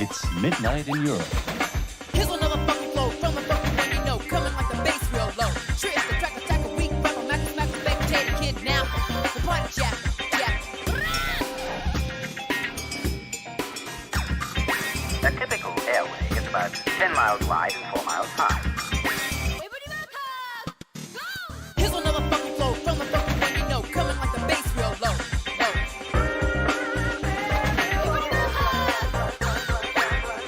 It's midnight in Europe. Here's another fucking flow from the fucking thing you know, coming like the bass real low. Trips the track attack a weak rapper, Mac smack the fake potato kid now. The party jack. A typical airway is about 10 miles wide and 4 miles high. Here's another fucking flow from the fucking thing you know, coming like the bass real low.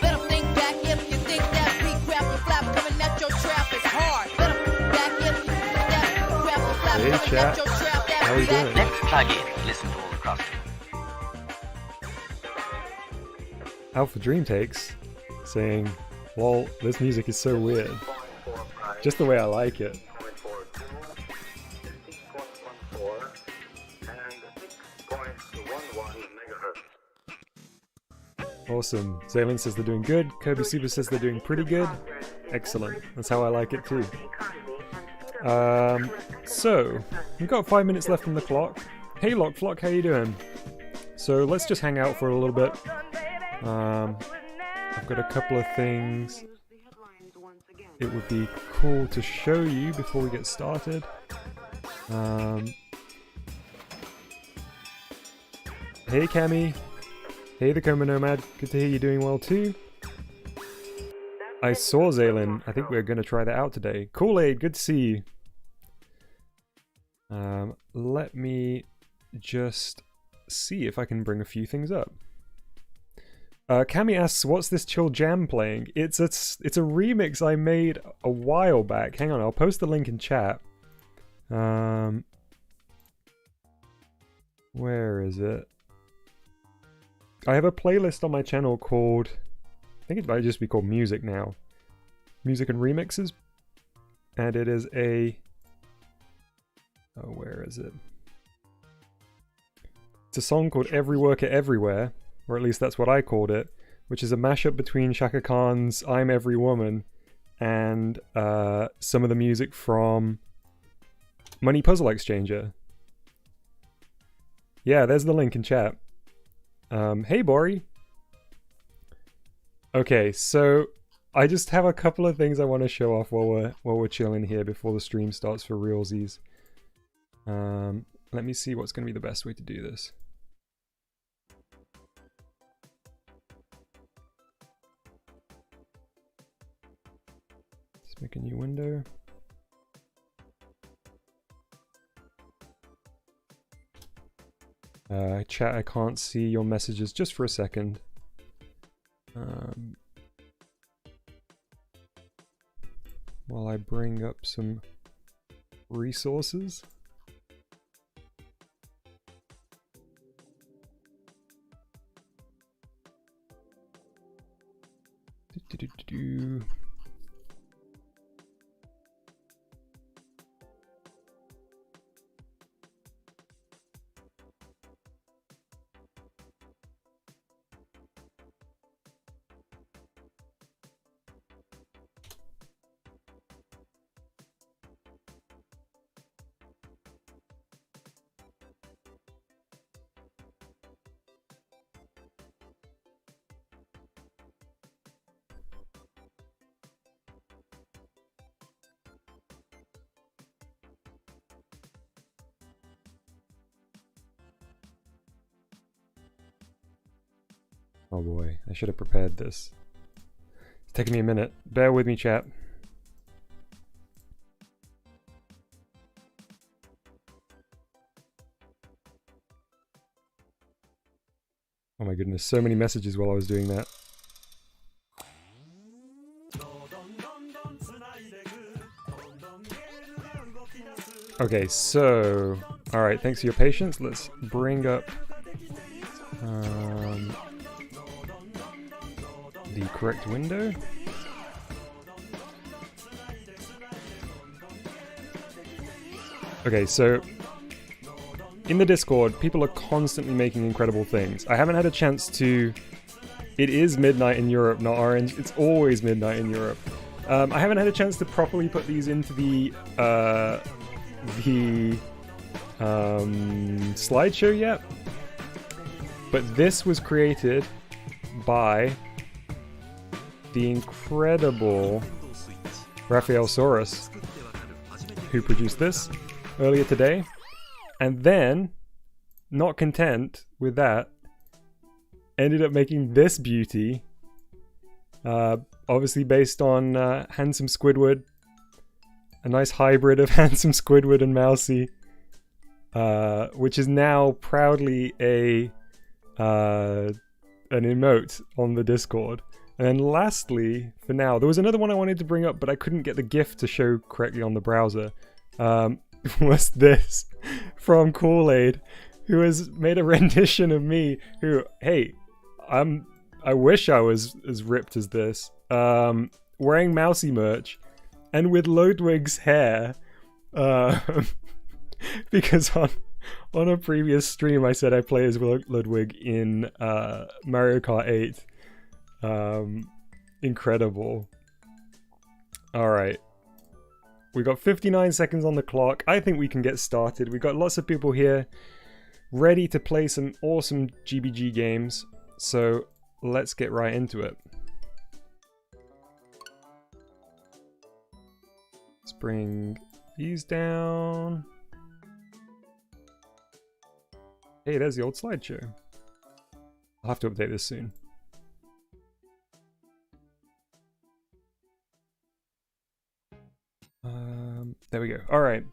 Let 'em think back if you think that weak rapper flap coming at your trap is hard. Let 'em think back if you think that weak rapper flap Hey, coming chat. at your trap. How you doing? Let's plug in and listen to all the costumes. Alpha Dream Takes saying, "Well, this music is so weird. Just the way I like it." Awesome. Zaylin says they're doing good. Kobe Super says they're doing pretty good. Excellent. That's how I like it too. So we've got 5 minutes left on the clock. Hey Lockflock, how you doing? So let's just hang out for a little bit. I've got a couple of things it would be cool to show you before we get started. Hey Cammy. Hey the Coma Nomad. Good to hear you're doing well too. I saw Zaylin. I think we're going to try that out today. Kool-Aid, good to see you. Let me just see if I can bring a few things up. Cammy asks, what's this chill jam playing? It's a remix I made a while back. Hang on, I'll post the link in chat. Where is it? I have a playlist on my channel called, I think it might just be called Music now. Music and Remixes. And it is a, oh, where is it? It's a song called Every Worker Everywhere, or at least that's what I called it, which is a mashup between Shaka Khan's I'm Every Woman and some of the music from Money Puzzle Exchanger. Yeah, there's the link in chat. Hey Bori. Okay, so I just have a couple of things I want to show off while we're chilling here before the stream starts for realsies. Let me see what's going to be the best way to do this. Let's make a new window. Chat, I can't see your messages just for a second. While I bring up some resources. Do-do-do-do-do. Oh boy, I should have prepared this. It's taking me a minute. Bear with me, chat. Oh my goodness, so many messages while I was doing that. Okay, so... Alright, thanks for your patience. Let's bring up... the correct window. Okay, so in the Discord, people are constantly making incredible things. I haven't had a chance to... It is midnight in Europe, not orange. It's always midnight in Europe. I haven't had a chance to properly put these into the slideshow yet. But this was created by the incredible Raphael Saurus, who produced this earlier today. And then, not content with that, ended up making this beauty. Obviously based on Handsome Squidward. A nice hybrid of Handsome Squidward and Mousey. Which is now proudly an emote on the Discord. And then lastly, for now, there was another one I wanted to bring up, but I couldn't get the GIF to show correctly on the browser. Was this from Kool-Aid, who has made a rendition of me, who, hey, I wish I was as ripped as this, wearing Mousey merch, and with Ludwig's hair, because on a previous stream I said I play as Ludwig in Mario Kart 8. Incredible. Alright. We got 59 seconds on the clock. I think we can get started. We got lots of people here ready to play some awesome GBG games. So let's get right into it. Let's bring these down. Hey, there's the old slideshow. I'll have to update this soon. There we go. All right.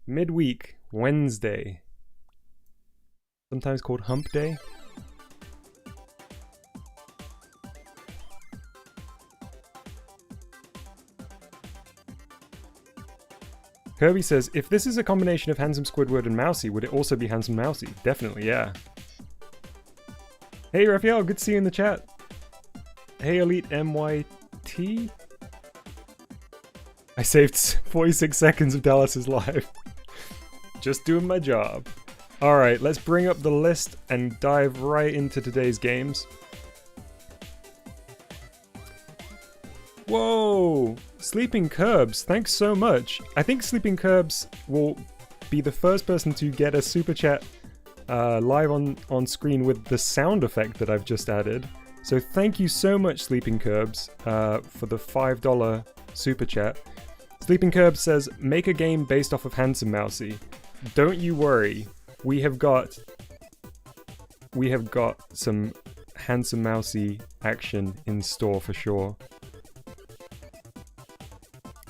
Midweek, Wednesday. Sometimes called Hump Day. Kirby says, if this is a combination of Handsome Squidward and Mousey, would it also be Handsome Mousey? Definitely, yeah. Hey Raphael, good to see you in the chat. Hey Elite MYT. I saved 46 seconds of Dallas's life. Just doing my job. Alright, let's bring up the list and dive right into today's games. Whoa! Sleeping Curbs, thanks so much. I think Sleeping Curbs will be the first person to get a super chat live on screen with the sound effect that I've just added. So thank you so much, Sleeping Curbs, for the $5 super chat. Sleeping Curbs says, make a game based off of Handsome Mousey. Don't you worry, we have got some Handsome Mousey action in store for sure.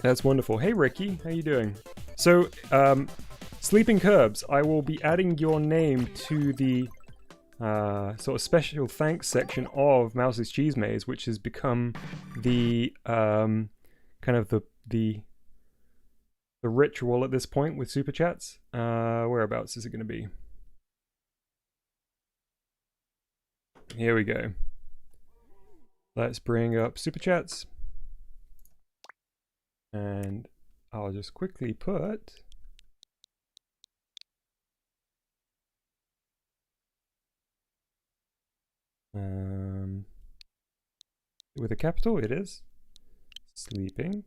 That's wonderful. Hey Ricky, how you doing? So, Sleeping Curbs, I will be adding your name to the sort of special thanks section of Mousey's Cheese Maze, which has become the kind of the ritual at this point with super chats. Whereabouts is it going to be? Here we go. Let's bring up super chats, and I'll just quickly put with a capital, it is Sleeping.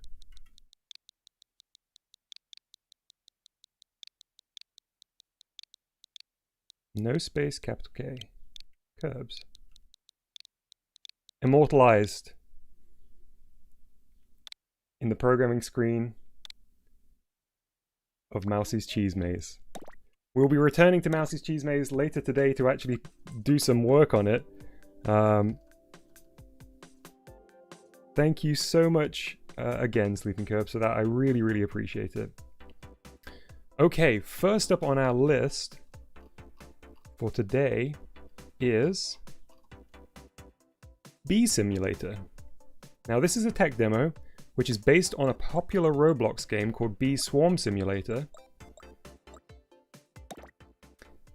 No space, capital K. Curbs. Immortalized in the programming screen of Mousey's Cheese Maze. We'll be returning to Mousey's Cheese Maze later today to actually do some work on it. Thank you so much again, Sleeping Curbs, for that. I really, really appreciate it. Okay, first up on our list for today is Bee Simulator. Now this is a tech demo which is based on a popular Roblox game called Bee Swarm Simulator.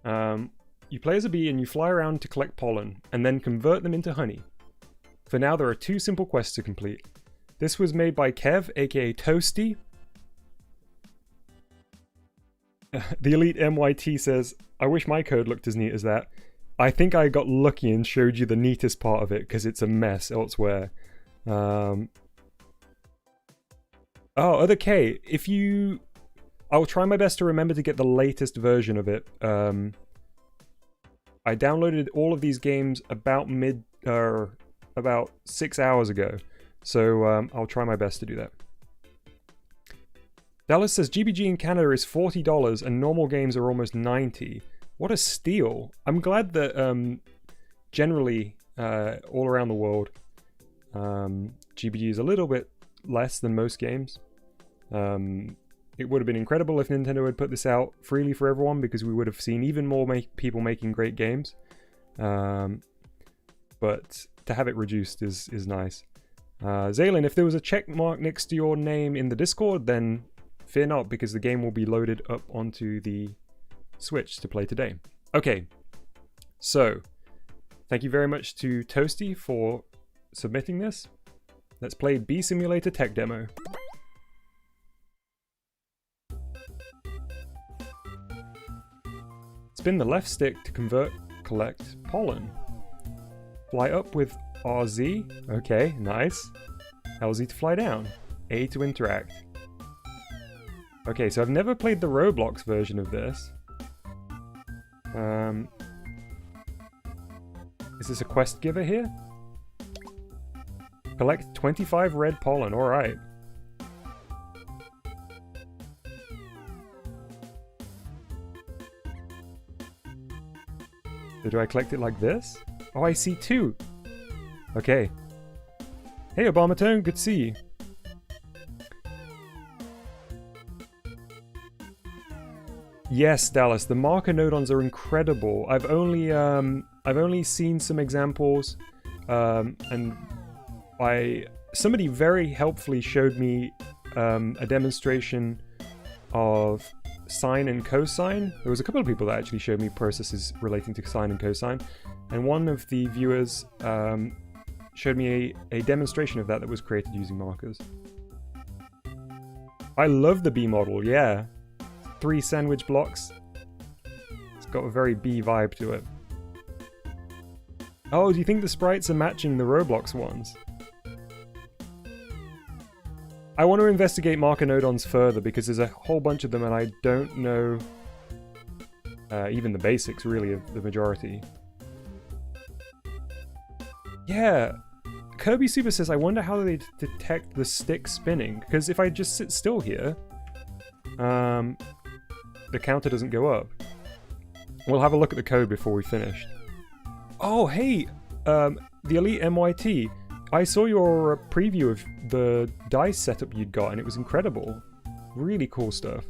You play as a bee and you fly around to collect pollen and then convert them into honey. For now there are 2 simple quests to complete. This was made by Kev, aka Toasty. The Elite MYT says, I wish my code looked as neat as that. I think I got lucky and showed you the neatest part of it because it's a mess elsewhere. Oh, other K, if you... I'll try my best to remember to get the latest version of it. I downloaded all of these games about about 6 hours ago, so I'll try my best to do that. Dallas says GBG in Canada is $40 and normal games are almost $90. What a steal! I'm glad that generally all around the world GBG is a little bit less than most games. It would have been incredible if Nintendo had put this out freely for everyone, because we would have seen even more people making great games. But to have it reduced is nice. Zaylin, if there was a check mark next to your name in the Discord, then fear not, because the game will be loaded up onto the Switch to play today. Okay, so thank you very much to Toasty for submitting this. Let's play Bee Simulator Tech Demo. Spin the left stick to collect pollen. Fly up with RZ. Okay, nice. LZ to fly down. A to interact. Okay, so I've never played the Roblox version of this. Is this a quest giver here? Collect 25 red pollen, alright. So do I collect it like this? Oh, I see two. Okay. Hey, Obama Tone, good to see you. Yes, Dallas, the marker nodons are incredible. I've only seen some examples, and somebody very helpfully showed me a demonstration of sine and cosine. There was a couple of people that actually showed me processes relating to sine and cosine, and one of the viewers showed me a demonstration of that was created using markers. I love the bee model, yeah. 3 sandwich blocks. It's got a very bee vibe to it. Oh, do you think the sprites are matching the Roblox ones? I want to investigate marker nodons further, because there's a whole bunch of them and I don't know even the basics, really, of the majority. Yeah, Kirby Super says, I wonder how they detect the stick spinning, because if I just sit still here, the counter doesn't go up. We'll have a look at the code before we finish. Oh, hey, the Elite MYT. I saw your preview of the dice setup you'd got, and it was incredible. Really cool stuff.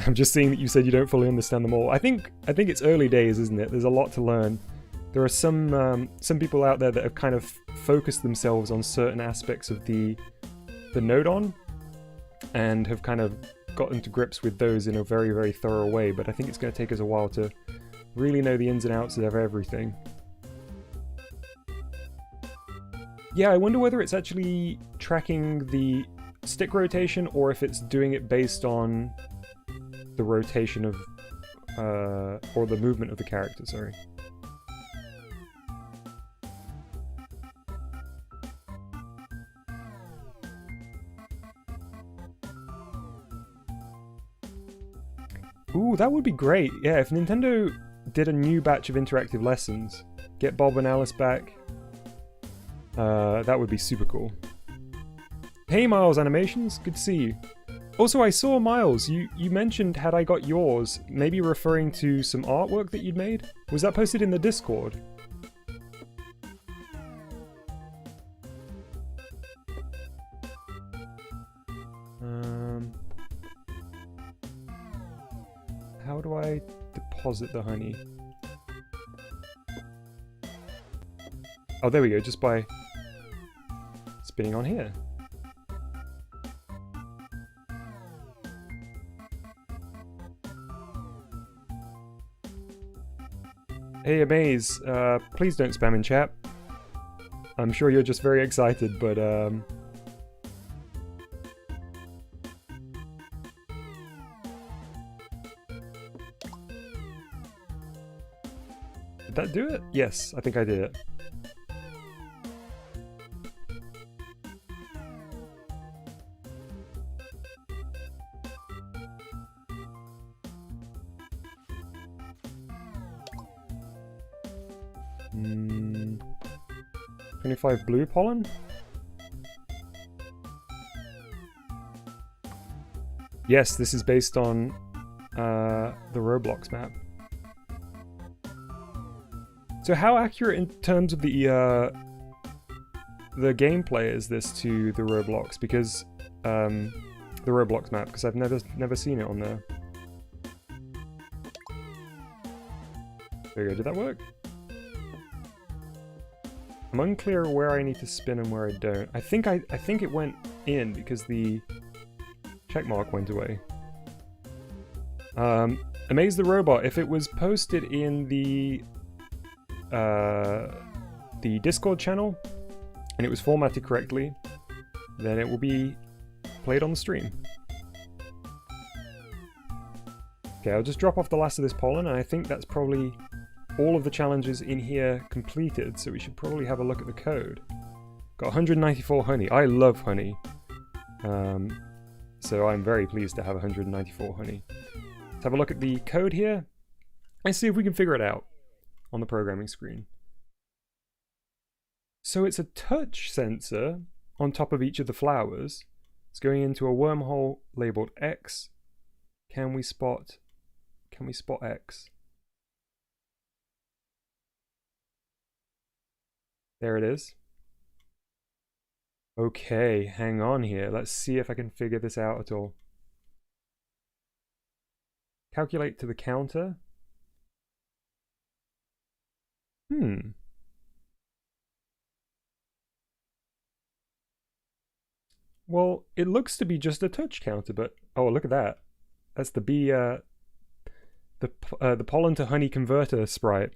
I'm just seeing that you said you don't fully understand them all. I think it's early days, isn't it? There's a lot to learn. There are some people out there that have kind of focused themselves on certain aspects of the nodon, and have kind of gotten to grips with those in a very, very thorough way, but I think it's going to take us a while to really know the ins and outs of everything. Yeah, I wonder whether it's actually tracking the stick rotation, or if it's doing it based on the rotation of, or the movement of the character, sorry. Ooh, that would be great. Yeah, if Nintendo did a new batch of interactive lessons, get Bob and Alice back, that would be super cool. Hey Miles Animations, good to see you. Also, I saw Miles, you mentioned had I got yours, maybe referring to some artwork that you'd made? Was that posted in the Discord? How do I deposit the honey? Oh, there we go, just by spinning on here. Hey Amaze, please don't spam in chat. I'm sure you're just very excited, but did that do it? Yes, I think I did it. 25 blue pollen? Yes, this is based on the Roblox map. So how accurate in terms of the gameplay is this to the Roblox? Because the Roblox map, because I've never seen it on there. There you go. Did that work? I'm unclear where I need to spin and where I don't. I think it went in because the check mark went away. Amaze the Robot. If it was posted in the Discord channel and it was formatted correctly, then it will be played on the stream. Okay, I'll just drop off the last of this pollen, and I think that's probably all of the challenges in here completed, so we should probably have a look at the code. Got 194 honey. I love honey. So I'm very pleased to have 194 honey. Let's have a look at the code here and see if we can figure it out on the programming screen. So it's a touch sensor on top of each of the flowers. It's going into a wormhole labeled X. Can we spot X? There it is. Okay, hang on here. Let's see if I can figure this out at all. Calculate to the counter. Well, it looks to be just a touch counter, but oh, look at that. That's the the pollen to honey converter sprite.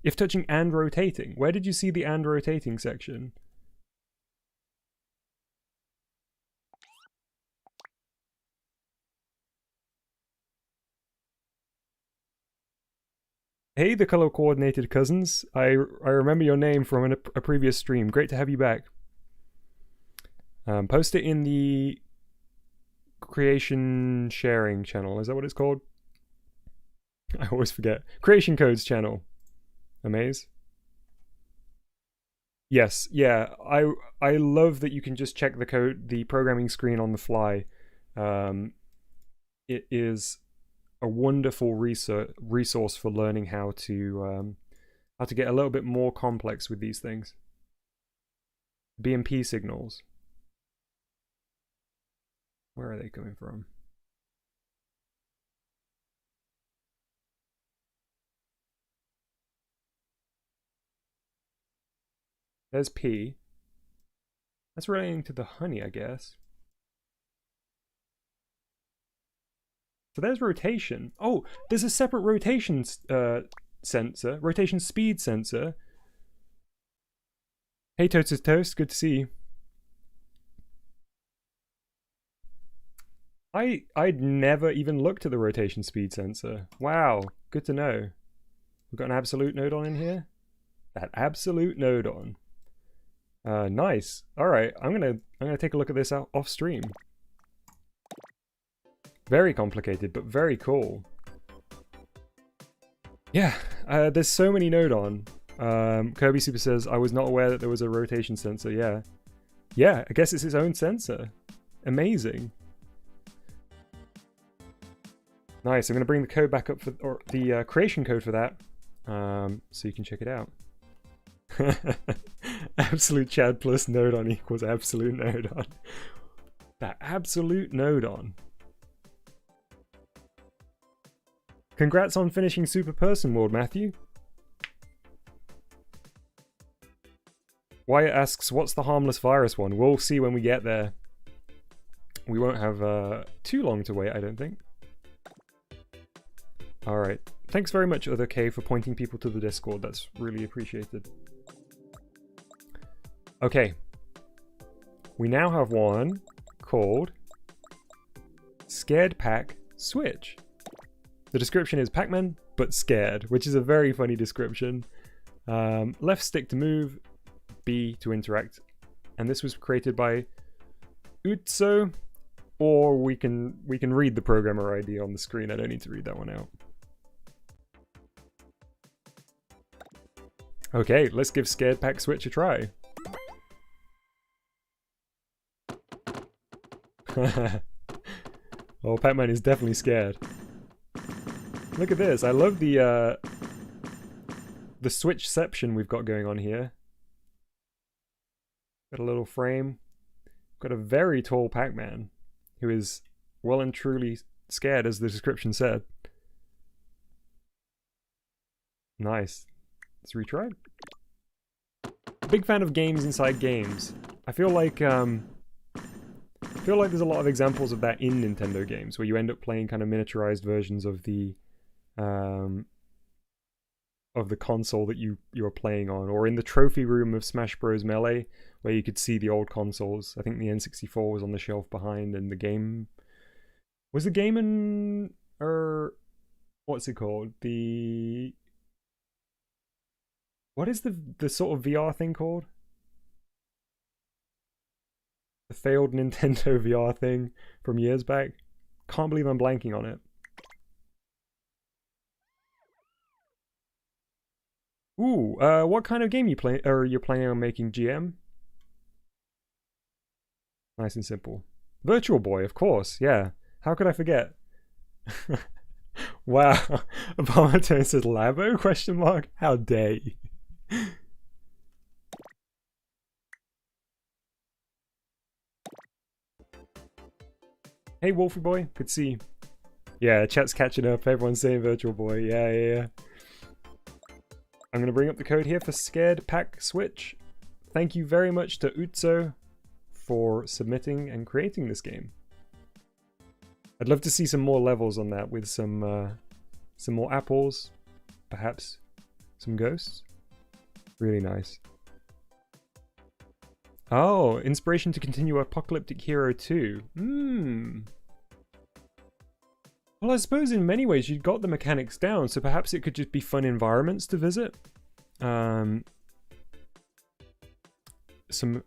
If touching and rotating. Where did you see the and rotating section? Hey, the color coordinated cousins. I remember your name from a previous stream. Great to have you back. Post it in the creation sharing channel. Is that what it's called? I always forget. Creation codes channel. Amaze. Yes, yeah. I love that you can just check the code, the programming screen on the fly. It is a wonderful resource for learning how to get a little bit more complex with these things. BMP signals. Where are they coming from? There's P. That's relating to the honey, I guess. So there's rotation. Oh, there's a separate rotation sensor, rotation speed sensor. Hey, Totes Toast, good to see you. I'd never even looked at the rotation speed sensor. Wow, good to know. We've got an absolute node on in here. That absolute node on. Nice. All right, I'm gonna take a look at this off stream. Very complicated, but very cool. Yeah, there's so many node on. Kirby Super says, I was not aware that there was a rotation sensor. Yeah. Yeah, I guess it's its own sensor. Amazing. Nice, I'm going to bring the code back up, or the creation code for that, so you can check it out. Absolute Chad plus node on equals absolute node on. That absolute node on. Congrats on finishing Super Person World, Matthew. Wyatt asks, what's the harmless virus one? We'll see when we get there. We won't have too long to wait, I don't think. Alright. Thanks very much, Other K, for pointing people to the Discord. That's really appreciated. Okay. We now have one called Scared Pack Switch. The description is Pac-Man, but scared, which is a very funny description. Left stick to move, B to interact. And this was created by Utso, or we can read the programmer ID on the screen. I don't need to read that one out. Okay, let's give Scared Pack Switch a try. Oh, Pac-Man is definitely scared. Look at this. I love the Switchception we've got going on here. Got a little frame. Got a very tall Pac-Man who is well and truly scared, as the description said. Nice. Let's retry. Big fan of games inside games. I feel like there's a lot of examples of that in Nintendo games where you end up playing kind of miniaturized versions of the console that you're playing on, or in the trophy room of Smash Bros. Melee, where you could see the old consoles. I think the N64 was on the shelf behind, and the game was the game in what's it called? What is the sort of VR thing called? The failed Nintendo VR thing from years back. Can't believe I'm blanking on it. Ooh, what kind of game you're planning on making, GM? Nice and simple. Virtual Boy, of course, yeah. How could I forget? Wow. Obama says Labo? Question mark? How dare you? Hey, Wolfie Boy, good to see you. Yeah, chat's catching up. Everyone's saying Virtual Boy. Yeah. I'm going to bring up the code here for Scared Pack Switch. Thank you very much to Utso for submitting and creating this game. I'd love to see some more levels on that with some more apples, perhaps some ghosts. Really nice. Oh, inspiration to continue Apocalyptic Hero 2. Well, I suppose in many ways you've got the mechanics down, so perhaps it could just be fun environments to visit. Some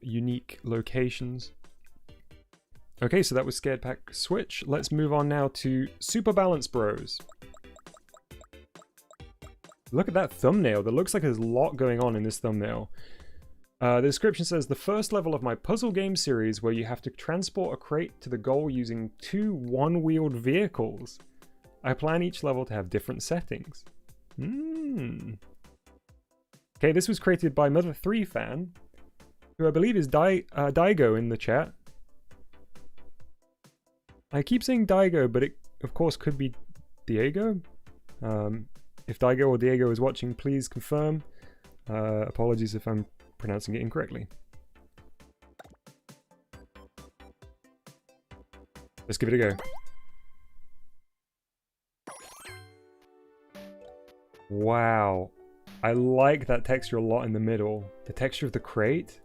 unique locations. Okay, so that was Scared Pack Switch. Let's move on now to Super Balance Bros. Look at that thumbnail. That looks like there's a lot going on in this thumbnail. The description says, the first level of my puzzle game series where you have to transport a crate to the goal using 2 one-wheeled vehicles. I plan each level to have different settings. Okay, this was created by Mother3 fan, who I believe is Daigo in the chat. I keep saying Daigo, but it of course could be Diego. If Daigo or Diego is watching, please confirm. Apologies if I'm pronouncing it incorrectly. Let's give it a go. Wow. I like that texture a lot in the middle. The texture of the crate.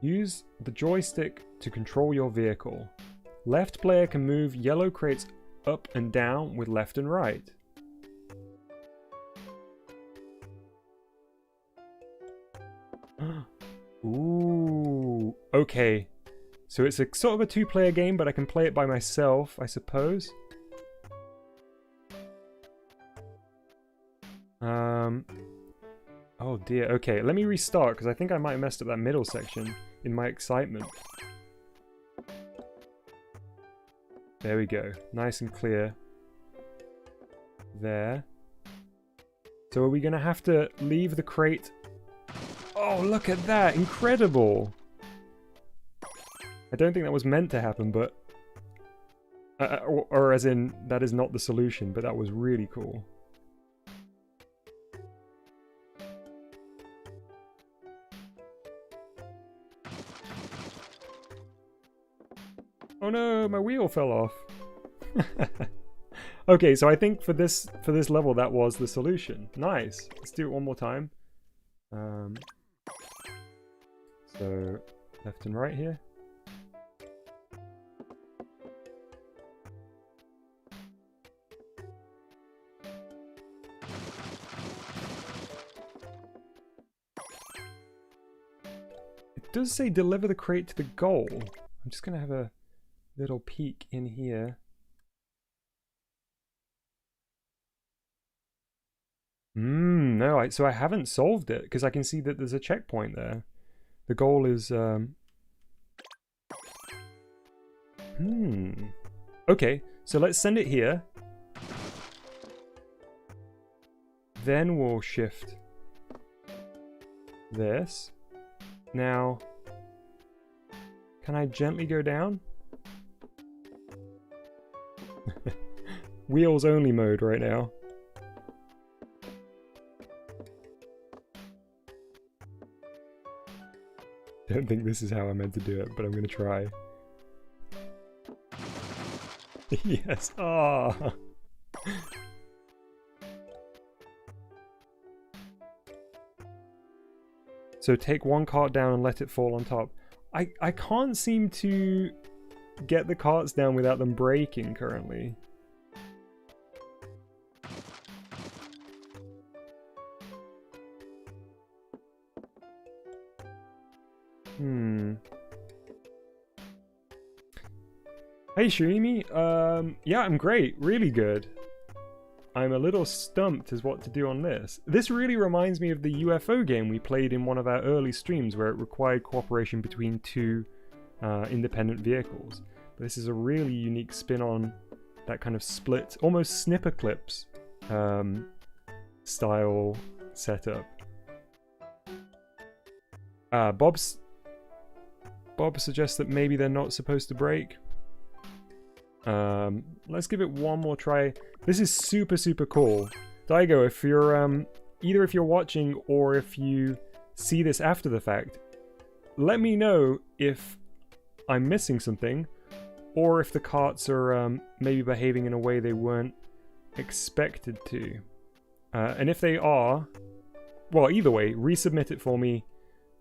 Use the joystick to control your vehicle. Left player can move yellow crates up and down with left and right. Ooh, okay. So it's a sort of a 2-player game, but I can play it by myself, I suppose. Oh dear, okay, let me restart, because I think I might have messed up that middle section in my excitement. There we go, nice and clear. There. So are we going to have to leave the crate? Oh, look at that, incredible! I don't think that was meant to happen, but... or as in, that is not the solution, but that was really cool. Oh no, my wheel fell off. Okay, so I think for this level that was the solution. Nice. Let's do it one more time. So left and right here. It does say deliver the crate to the goal. I'm just gonna have a little peek in here. No, so I haven't solved it because I can see that there's a checkpoint there. The goal is Okay, so let's send it here. Then we'll shift this. Now, can I gently go down? Wheels only mode right now. Don't think this is how I meant to do it, but I'm gonna try. Yes. Ah. So take one cart down and let it fall on top. I can't seem to get the carts down without them breaking currently. Hey Shirimi, yeah, I'm great, really good. I'm a little stumped as what to do on this. This really reminds me of the UFO game we played in one of our early streams where it required cooperation between two independent vehicles. But this is a really unique spin on that kind of split, almost snipper clips style setup. Bob suggests that maybe they're not supposed to break. Let's give it one more try. This is super cool. Daigo, if you're either if you're watching or if you see this after the fact, let me know if I'm missing something or if the carts are maybe behaving in a way they weren't expected to. And if they are, well, either way, resubmit it for me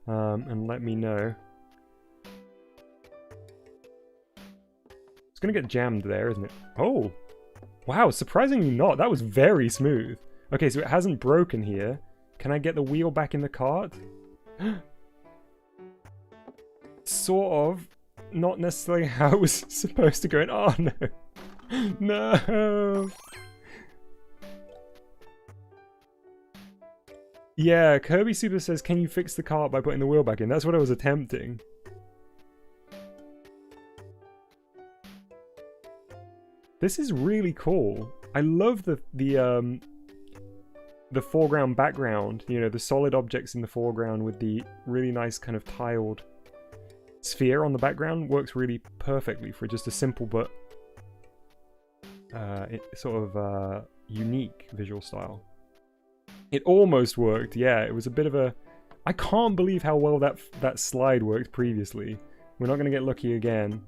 and let me know. It's gonna get jammed there, isn't it? Oh! Wow, surprisingly not. That was very smooth. Okay, so it hasn't broken here. Can I get the wheel back in the cart? Sort of. Not necessarily how it was supposed to go in. Oh, no. No! Yeah, Kirby Super says, can you fix the cart by putting the wheel back in? That's what I was attempting. This is really cool. I love the foreground background, you know, the solid objects in the foreground with the really nice kind of tiled sphere on the background works really perfectly for just a simple but sort of unique visual style. It almost worked, yeah. It was a bit of a... I can't believe how well that slide worked previously. We're not going to get lucky again.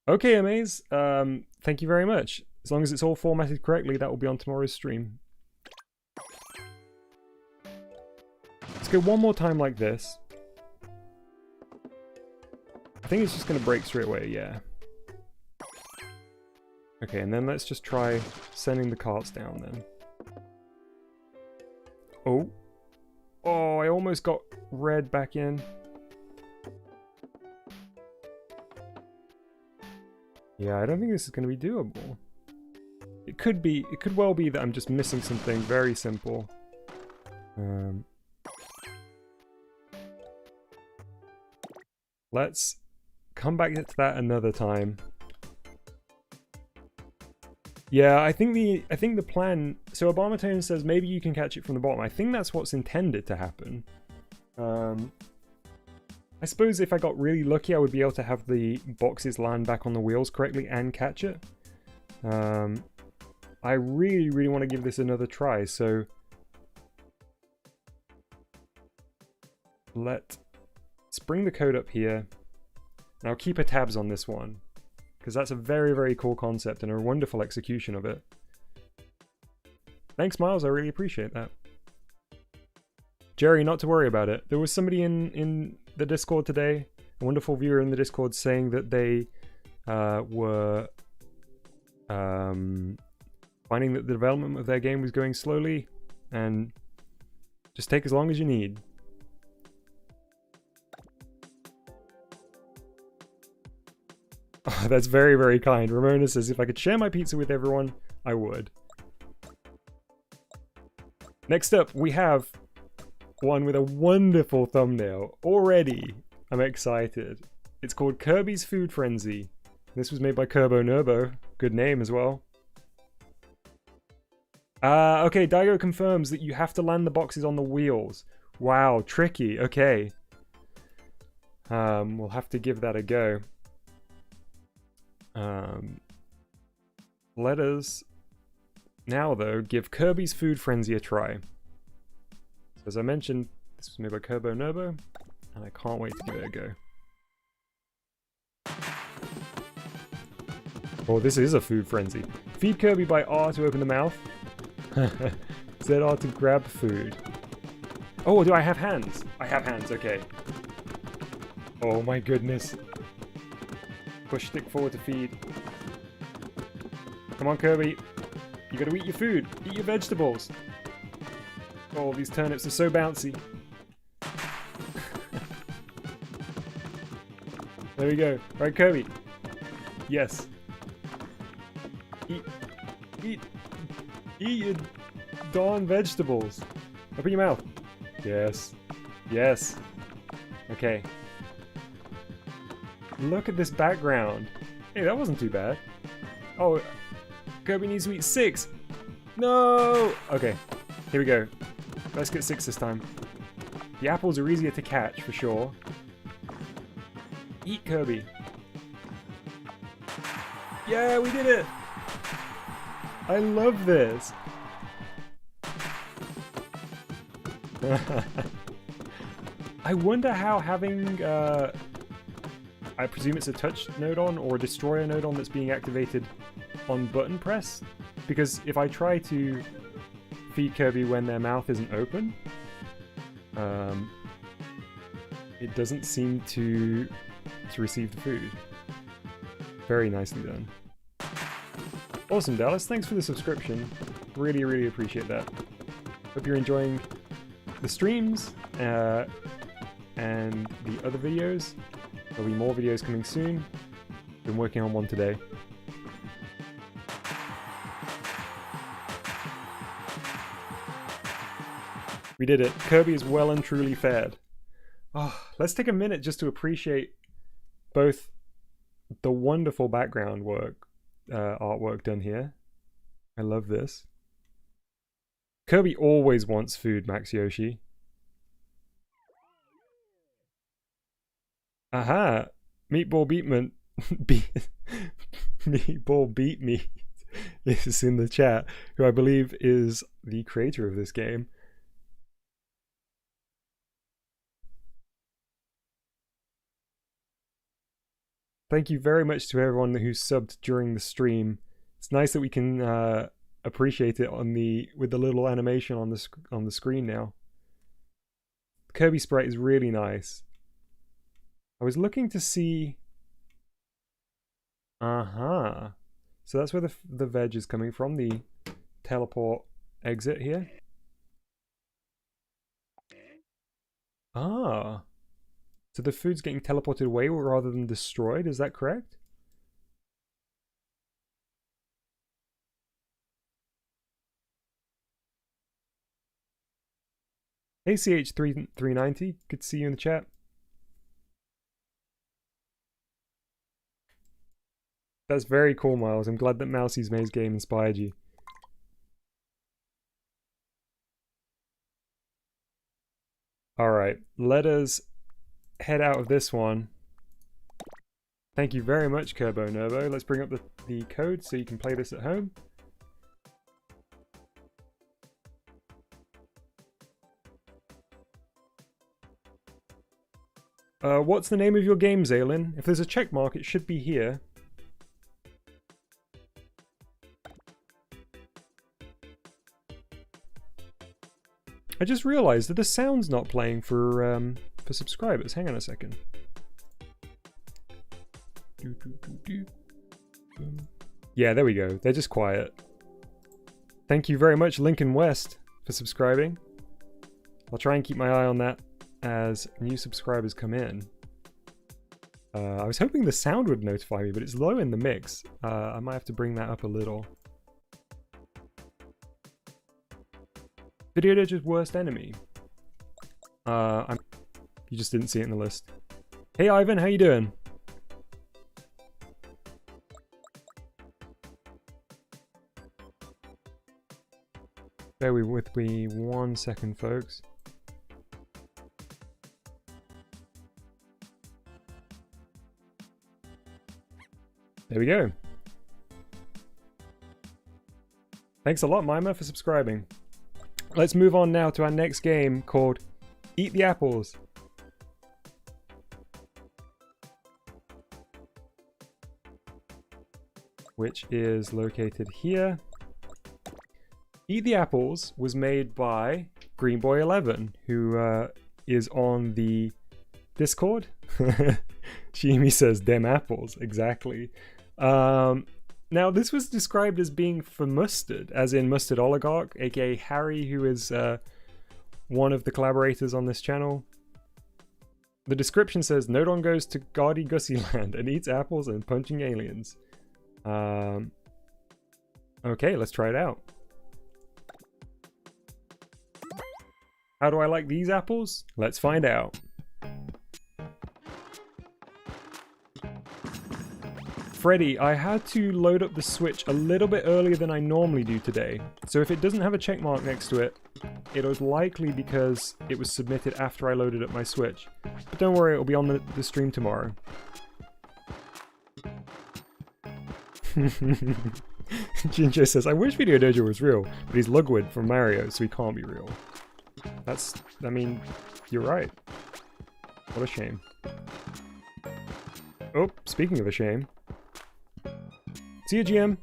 Okay, Amaze, thank you very much. As long as it's all formatted correctly, that will be on tomorrow's stream. Let's go one more time like this. I think it's just going to break straight away, yeah. Okay, and then let's just try sending the carts down then. Oh. Oh, I almost got red back in. Yeah, I don't think this is going to be doable. It could well be that I'm just missing something very simple. Let's come back to that another time. Yeah, I think the plan... So Obama Tone says maybe you can catch it from the bottom. I think that's what's intended to happen. I suppose if I got really lucky, I would be able to have the boxes land back on the wheels correctly and catch it. I really want to give this another try, so... Let's bring the code up here. And I'll keep a tabs on this one, because that's a very cool concept and a wonderful execution of it. Thanks, Miles, I really appreciate that. Jerry, not to worry about it. There was somebody in the Discord today, a wonderful viewer in the Discord, saying that they were finding that the development of their game was going slowly, and just take as long as you need. Oh, that's very kind. Ramona says, if I could share my pizza with everyone, I would. Next up, we have one with a wonderful thumbnail. Already, I'm excited. It's called Kirby's Food Frenzy. This was made by Kerbo Nerbo. Good name as well. Okay, Daigo confirms that you have to land the boxes on the wheels. Wow, tricky. Okay. We'll have to give that a go. Let us now, though, give Kirby's Food Frenzy a try. So as I mentioned, this was made by Kerbo Nerbo, and I can't wait to give it a go. Oh, this is a food frenzy. Feed Kirby by R to open the mouth. ZR to grab food. Oh, do I have hands? I have hands, okay. Oh my goodness. Push stick forward to feed. Come on, Kirby. You gotta eat your food. Eat your vegetables. Oh, these turnips are so bouncy. There we go. Alright, Kirby. Yes. Eat your darn vegetables. Open your mouth. Yes. Yes. Okay. Look at this background. Hey, that wasn't too bad. Oh, Kirby needs to eat 6. No! Okay, here we go. Let's get 6 this time. The apples are easier to catch, for sure. Eat, Kirby. Yeah, we did it! I love this. I wonder how having, I presume it's a touch node on or a destroyer node on that's being activated on button press. Because if I try to feed Kirby when their mouth isn't open, it doesn't seem to receive the food. Very nicely done. Awesome, Dallas. Thanks for the subscription. Really, really appreciate that. Hope you're enjoying the streams and the other videos. There'll be more videos coming soon. Been working on one today. We did it. Kirby is well and truly fed. Oh, let's take a minute just to appreciate both the wonderful background work, artwork done here. I love this. Kirby always wants food, Max Yoshi. Aha! Meatball Beatment. Meatball Beat Me is in the chat, who I believe is the creator of this game. Thank you very much to everyone who subbed during the stream. It's nice that we can appreciate it with the little animation on the screen now. The Kirby sprite is really nice. I was looking to see. So that's where the veg is coming from. The teleport exit here. Ah. So the food's getting teleported away rather than destroyed, is that correct? ACH390, good to see you in the chat. That's very cool, Miles. I'm glad that Mousey's Maze game inspired you. Alright, let us head out of this one. Thank you very much, Kerbo Nerbo. Let's bring up the code so you can play this at home. What's the name of your game, Zaylin? If there's a check mark, it should be here. I just realized that the sound's not playing for subscribers. Hang on a second. Yeah, there we go. They're just quiet. Thank you very much, Lincoln West, for subscribing. I'll try and keep my eye on that as new subscribers come in. I was hoping the sound would notify me, but it's low in the mix. I might have to bring that up a little. Video Dojo's worst enemy. You just didn't see it in the list. Hey Ivan, how you doing? Bear with me 1 second, folks. There we go. Thanks a lot, Mima, for subscribing. Let's move on now to our next game called Eat the Apples. Which is located here. Eat the Apples was made by Greenboy11, who is on the Discord. Shimi says, "Dem apples," exactly. Now, this was described as being for Mustard, as in Mustard Oligarch, aka Harry, who is one of the collaborators on this channel. The description says, Nodon goes to Gaudy Gussie Land and eats apples and punching aliens. Okay, let's try it out. How do I like these apples? Let's find out. Freddy, I had to load up the Switch a little bit earlier than I normally do today, so if it doesn't have a check mark next to it, it was likely because it was submitted after I loaded up my Switch. But don't worry, it'll be on the stream tomorrow. Ginger says, I wish Video Dojo was real, but he's Lugwood from Mario, so he can't be real. I mean, you're right. What a shame. Oh, speaking of a shame. See you, GM.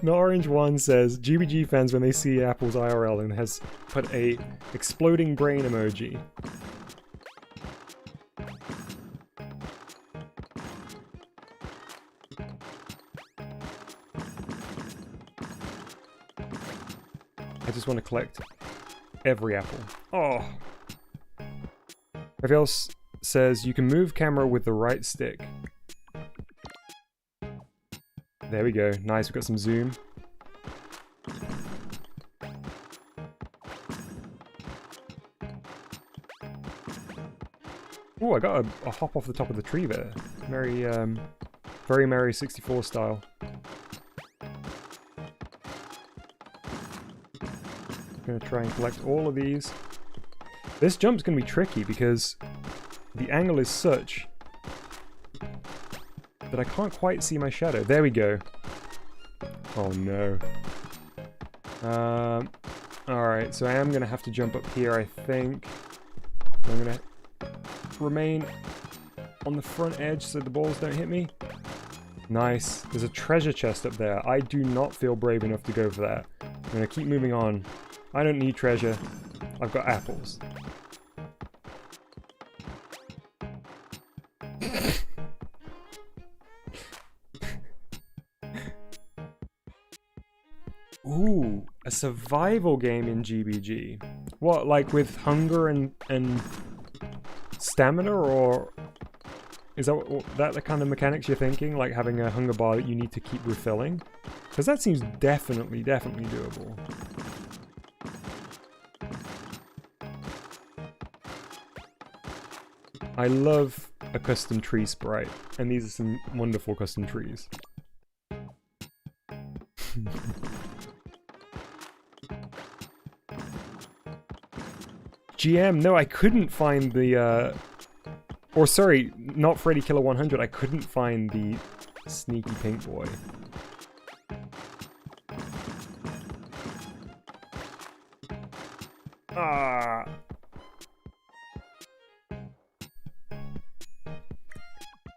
No Orange One says, GBG fans when they see Apple's IRL and has put a exploding brain emoji. I just want to collect every apple. Oh. Everybody else says you can move camera with the right stick. There we go. Nice, we've got some zoom. Oh, I got a hop off the top of the tree there. Very Merry 64 style. Gonna try and collect all of these. This jump's gonna be tricky because the angle is such that I can't quite see my shadow. There we go. Oh no. Alright, so I am gonna have to jump up here, I think. I'm gonna remain on the front edge so the balls don't hit me. Nice. There's a treasure chest up there. I do not feel brave enough to go for that. I'm gonna keep moving on. I don't need treasure. I've got apples. Ooh, a survival game in GBG. What, like with hunger and stamina, or is that the kind of mechanics you're thinking? Like having a hunger bar that you need to keep refilling? Because that seems definitely doable. I love a custom tree sprite, and these are some wonderful custom trees. GM, no, I couldn't find the, or sorry, not Freddy Killer 100, I couldn't find the sneaky pink boy. Ah.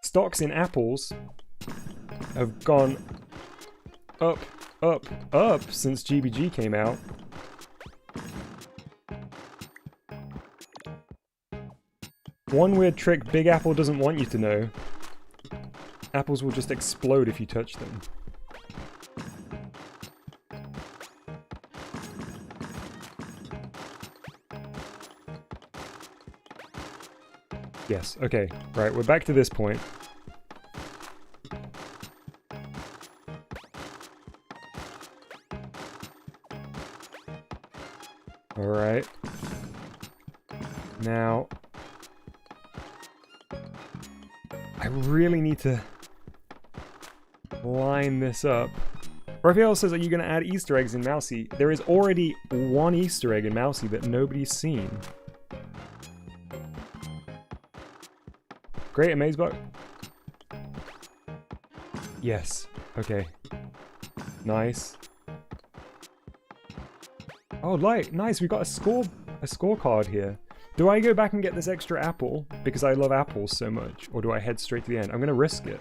Stocks in apples have gone up since GBG came out. One weird trick Big Apple doesn't want you to know. Apples will just explode if you touch them. Yes, okay. Right, we're back to this point. Alright. Now, I really need to line this up. Raphael says, are you going to add Easter eggs in Mousey? There is already one Easter egg in Mousey that nobody's seen. Great, Amazebug. Yes. Okay. Nice. Oh, nice. We got a scorecard here. Do I go back and get this extra apple because I love apples so much, or do I head straight to the end? I'm gonna risk it.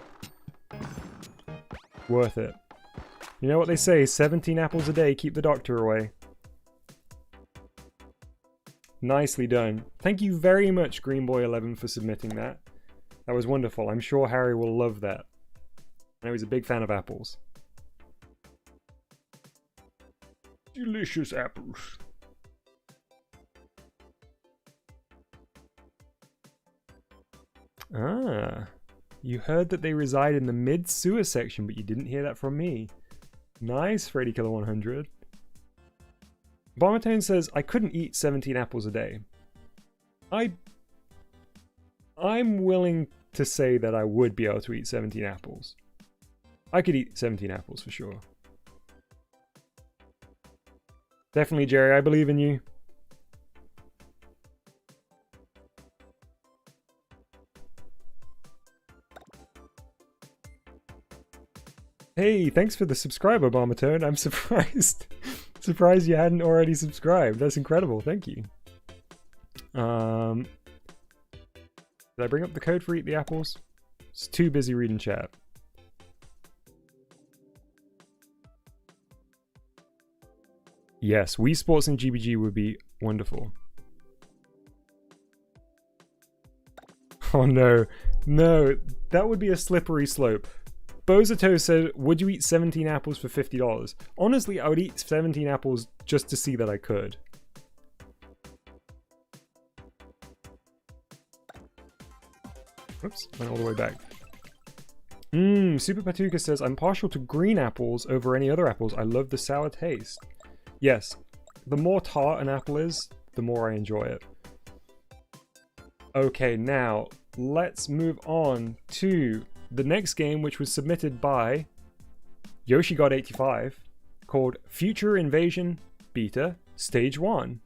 Worth it. You know what they say? 17 apples a day keep the doctor away. Nicely done. Thank you very much, Greenboy11, for submitting that. That was wonderful. I'm sure Harry will love that. I know he's a big fan of apples. Delicious apples. Ah, you heard that they reside in the mid-sewer section, but you didn't hear that from me. Nice, Freddy Killer 100. Bombotone says, I couldn't eat 17 apples a day. I'm willing to say that I would be able to eat 17 apples. I could eat 17 apples for sure. Definitely, Jerry, I believe in you. Hey, thanks for the subscribe, Obama-tone. I'm surprised. Surprised you hadn't already subscribed. That's incredible. Thank you. Did I bring up the code for Eat the Apples? It's too busy reading chat. Yes, Wii Sports and GBG would be wonderful. Oh no. No, that would be a slippery slope. Bozato said, would you eat 17 apples for $50? Honestly, I would eat 17 apples just to see that I could. Oops, went all the way back. Super Patuka says, I'm partial to green apples over any other apples. I love the sour taste. Yes, the more tart an apple is, the more I enjoy it. Okay, now, let's move on to the next game, which was submitted by YoshiGod85, called Future Invasion Beta Stage 1.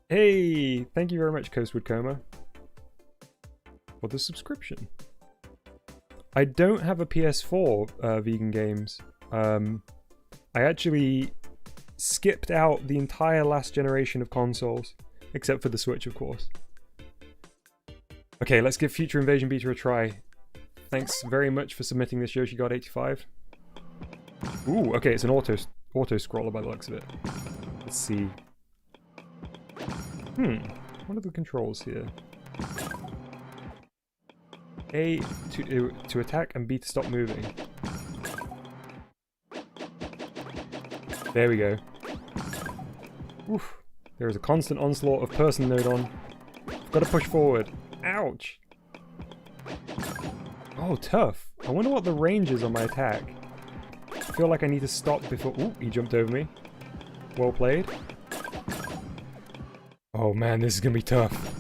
Hey, thank you very much, Coastwood Coma, for the subscription. I don't have a PS4 vegan games. I actually skipped out the entire last generation of consoles, except for the Switch, of course. Okay, let's give Future Invasion Beta a try. Thanks very much for submitting this, YoshiGod85. Ooh, okay, it's an auto scroller by the looks of it. Let's see. What are the controls here? A to attack and B to stop moving. There we go. Oof. There is a constant onslaught of person node on. I've got to push forward. Ouch! Oh, tough. I wonder what the range is on my attack. I feel like I need to stop before... Ooh, he jumped over me. Well played. Oh man, this is gonna be tough.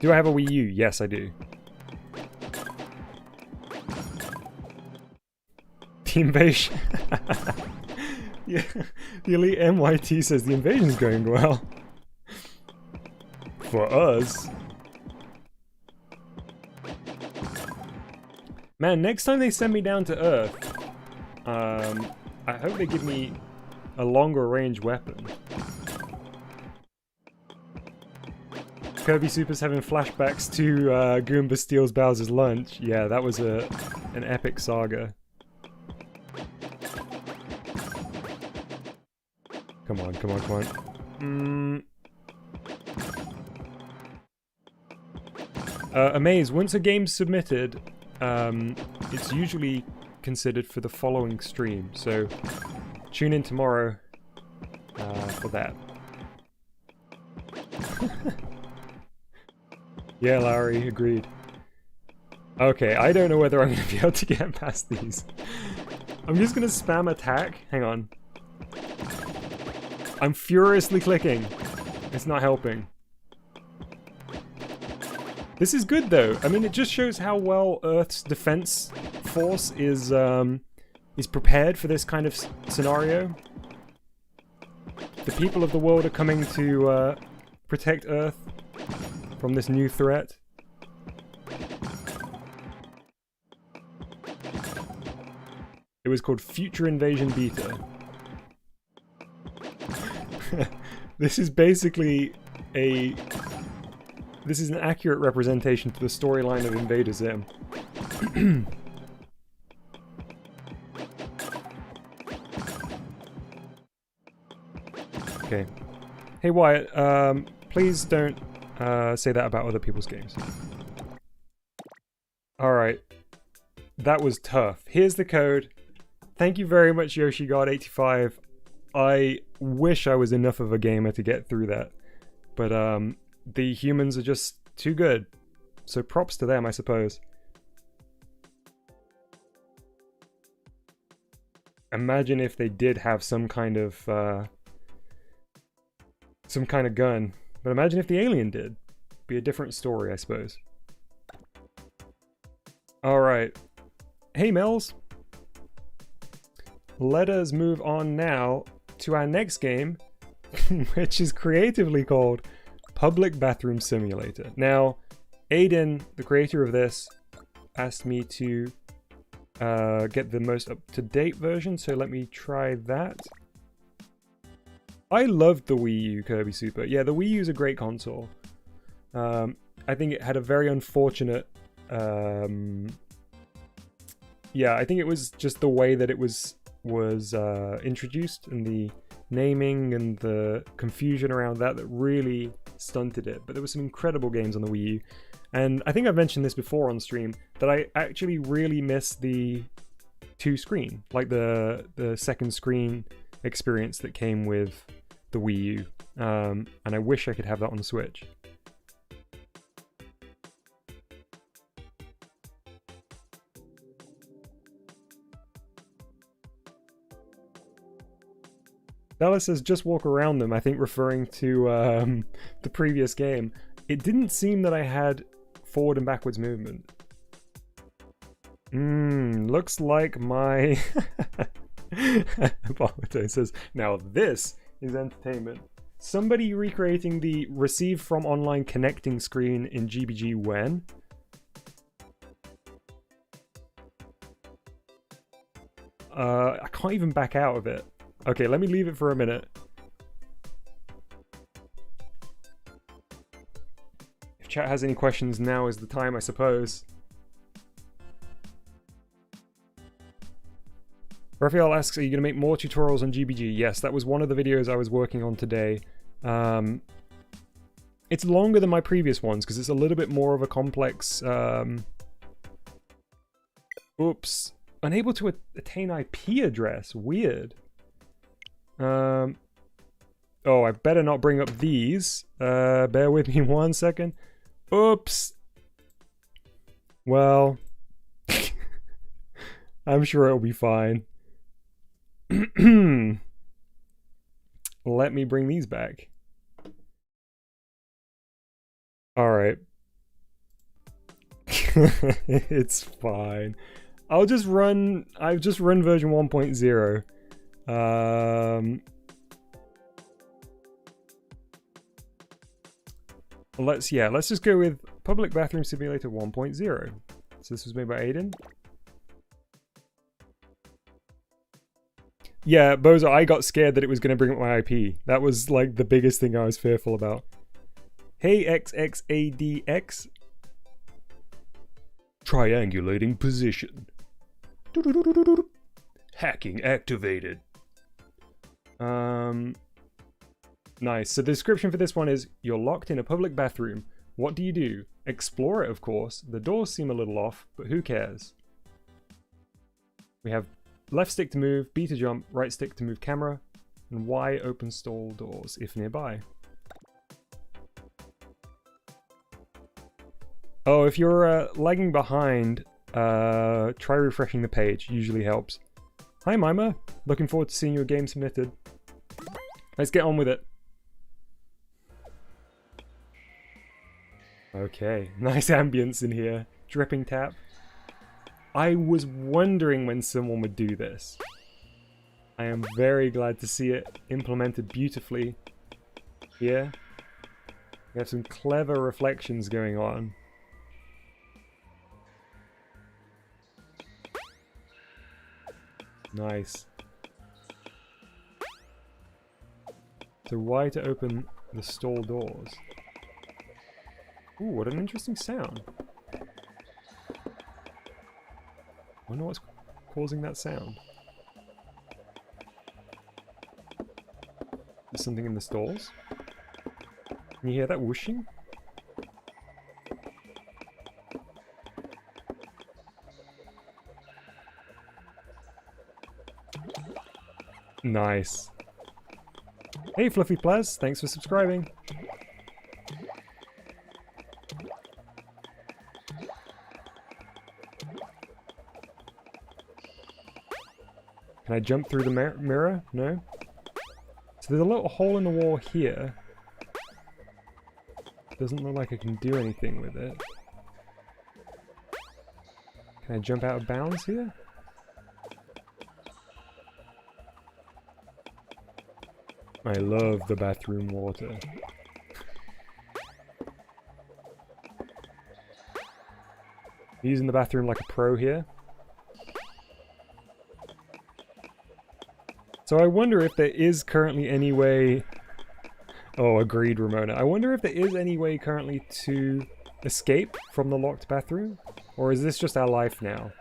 Do I have a Wii U? Yes, I do. The invasion. Yeah, the Elite MYT says the invasion's going well. For us. Man, next time they send me down to Earth, I hope they give me a longer range weapon. Kirby Super's having flashbacks to Goomba steals Bowser's lunch. Yeah, that was an epic saga. Come on, come on, come on. Amaze, once a game's submitted, it's usually considered for the following stream, so tune in tomorrow for that. Yeah, Larry, agreed. Okay, I don't know whether I'm going to be able to get past these. I'm just going to spam attack. Hang on. I'm furiously clicking. It's not helping. This is good though. I mean, it just shows how well Earth's defense force is prepared for this kind of scenario. The people of the world are coming to protect Earth from this new threat. It was called Future Invasion Beta. This is basically this is an accurate representation to the storyline of Invader Zim. Okay. Hey Wyatt, please don't say that about other people's games. Alright. That was tough. Here's the code. Thank you very much, YoshiGod85. I wish I was enough of a gamer to get through that. But the humans are just too good. So props to them, I suppose. Imagine if they did have some kind of gun. But imagine if the alien did. Be a different story, I suppose. Alright. Hey, Mills. Let us move on now to our next game, which is creatively called Public Bathroom Simulator. Now, Aiden, the creator of this, asked me to get the most up-to-date version, so let me try that. I loved the Wii U Kirby Super. Yeah, the Wii U is a great console. I think it had a very unfortunate... yeah, I think it was just the way that it was introduced, and the naming and the confusion around that really stunted it. But there were some incredible games on the Wii U, and I think I've mentioned this before on stream, that I actually really miss the two-screen, like the second screen experience that came with the Wii U, and I wish I could have that on the Switch. Dallas says, just walk around them, I think referring to the previous game. It didn't seem that I had forward and backwards movement. Looks like my... Balmato says, now this is entertainment. Somebody recreating the receive from online connecting screen in GBG when? I can't even back out of it. Okay, let me leave it for a minute. If chat has any questions, now is the time, I suppose. Raphael asks, are you going to make more tutorials on GBG? Yes, that was one of the videos I was working on today. It's longer than my previous ones because it's a little bit more of a complex... Oops. Unable to attain IP address. Weird. Oh, I better not bring up these. Bear with me 1 second. Oops. Well, I'm sure it'll be fine. Let me bring these back. Alright. It's fine. I've just run version 1.0. Let's just go with Public Bathroom Simulator 1.0. So this was made by Aiden. Yeah, Bozo, I got scared that it was going to bring up my IP. That was like the biggest thing I was fearful about. Hey XXADX. Triangulating position. Hacking activated. Nice. So the description for this one is, you're locked in a public bathroom. What do you do? Explore it, of course. The doors seem a little off, but who cares? We have left stick to move, B to jump, right stick to move camera, and Y open stall doors if nearby. Oh, if you're lagging behind, try refreshing the page. Usually helps. Hi, Mima. Looking forward to seeing your game submitted. Let's get on with it. Okay, nice ambience in here. Dripping tap. I was wondering when someone would do this. I am very glad to see it implemented beautifully here. We have some clever reflections going on. Nice. So why to open the stall doors? Ooh, what an interesting sound. Wonder what's causing that sound. There's something in the stalls? Can you hear that whooshing? Nice. Hey Fluffy Plaz, thanks for subscribing. Can I jump through the mirror? No? So there's a little hole in the wall here. Doesn't look like I can do anything with it. Can I jump out of bounds here? I love the bathroom water. Using the bathroom like a pro here. So I wonder if there is currently any way... Oh, agreed, Ramona. I wonder if there is any way currently to escape from the locked bathroom? Or is this just our life now?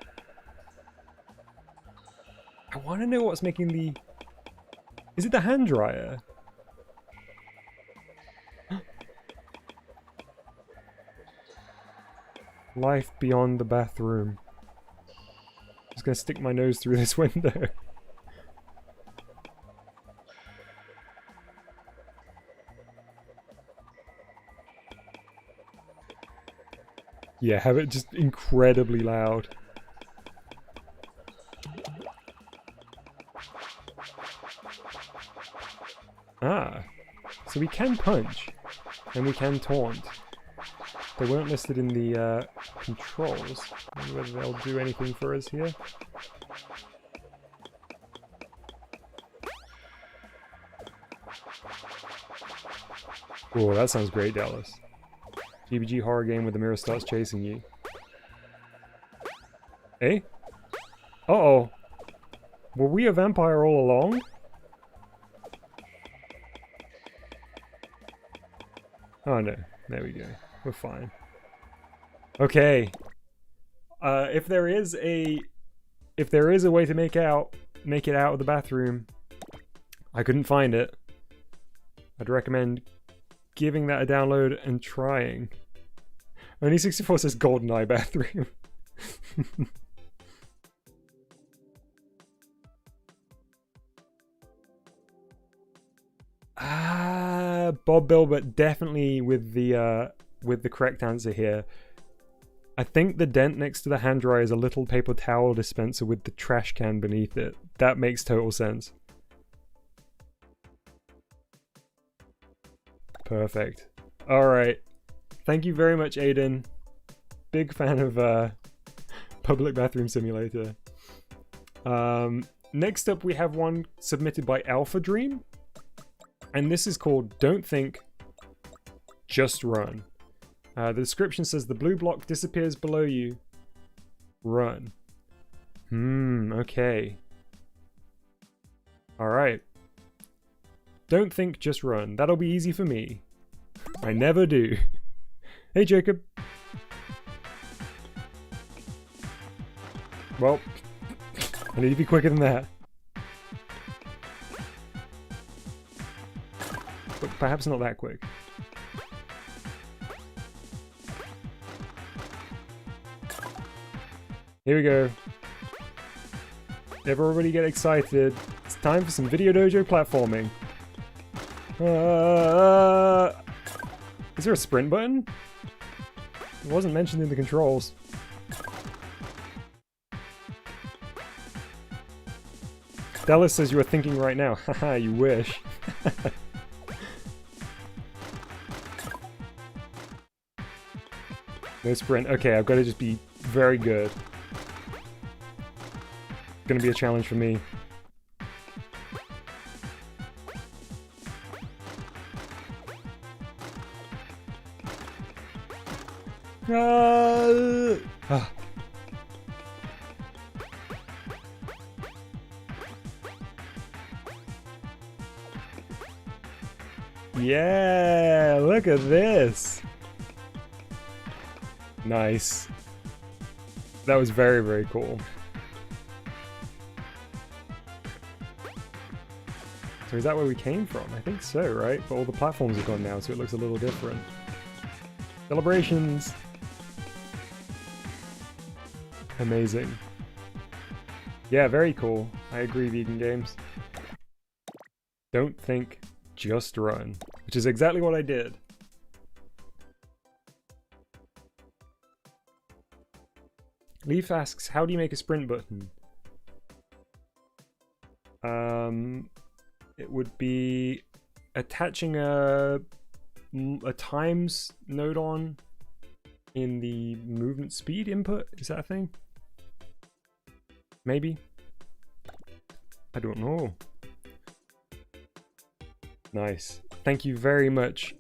I want to know what's making the... Is it the hand dryer? Life beyond the bathroom. Just gonna stick my nose through this window. Yeah, have it just incredibly loud. Ah, so we can punch, and we can taunt. They weren't listed in the controls. I wonder whether they'll do anything for us here. Oh, that sounds great, Dallas. GBG horror game where the mirror starts chasing you. Eh? Uh-oh. Were we a vampire all along? Oh no, there we go. We're fine. Okay. If there is a way to make it out of the bathroom, I couldn't find it. I'd recommend giving that a download and trying. Only 64 says GoldenEye bathroom. Bob Bilbert definitely with the correct answer here. I think the dent next to the hand dryer is a little paper towel dispenser with the trash can beneath it. That makes total sense. Perfect. Alright. Thank you very much, Aiden. Big fan of Public Bathroom Simulator. Next up we have one submitted by Alpha Dream. And this is called Don't Think, Just Run. The description says the blue block disappears below you. Run. Okay. Alright. Don't think, just run. That'll be easy for me. I never do. Hey, Jacob. Well, I need to be quicker than that. But perhaps not that quick. Here we go. Everybody get excited. It's time for some Video Dojo platforming. Is there a sprint button? It wasn't mentioned in the controls. Dallas says you are thinking right now. Haha, you wish. No sprint. Okay, I've got to just be very good. Gonna be a challenge for me. Ah. Yeah, look at this. Nice. That was very, very cool. So is that where we came from? I think so, right? But all the platforms are gone now, so it looks a little different. Celebrations! Amazing. Yeah, very cool. I agree, vegan games. Don't think, just run. Which is exactly what I did. Leaf asks, how do you make a sprint button? It would be attaching a times node on in the movement speed input. Is that a thing? Maybe? I don't know. Nice. Thank you very much,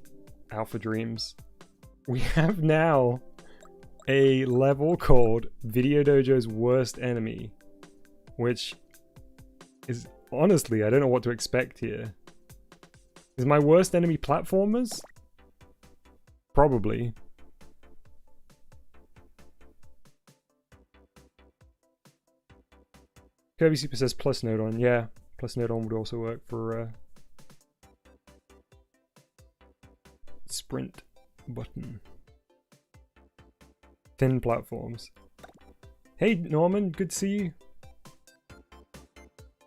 Alpha Dreams. We have now a level called Video Dojo's Worst Enemy, which is honestly, I don't know what to expect here. Is my worst enemy platformers? Probably. Kirby Super says plus node on. Yeah, plus node on would also work for sprint button. Thin platforms. Hey Norman, good to see you.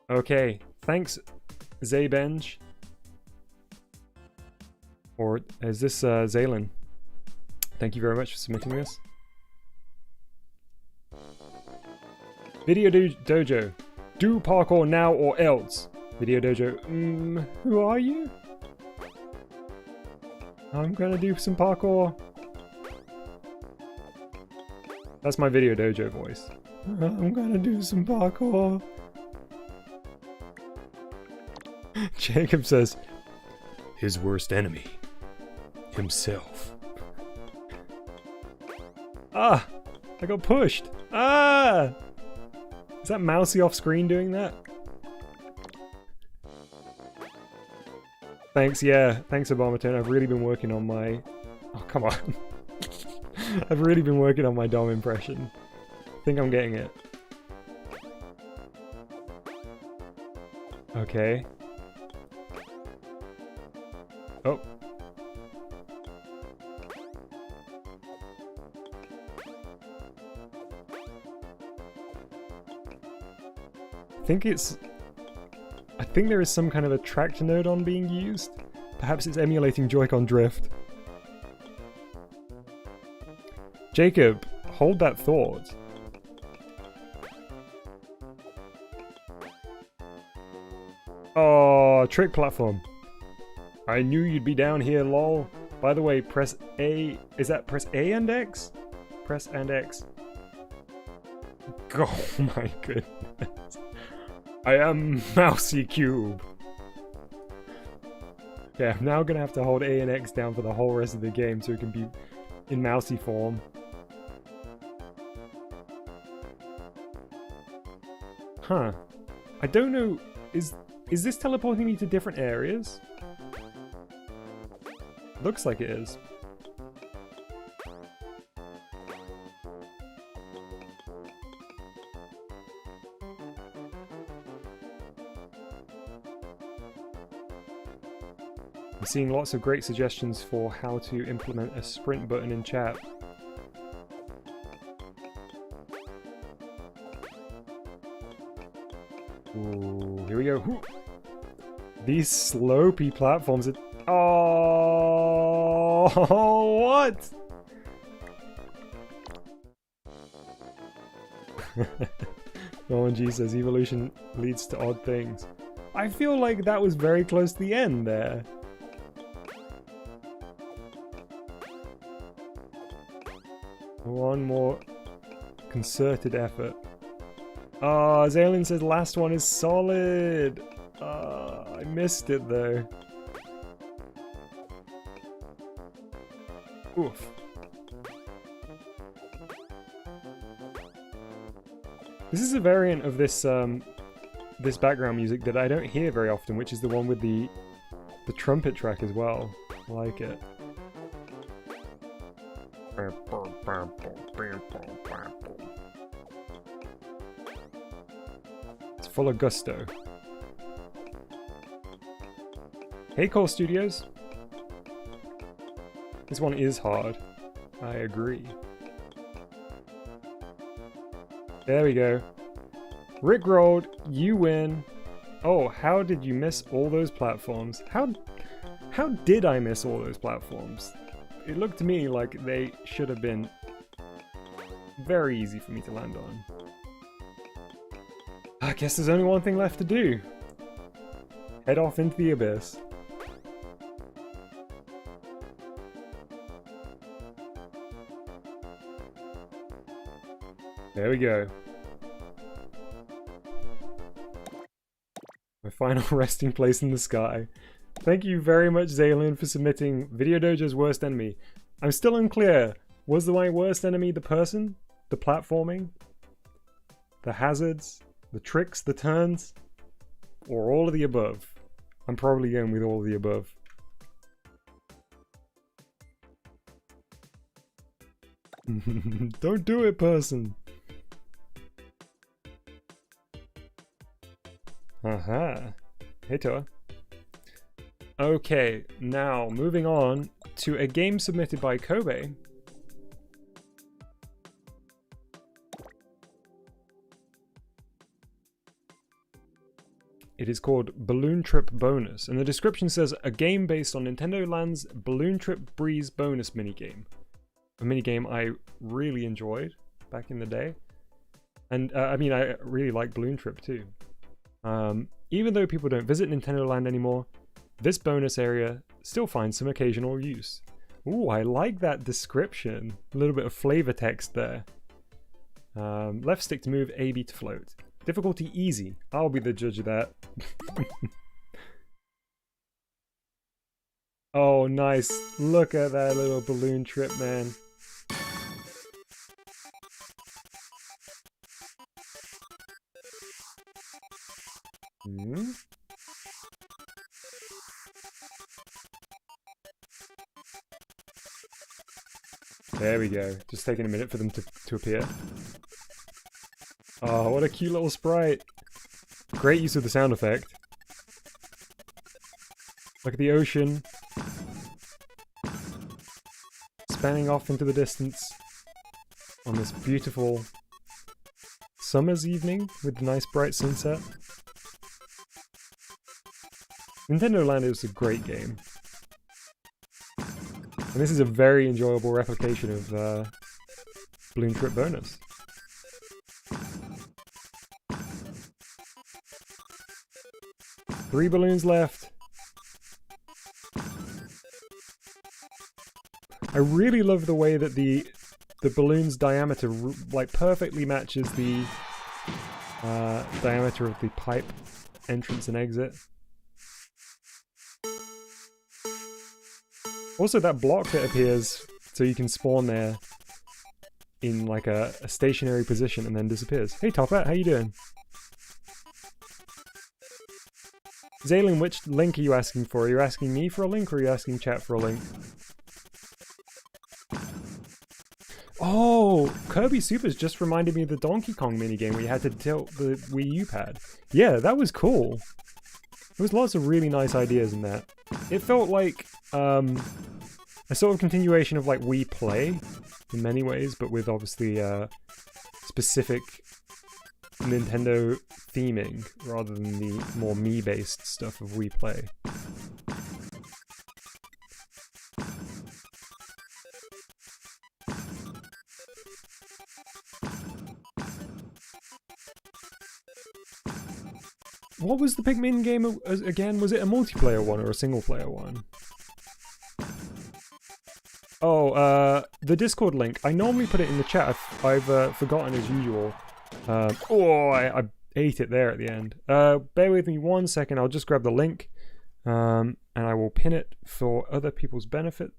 Okay, thanks Zaybenj. Or is this Zaylin? Thank you very much for submitting this. Video Dojo. Do parkour now or else. Video Dojo. Who are you? I'm gonna do some parkour. That's my Video Dojo voice. I'm gonna do some parkour. Jacob says, his worst enemy, himself. Ah! I got pushed! Ah! Is that Mousey off screen doing that? Thanks, yeah. Thanks, Obamatone. I've really been working on my... Oh, come on. I've really been working on my Dom impression. I think I'm getting it. Okay. Oh. I think there is some kind of a tractor node on being used. Perhaps it's emulating Joy-Con drift. Jacob, hold that thought. Oh, trick platform. I knew you'd be down here, lol. By the way, press A. Is that press A and X? Press and X. Oh my goodness. I am Mousey Cube. Okay, I'm now gonna have to hold A and X down for the whole rest of the game so it can be in Mousey form. Huh. I don't know. Is this teleporting me to different areas? Looks like it is. I'm seeing lots of great suggestions for how to implement a sprint button in chat. Ooh, here we go. Ooh. These slopey platforms are... Oh, what? Norman G says evolution leads to odd things. I feel like that was very close to the end there. One more concerted effort. Ah, Zalen says last one is solid. I missed it though. Oof. This is a variant of this this background music that I don't hear very often, which is the one with the trumpet track as well. I like it. It's full of gusto. Hey Core Studios. This one is hard. I agree. There we go. Rickrolled, you win. Oh, how did you miss all those platforms? How did I miss all those platforms? It looked to me like they should have been very easy for me to land on. I guess there's only one thing left to do. Head off into the abyss. There we go. My final resting place in the sky. Thank you very much, Zalen, for submitting Video Dojo's worst enemy. I'm still unclear. Was my worst enemy the person? The platforming? The hazards? The tricks? The turns? Or all of the above? I'm probably going with all of the above. Don't do it, person! Aha. Hey, Toa. Okay, now moving on to a game submitted by Kobe. It is called Balloon Trip Bonus, and the description says a game based on Nintendo Land's Balloon Trip Breeze bonus minigame. A minigame I really enjoyed back in the day. And I mean, I really like Balloon Trip too. Even though people don't visit Nintendo Land anymore, this bonus area still finds some occasional use. Ooh, I like that description. A little bit of flavor text there. Left stick to move, A, B to float. Difficulty easy. I'll be the judge of that. Oh, nice. Look at that little balloon trip, man. Hmm? There we go. Just taking a minute for them to appear. Oh, what a cute little sprite. Great use of the sound effect. Look at the ocean. Spanning off into the distance on this beautiful summer's evening with the nice bright sunset. Nintendo Land is a great game. And this is a very enjoyable replication of Balloon Trip Bonus. Three balloons left. I really love the way that the balloon's diameter like perfectly matches the diameter of the pipe entrance and exit. Also, that block that appears so you can spawn there in like a stationary position and then disappears. Hey Top Hat, how you doing? Zalen, which link are you asking for? Are you asking me for a link or are you asking chat for a link? Oh, Kirby Supers just reminded me of the Donkey Kong minigame where you had to tilt the Wii U pad. Yeah, that was cool. There was lots of really nice ideas in that. It felt like a sort of continuation of like Wii Play in many ways, but with obviously specific Nintendo theming rather than the more Mii-based stuff of Wii Play. What was the Pikmin game again? Was it a multiplayer one or a single player one? Oh, the Discord link. I normally put it in the chat. I've forgotten as usual. I ate it there at the end. Bear with me 1 second. I'll just grab the link. And I will pin it for other people's benefit.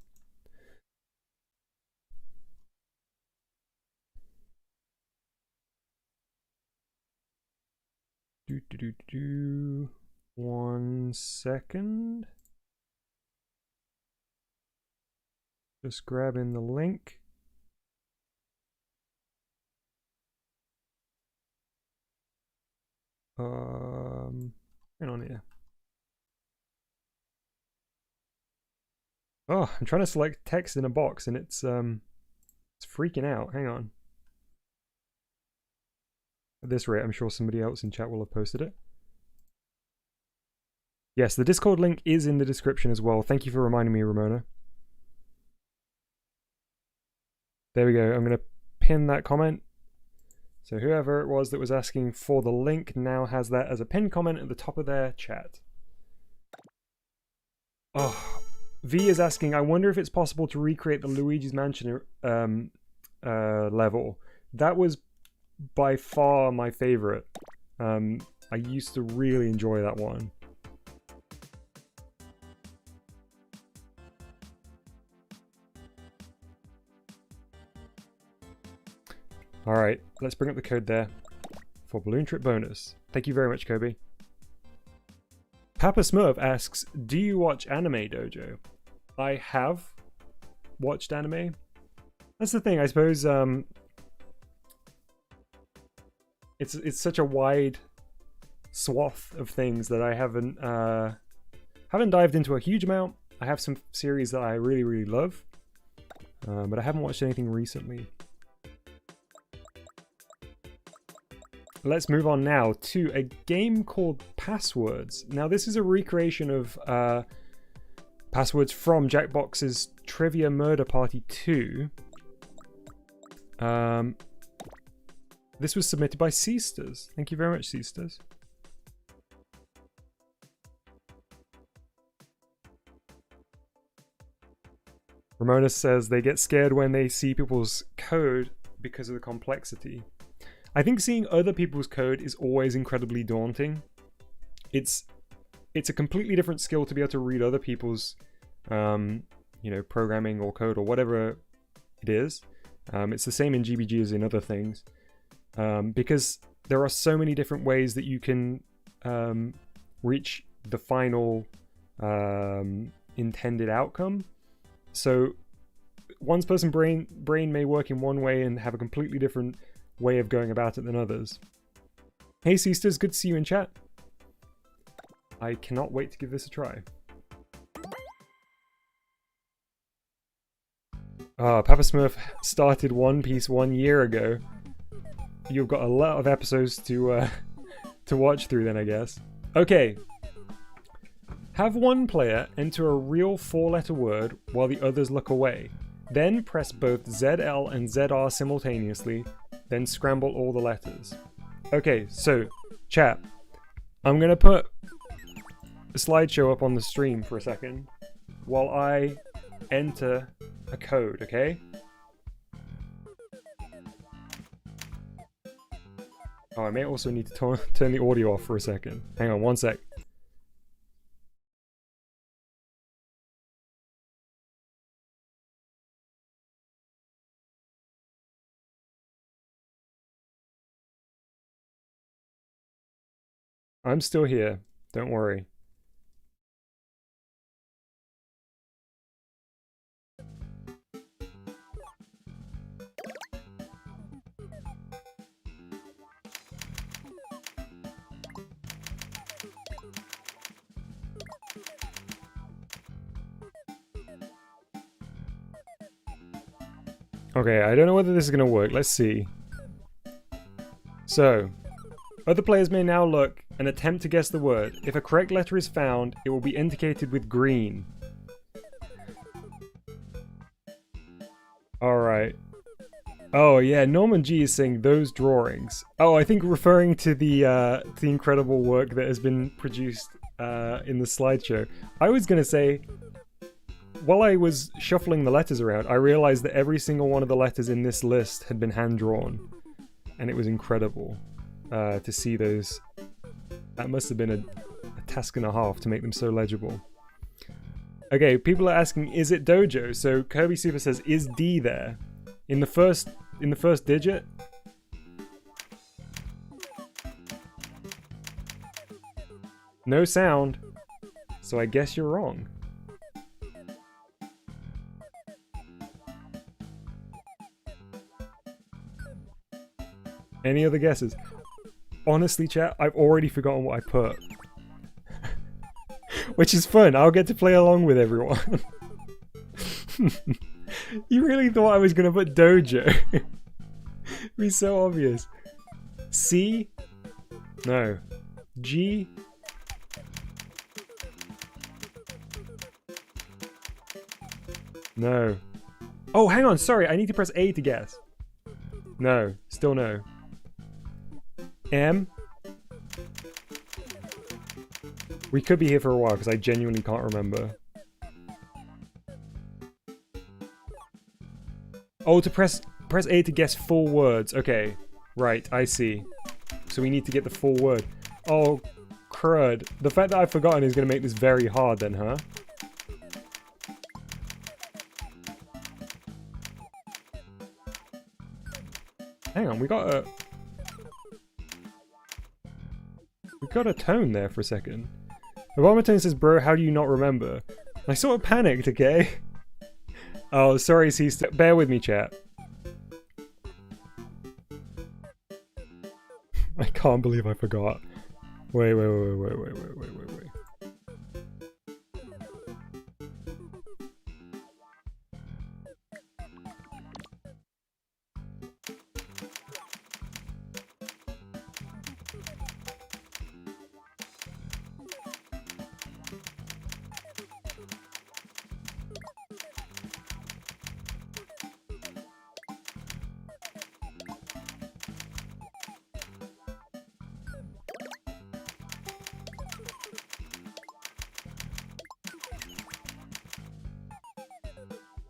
Do. 1 second. Just grabbing the link. Hang on here. Oh, I'm trying to select text in a box and it's freaking out. Hang on. At this rate, I'm sure somebody else in chat will have posted it. Yes, the Discord link is in the description as well. Thank you for reminding me, Ramona. There we go. I'm going to pin that comment. So whoever it was that was asking for the link now has that as a pinned comment at the top of their chat. Oh, V is asking, I wonder if it's possible to recreate the Luigi's Mansion level. That was by far my favorite. I used to really enjoy that one. Alright, let's bring up the code there for Balloon Trip bonus. Thank you very much, Kobe. Papa Smurf asks, do you watch Anime Dojo? I have watched anime. That's the thing, I suppose it's such a wide swath of things that I haven't dived into a huge amount. I have some series that I really, really love, but I haven't watched anything recently. Let's move on now to a game called Passwords. Now this is a recreation of Passwords from Jackbox's Trivia Murder Party 2. This was submitted by Seasters. Thank you very much, Seasters. Ramona says they get scared when they see people's code because of the complexity. I think seeing other people's code is always incredibly daunting. It's a completely different skill to be able to read other people's, programming or code or whatever it is. It's the same in GBG as in other things, because there are so many different ways that you can reach the final intended outcome. So one person's brain may work in one way and have a completely different way of going about it than others. Hey Seasters, good to see you in chat. I cannot wait to give this a try. Papa Smurf started One Piece 1 year ago. You've got a lot of episodes to watch through then, I guess. Okay. Have one player enter a real 4-letter word while the others look away. Then press both ZL and ZR simultaneously. Then scramble all the letters. Okay, so, chat. I'm going to put a slideshow up on the stream for a second while I enter a code, okay? Oh, I may also need to turn the audio off for a second. Hang on, 1 sec. I'm still here, don't worry. Okay, I don't know whether this is going to work. Let's see. So, other players may now look and attempt to guess the word. If a correct letter is found, it will be indicated with green. Alright. Oh yeah, Norman G is saying those drawings. Oh, I think referring to the incredible work that has been produced in the slideshow. I was gonna say, while I was shuffling the letters around, I realized that every single one of the letters in this list had been hand drawn, and it was incredible to see those. That must have been a task and a half to make them so legible. Okay, people are asking, is it Dojo? So Kirby Super says, is D there? In the first digit? No sound. So I guess you're wrong. Any other guesses? Honestly, chat, I've already forgotten what I put. Which is fun, I'll get to play along with everyone. You really thought I was gonna put Dojo? It'd be so obvious. C? No. G? No. Oh, hang on, sorry, I need to press A to guess. No, still no. M? We could be here for a while because I genuinely can't remember. Oh, to press A to guess full words. Okay, right, I see. So we need to get the full word. Oh, crud. The fact that I've forgotten is going to make this very hard then, huh? Hang on, we got a tone there for a second. The bottom tone says, bro, how do you not remember? I sort of panicked, okay? Oh, sorry, Cease. Bear with me, chat. I can't believe I forgot. Wait.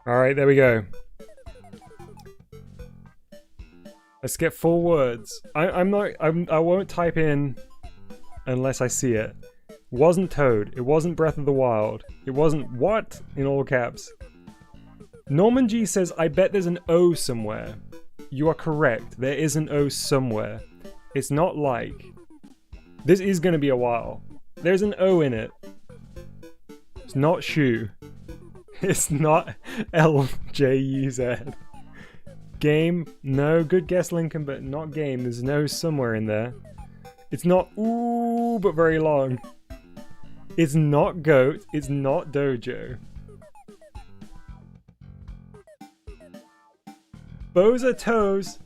Alright, there we go. Let's get full words. I won't type in unless I see it. Wasn't Toad. It wasn't Breath of the Wild. It wasn't what? In all caps. Norman G says, I bet there's an O somewhere. You are correct. There is an O somewhere. It's not like. This is going to be a while. There's an O in it. It's not shoe. It's not L-J-U-Z. Game? No. Good guess, Lincoln, but not game. There's no somewhere in there. It's not ooh, but very long. It's not goat. It's not dojo. Boza Toes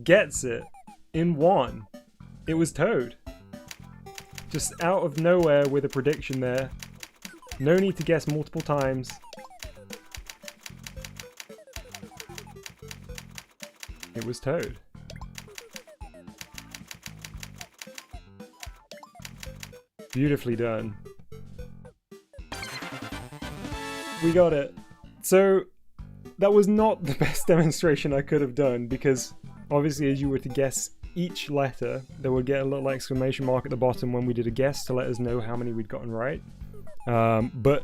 gets it in one. It was Toad. Just out of nowhere with a prediction there. No need to guess multiple times. It was Toad. Beautifully done. We got it. So, that was not the best demonstration I could have done because obviously as you were to guess each letter, there would get a little exclamation mark at the bottom when we did a guess to let us know how many we'd gotten right. But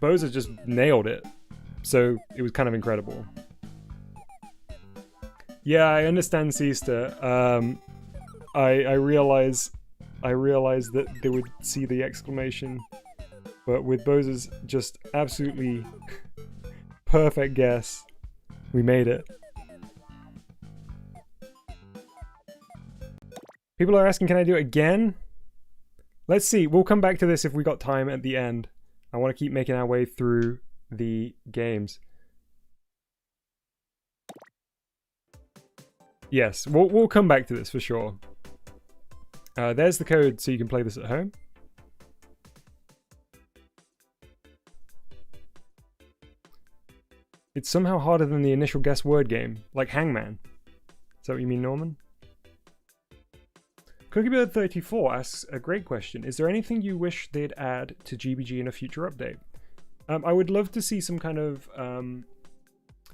Boza just nailed it. So, it was kind of incredible. Yeah, I understand, Sister. I realize that they would see the exclamation, but with Boza's just absolutely perfect guess, we made it. People are asking, can I do it again? Let's see. We'll come back to this if we got time at the end. I want to keep making our way through the games. Yes, we'll come back to this for sure. There's the code so you can play this at home. It's somehow harder than the initial guess word game, like Hangman. Is that what you mean, Norman? Cookiebird34 asks a great question. Is there anything you wish they'd add to GBG in a future update? I would love to see some kind of...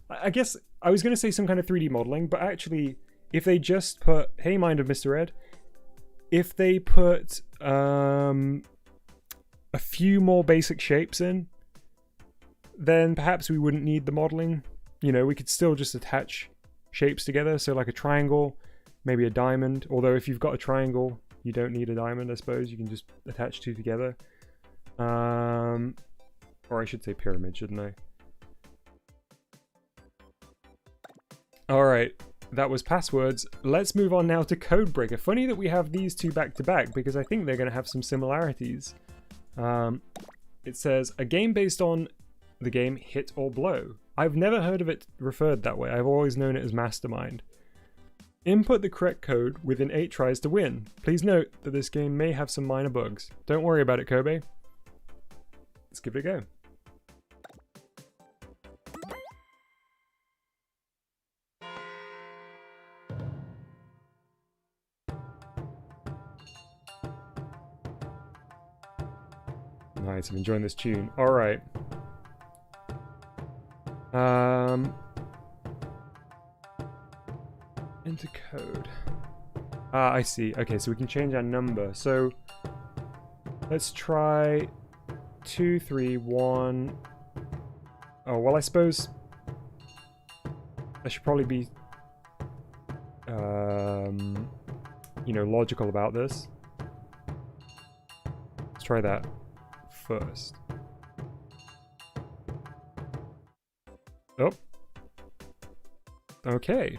I guess I was going to say some kind of 3D modeling, but actually, if they just put... Hey, Mind of Mr. Ed. If they put a few more basic shapes in, then perhaps we wouldn't need the modeling. You know, we could still just attach shapes together. So like a triangle, maybe a diamond. Although if you've got a triangle, you don't need a diamond, I suppose. You can just attach two together. Or I should say pyramid, shouldn't I? Alright, that was passwords. Let's move on now to Codebreaker. Funny that we have these two back to back, because I think they're going to have some similarities. It says, a game based on the game Hit or Blow. I've never heard of it referred that way. I've always known it as Mastermind. Input the correct code within 8 tries to win. Please note that this game may have some minor bugs. Don't worry about it, Kobe. Let's give it a go. Nice, I'm enjoying this tune. Alright. Enter code. Ah, I see. Okay, so we can change our number. So let's try 2, 3, 1. Oh, well, I suppose I should probably be, you know, logical about this. Let's try that first. Oh. Okay.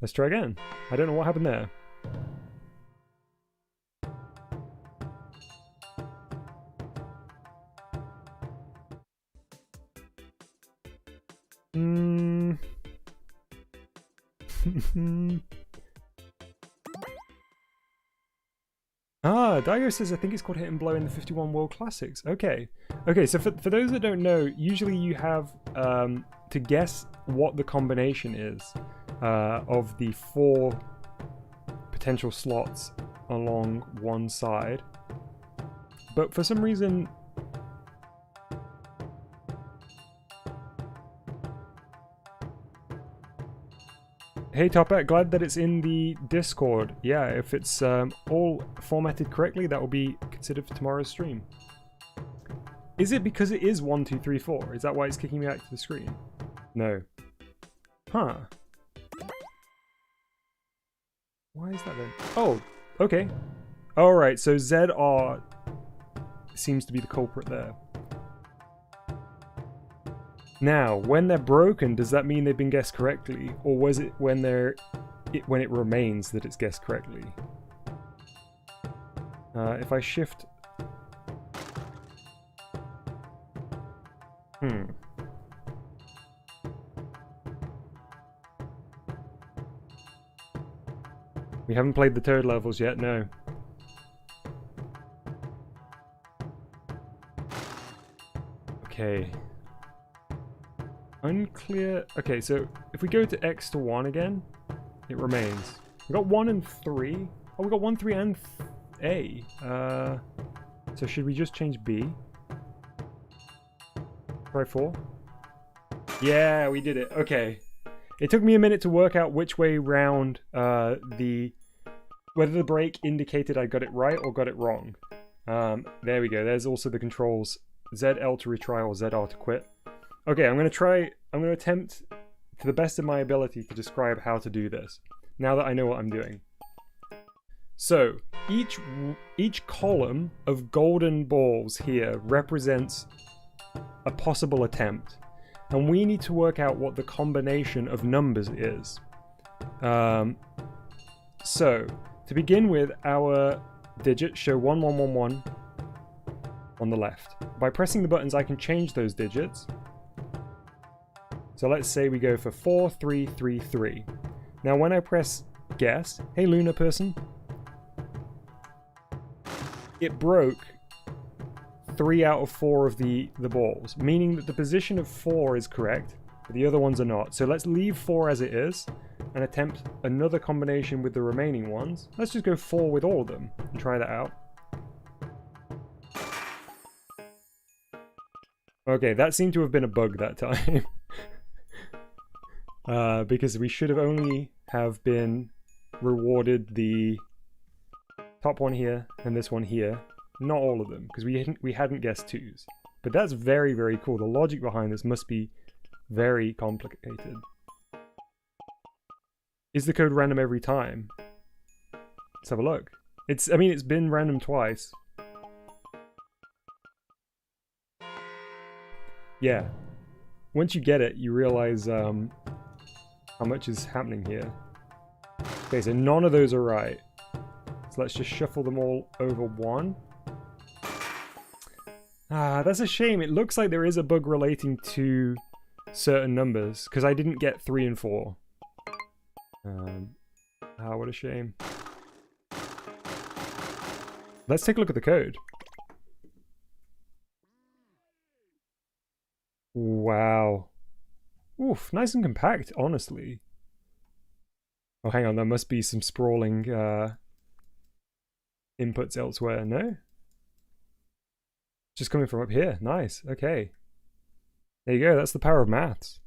Let's try again. I don't know what happened there. Daigo says I think it's called Hit and Blow in the 51 World Classics. Okay. Okay, so for those that don't know, usually you have to guess what the combination is of the 4 potential slots along one side. But for some reason... Hey Topper, glad that it's in the Discord. Yeah, if it's all formatted correctly, that will be considered for tomorrow's stream. Is it because it is 1, 2, 3, 4? Is that why it's kicking me back to the screen? No. Huh. Why is that then? Oh, okay. Alright, so ZR seems to be the culprit there. Now, when they're broken, does that mean they've been guessed correctly? Or was it when when it remains that it's guessed correctly? If I shift... We haven't played the Toad levels yet, no. Okay. Unclear. Okay, so if we go to X to 1 again, it remains. We got 1 and 3. Oh, we got 1, 3, and A. So should we just change B? Try 4? Yeah, we did it. Okay. It took me a minute to work out which way round whether the break indicated I got it right or got it wrong. There we go. There's also the controls. ZL to retry or ZR to quit. Okay, I'm going to attempt to the best of my ability to describe how to do this, now that I know what I'm doing. So, each column of golden balls here represents a possible attempt, and we need to work out what the combination of numbers is. So, to begin with, our digits show 1, 1, 1, 1 on the left. By pressing the buttons, I can change those digits. So let's say we go for 4, 3, 3, 3. Now when I press guess, hey Luna person, it broke 3 out of 4 of the balls, meaning that the position of 4 is correct, but the other ones are not. So let's leave 4 as it is and attempt another combination with the remaining ones. Let's just go 4 with all of them and try that out. Okay, that seemed to have been a bug that time. Because we should have only have been rewarded the top one here and this one here. Not all of them, because we hadn't guessed 2s. But that's very, very cool. The logic behind this must be very complicated. Is the code random every time? Let's have a look. I mean, it's been random twice. Yeah. Once you get it, you realize how much is happening here. Okay, so none of those are right. So let's just shuffle them all over one. Ah, that's a shame. It looks like there is a bug relating to certain numbers, because I didn't get 3 and 4. What a shame. Let's take a look at the code. Wow. Oof, nice and compact, honestly. Oh, hang on, there must be some sprawling inputs elsewhere. No? Just coming from up here. Nice, okay. There you go, that's the power of maths.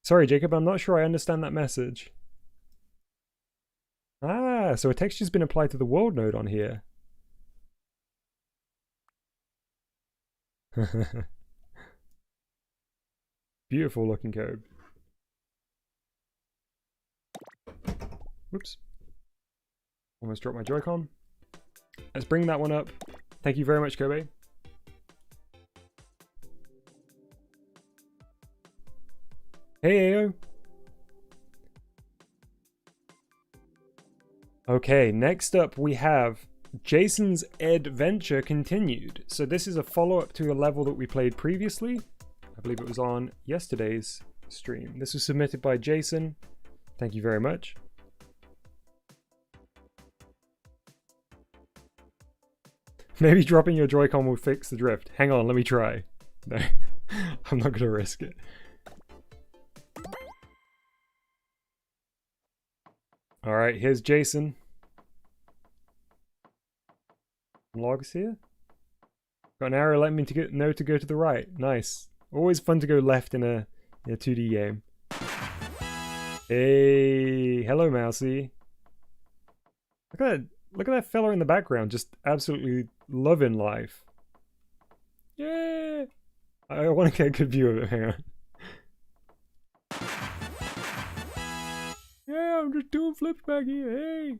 Sorry, Jacob, I'm not sure I understand that message. Ah, so a texture's been applied to the world node on here. Beautiful looking code. Whoops. Almost dropped my Joy-Con. Let's bring that one up. Thank you very much, Kobe. Hey, Ao. Okay, next up we have Jason's Adventure Continued. So this is a follow-up to a level that we played previously. I believe it was on yesterday's stream. This was submitted by Jason. Thank you very much. Maybe dropping your Joy-Con will fix the drift. Hang on, let me try. No, I'm not gonna risk it. Alright, here's Jason. Logs here. Got an arrow letting me know to go to the right. Nice. Always fun to go left in a 2D game. Hey, hello Mousey. Look at that fella in the background, just absolutely loving life. Yeah. I want to get a good view of it. Hang on. Yeah, I'm just doing flips back here. Hey.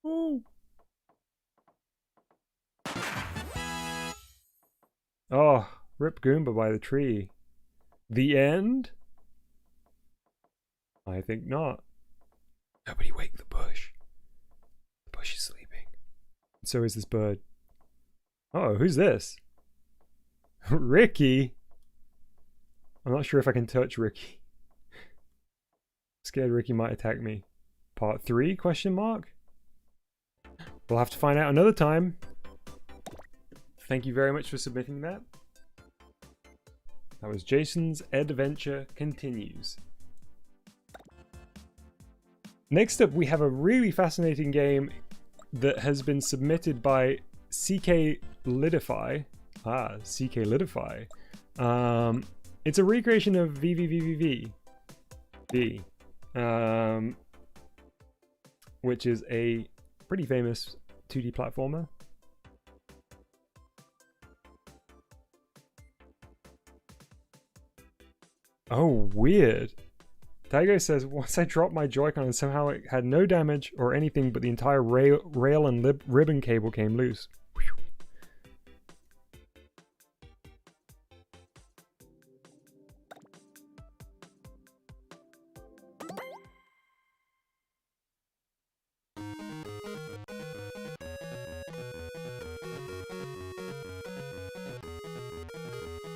Oh. Oh, rip Goomba by the tree. The end? I think not. Nobody wake the bush. The bush is sleeping. And so is this bird. Oh, who's this? Ricky? I'm not sure if I can touch Ricky. Scared Ricky might attack me. Part 3? Question mark? We'll have to find out another time. Thank you very much for submitting that. That was Jason's Adventure Continues. Next up, we have a really fascinating game that has been submitted by CK Lidify. Ah, CK Lidify. It's a recreation of VVVVV. Which is a pretty famous 2D platformer. Oh, weird. Taigo says, once I dropped my Joy-Con and somehow it had no damage or anything, but the entire rail and ribbon cable came loose. Whew.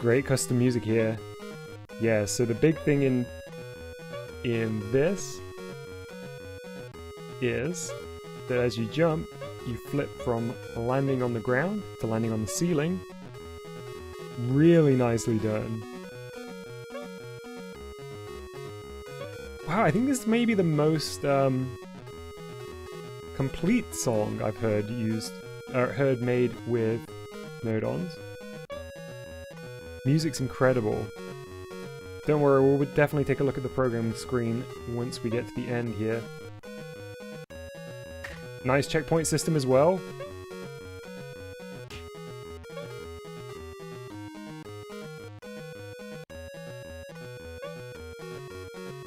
Great custom music here. Yeah, so the big thing in this is that as you jump, you flip from landing on the ground to landing on the ceiling. Really nicely done. Wow, I think this may be the most complete song I've heard made with node-ons. Music's incredible. Don't worry, we'll definitely take a look at the program screen once we get to the end here. Nice checkpoint system as well.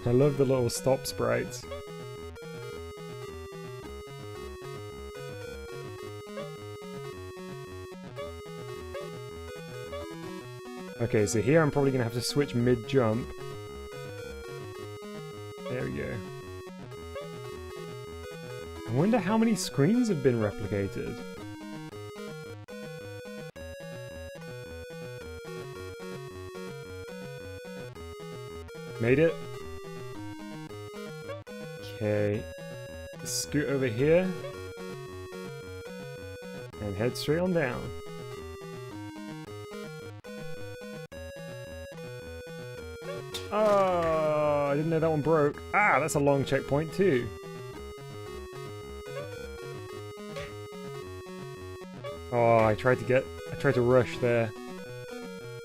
I love the little stop sprites. Okay, so here I'm probably going to have to switch mid-jump. There we go. I wonder how many screens have been replicated. Made it. Okay. Scoot over here. And head straight on down. Oh, I didn't know that one broke. Ah, that's a long checkpoint too. Oh, I tried to rush there.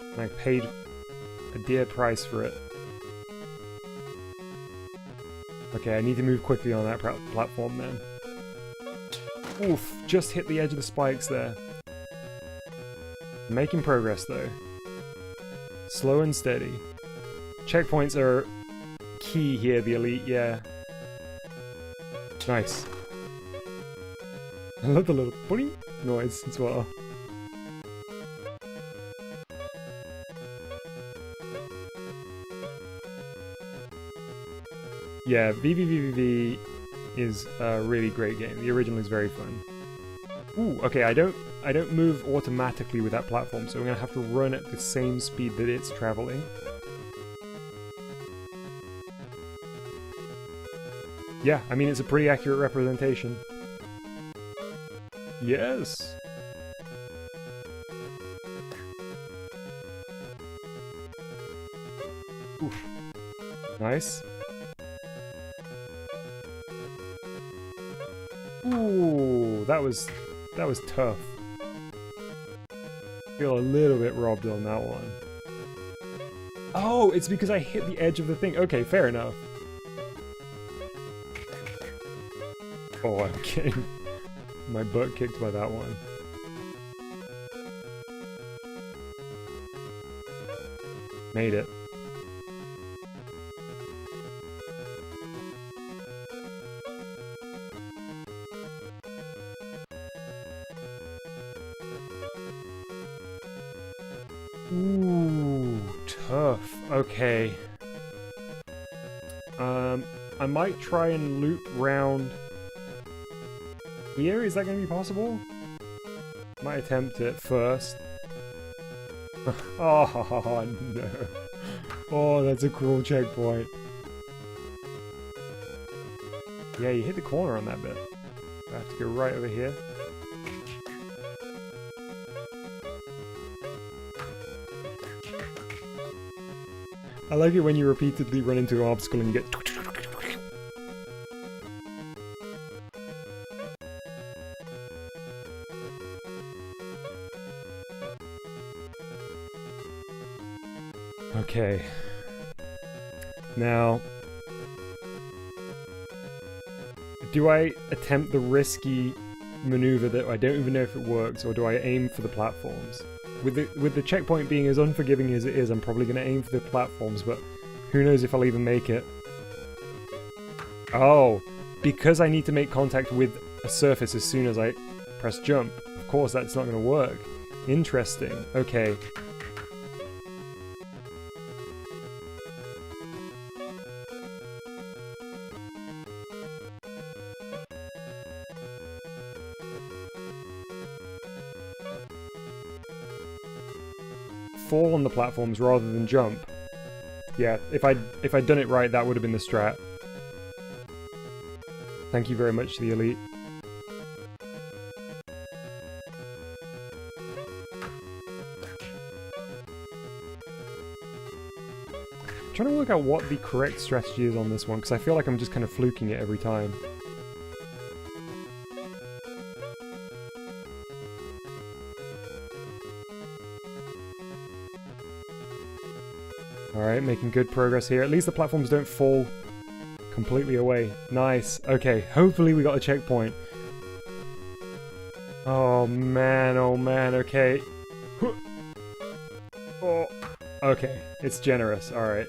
And I paid a dear price for it. Okay, I need to move quickly on that platform then. Oof, just hit the edge of the spikes there. Making progress though. Slow and steady. Checkpoints are key here, the elite, yeah. Nice. I love the little boing noise as well. Yeah, VVVVV is a really great game. The original is very fun. Ooh, okay, I don't move automatically with that platform, so I'm gonna have to run at the same speed that it's traveling. Yeah, I mean, it's a pretty accurate representation. Yes! Oof. Nice. Ooh, that was tough. Feel a little bit robbed on that one. Oh, it's because I hit the edge of the thing. Okay, fair enough. Oh, I'm getting my butt kicked by that one. Made it. Ooh, tough. Okay. I might try and loop round here. Is that going to be possible? Might attempt it first. Oh no. Oh, that's a cruel checkpoint. Yeah, you hit the corner on that bit. I have to go right over here. I like it when you repeatedly run into an obstacle and you get... Okay. Now... do I attempt the risky maneuver that I don't even know if it works, or do I aim for the platforms? With the checkpoint being as unforgiving as it is, I'm probably going to aim for the platforms, but who knows if I'll even make it. Oh, because I need to make contact with a surface as soon as I press jump. Of course, that's not going to work. Interesting. Okay. Fall on the platforms rather than jump. Yeah, if I'd done it right, that would have been the strat. Thank you very much to the elite. trying to work out what the correct strategy is on this one, because I feel like I'm just kind of fluking it every time. Alright, making good progress here. At least the platforms don't fall completely away. Nice. Okay, hopefully we got a checkpoint. Oh man, okay. Oh, okay, it's generous, alright.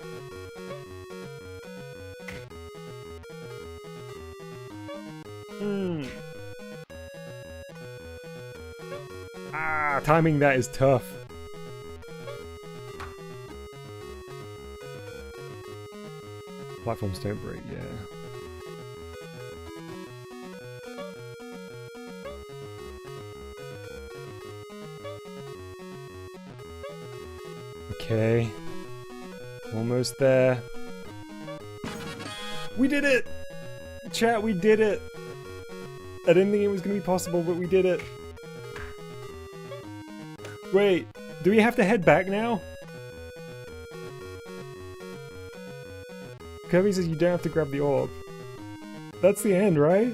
Ah, timing that is tough. Platforms don't break, yeah. Okay. Almost there. We did it! Chat, we did it! I didn't think it was gonna be possible, but we did it. Wait, do we have to head back now? Kirby says you don't have to grab the orb. That's the end, right?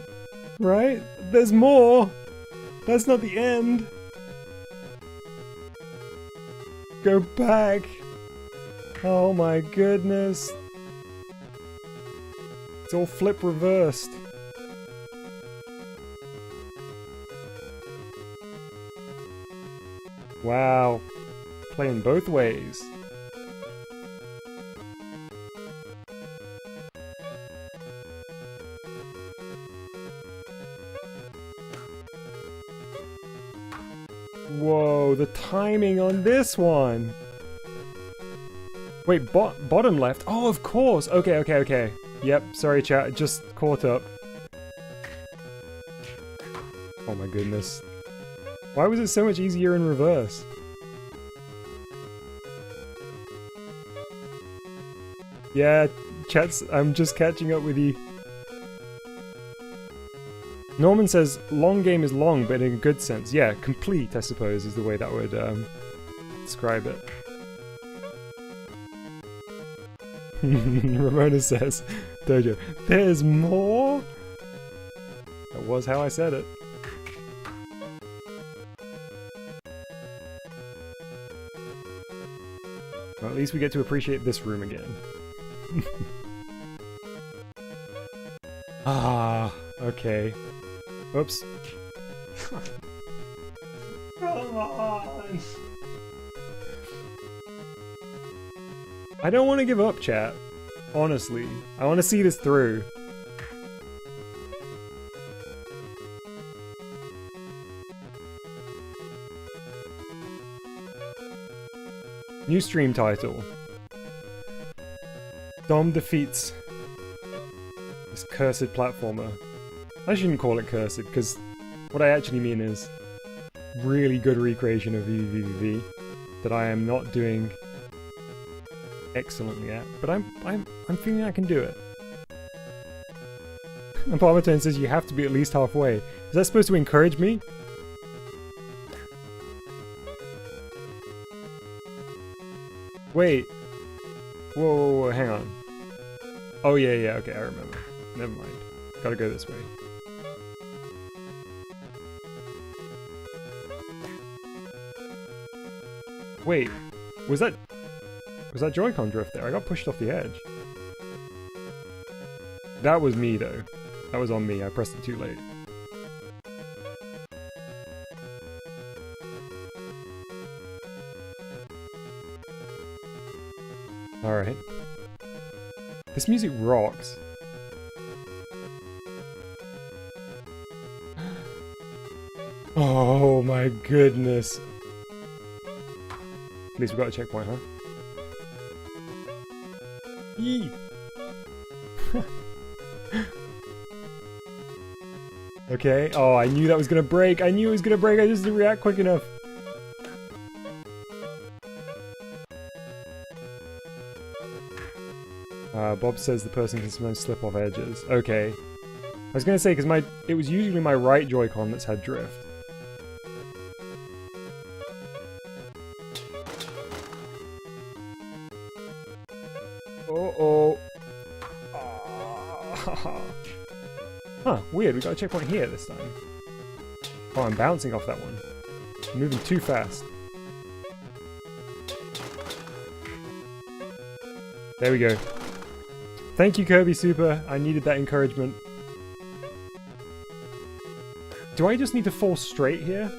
Right? There's more! That's not the end! Go back! Oh my goodness! It's all flip reversed. Wow. Playing both ways. Whoa, the timing on this one! Wait, bottom left? Oh, of course! Okay. Yep, sorry chat, just caught up. Oh my goodness. Why was it so much easier in reverse? Yeah, chats, I'm just catching up with you. Norman says, long game is long, but in a good sense. Yeah, complete, I suppose, is the way that would describe it. Ramona says, Dojo, there's more? That was how I said it. Well, at least we get to appreciate this room again. Ah, okay. Oops. Come on! I don't want to give up, chat. Honestly. I want to see this through. New stream title. Dom defeats this cursed platformer. I shouldn't call it cursed, because what I actually mean is really good recreation of VVVV that I am not doing excellently at, but I'm feeling I can do it. And Palmerton says you have to be at least halfway. Is that supposed to encourage me? Wait. Whoa, hang on. Oh yeah, okay, I remember. Never mind. Gotta go this way. Wait, was that Joy-Con drift there? I got pushed off the edge. That was me though. That was on me, I pressed it too late. Alright. This music rocks. Oh my goodness. At least we got a checkpoint, huh? Yee! Okay. Oh, I knew that was gonna break. I knew it was gonna break. I just didn't react quick enough. Bob says the person can sometimes slip off edges. Okay. I was gonna say, because it was usually my right Joy-Con that's had drift. Huh, weird, we got a checkpoint here this time. Oh, I'm bouncing off that one. I'm moving too fast. There we go. Thank you, Kirby Super. I needed that encouragement. Do I just need to fall straight here?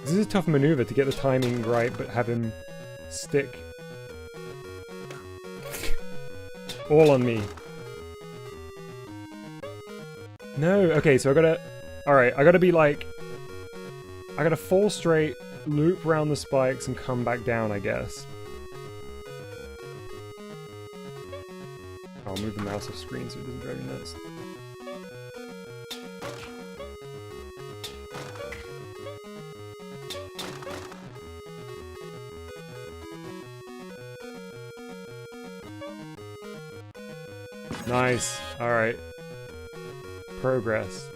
This is a tough maneuver to get the timing right, but have him stick. All on me. No, okay, so I gotta... Alright, I gotta be like... I gotta fall straight, loop around the spikes, and come back down, I guess. I'll move the mouse off screen so it doesn't drive you nuts. Nice. Alright. Progress.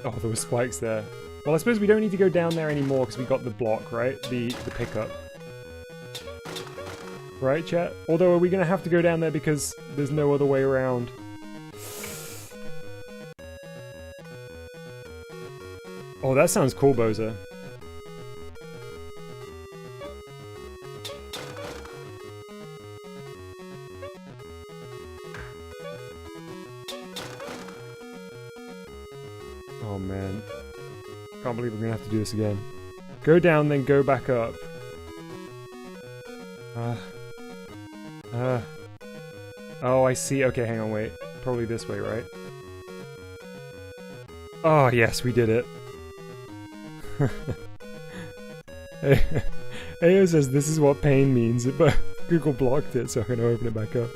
Oh, there were spikes there. Well, I suppose we don't need to go down there anymore because we got the block, right? The pickup. Right, chat? Although, are we going to have to go down there because there's no other way around? Oh, that sounds cool, Bowser. Oh man. Can't believe we're gonna have to do this again. Go down, then go back up. Oh, I see. Okay, hang on, wait. Probably this way, right? Oh, yes, we did it. AO says this is what pain means, but Google blocked it, so I'm gonna open it back up.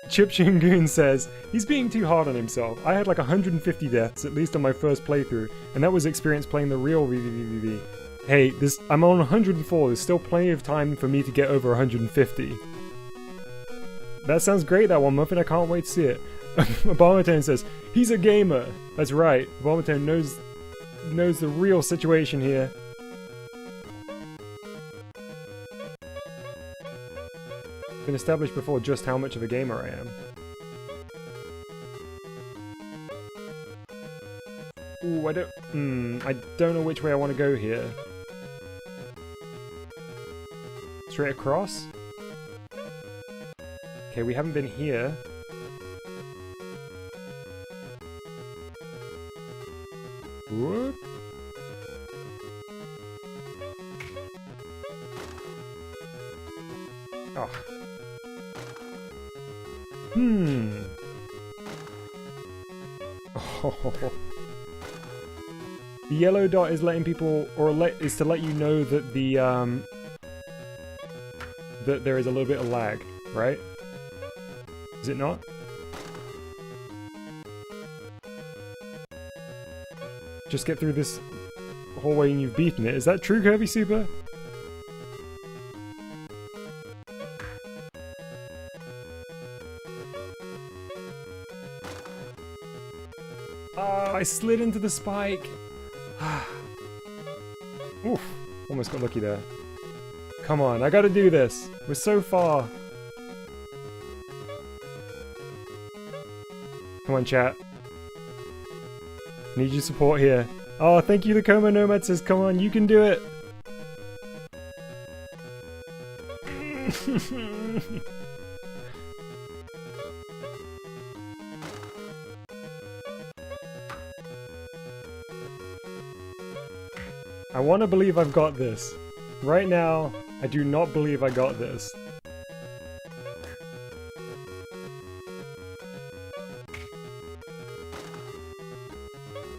Chip Shingun says, he's being too hard on himself. I had like 150 deaths, at least on my first playthrough, and that was experience playing the real VVVVV. Hey, I'm on 104, there's still plenty of time for me to get over 150. That sounds great, that one, Muffin, I can't wait to see it. Abomatone says, he's a gamer. That's right, Abomatone knows the real situation here. Been established before just how much of a gamer I am. Ooh, I don't know which way I want to go here. Straight across? Okay, we haven't been here. Whoop. Oh. Oh. The yellow dot is letting people, is to let you know that the that there is a little bit of lag, right? Is it not? Just get through this hallway and you've beaten it. Is that true, Kirby Super? I slid into the spike. Oof, almost got lucky there. Come on, I gotta do this. We're so far. Come on, chat. Need your support here. Oh, thank you, the Coma Nomad says, come on, you can do it. I want to believe I've got this. Right now, I do not believe I got this.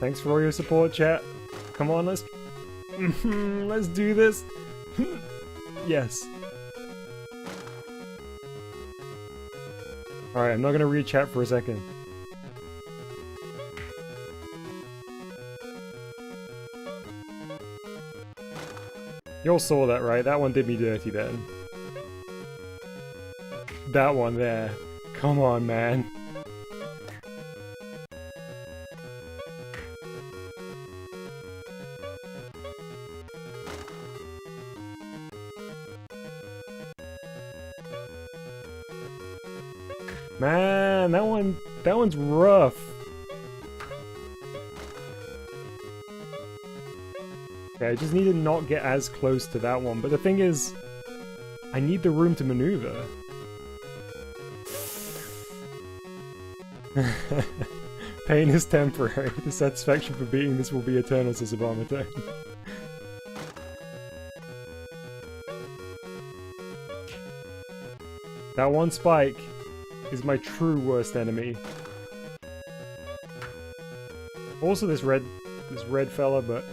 Thanks for all your support, chat. Come on, let's do this. Yes. Alright, I'm not gonna read chat for a second. You all saw that, right? That one did me dirty then. That one there. Come on, man. Man, that one's rough. Okay, I just need to not get as close to that one. But the thing is, I need the room to maneuver. Pain is temporary. The satisfaction for beating this will be eternal, says Obama. That one spike is my true worst enemy. Also this red fella, but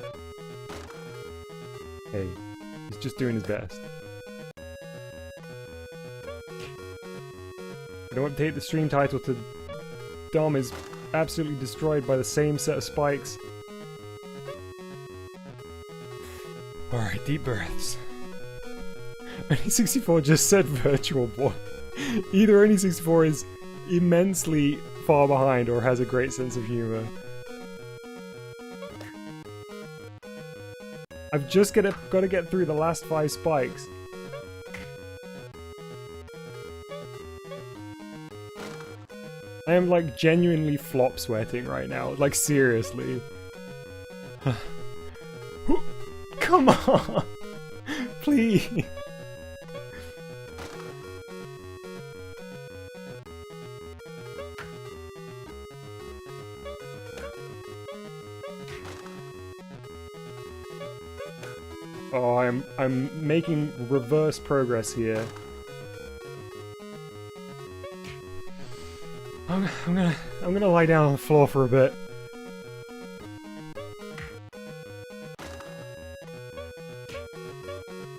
hey, he's just doing his best. I don't update the stream title to Dom is absolutely destroyed by the same set of spikes. Alright, deep breaths. Any64 just said Virtual Boy. Either Any64 is immensely far behind or has a great sense of humor. I've just got to get through the last 5 spikes. I am like genuinely flop sweating right now, like seriously. Come on! Please! Oh, I'm making reverse progress here. I'm gonna lie down on the floor for a bit.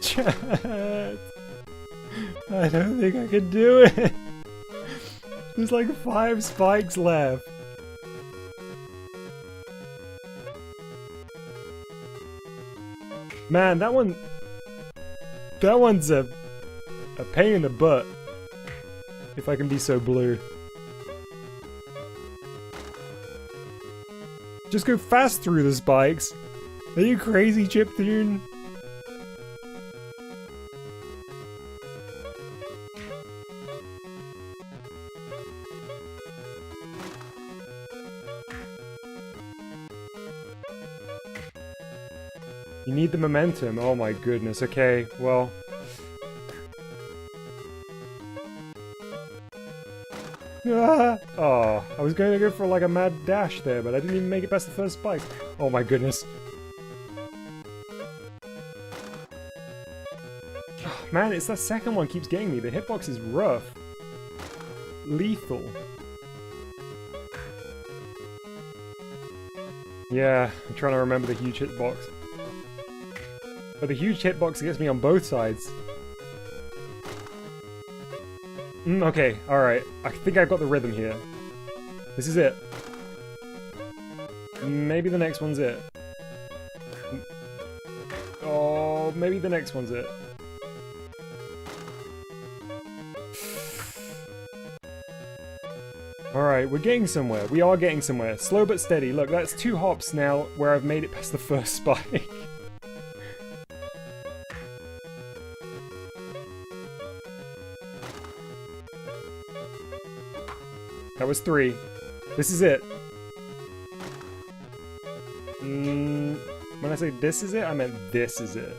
Chat. I don't think I can do it. There's like 5 spikes left. Man, that one's a pain in the butt. If I can be so blue. Just go fast through the spikes. Are you crazy, Chiptune? You need the momentum. Oh my goodness. Okay, well. Ah! Oh, I was going to go for like a mad dash there, but I didn't even make it past the first spike. Oh my goodness. Oh, man, it's that second one keeps getting me. The hitbox is rough. Lethal. Yeah, I'm trying to remember the huge hitbox. But the huge hitbox gets me on both sides. Okay, alright. I think I've got the rhythm here. This is it. Maybe the next one's it. Oh, maybe the next one's it. Alright, we're getting somewhere. We are getting somewhere. Slow but steady. Look, that's 2 hops now where I've made it past the first spike. That was 3. This is it. When I say this is it, I meant this is it.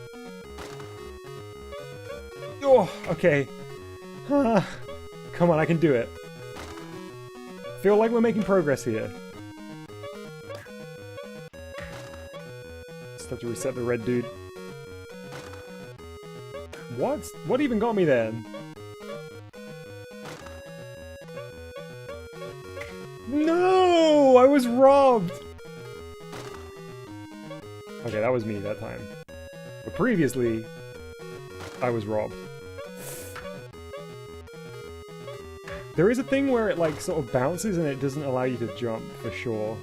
Oh, okay. Come on, I can do it. Feel like we're making progress here. Just have to reset the red dude. What? What even got me then? No! I was robbed! Okay, that was me that time. But previously, I was robbed. There is a thing where it like sort of bounces and it doesn't allow you to jump, for sure.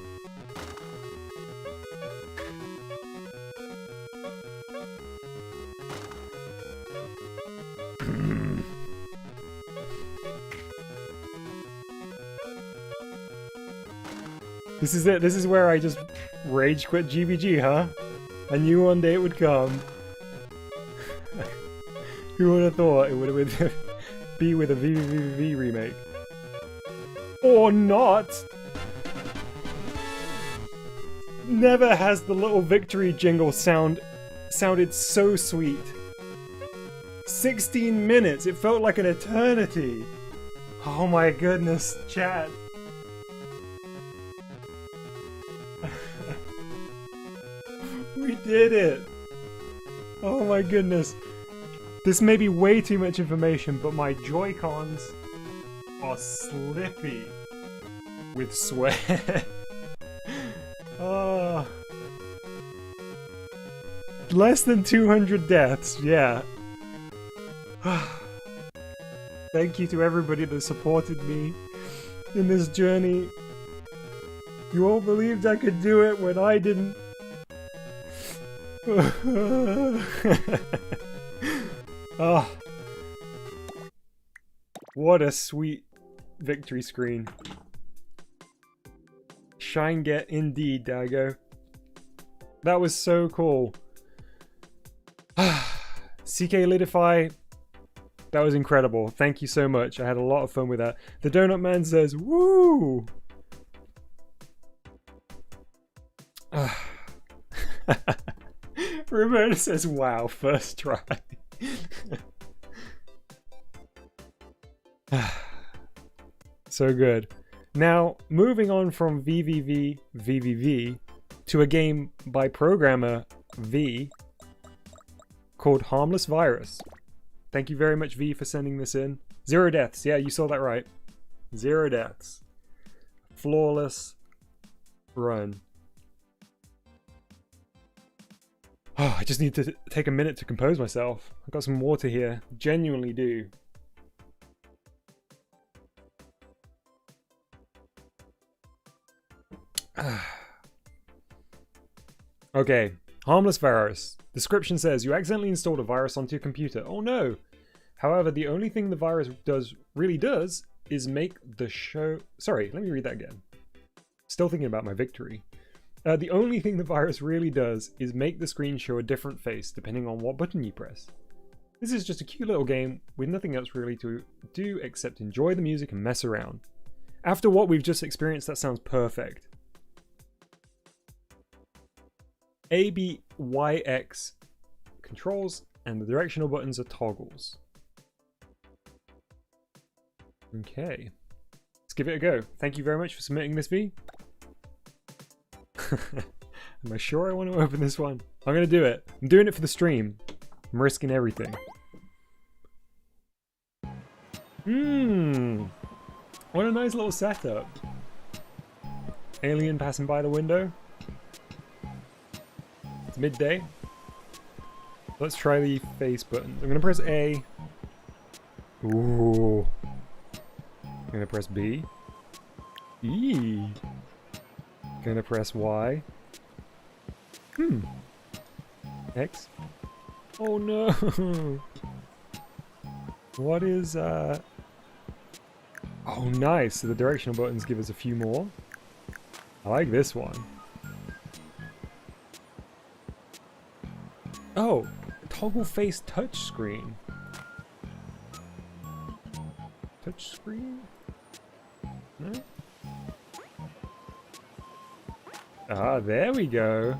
This is it. This is where I just rage quit GBG, huh? I knew one day it would come. Who would have thought it would have be with a VVVV remake? Or not. Never has the little victory jingle sounded so sweet. 16 minutes, it felt like an eternity. Oh my goodness, chat. We did it. Oh my goodness. This may be way too much information, but my Joy-Cons are slippy with sweat. Oh. Less than 200 deaths, yeah. Thank you to everybody that supported me in this journey. You all believed I could do it when I didn't. Oh. What a sweet victory screen. Shine get indeed, Dago. That was so cool. CK Lidify, that was incredible. Thank you so much. I had a lot of fun with that. The Donut Man says, woo! Ramona says, wow, first try. So good. Now, moving on from VVV to a game by programmer V called Harmless Virus. Thank you very much, V, for sending this in. 0 deaths. Yeah, you saw that right. 0 deaths. Flawless run. Oh, I just need to take a minute to compose myself. I've got some water here. Genuinely do. Okay, Harmless Virus. Description says, you accidentally installed a virus onto your computer. Oh no! However, the only thing the virus really does is make the show... Sorry, let me read that again. Still thinking about my victory. The only thing the virus really does is make the screen show a different face depending on what button you press. This is just a cute little game with nothing else really to do except enjoy the music and mess around. After what we've just experienced, that sounds perfect. A, B, Y, X controls, and the directional buttons are toggles. Okay. Let's give it a go. Thank you very much for submitting this, V. Am I sure I want to open this one? I'm going to do it. I'm doing it for the stream. I'm risking everything. What a nice little setup. Alien passing by the window. It's midday. Let's try the face button. I'm going to press A. Ooh. I'm going to press B. E. Gonna press Y. X. Oh no! What is Oh nice, so the directional buttons give us a few more. I like this one. Oh! Toggle face touchscreen. Touchscreen? No? Ah, there we go.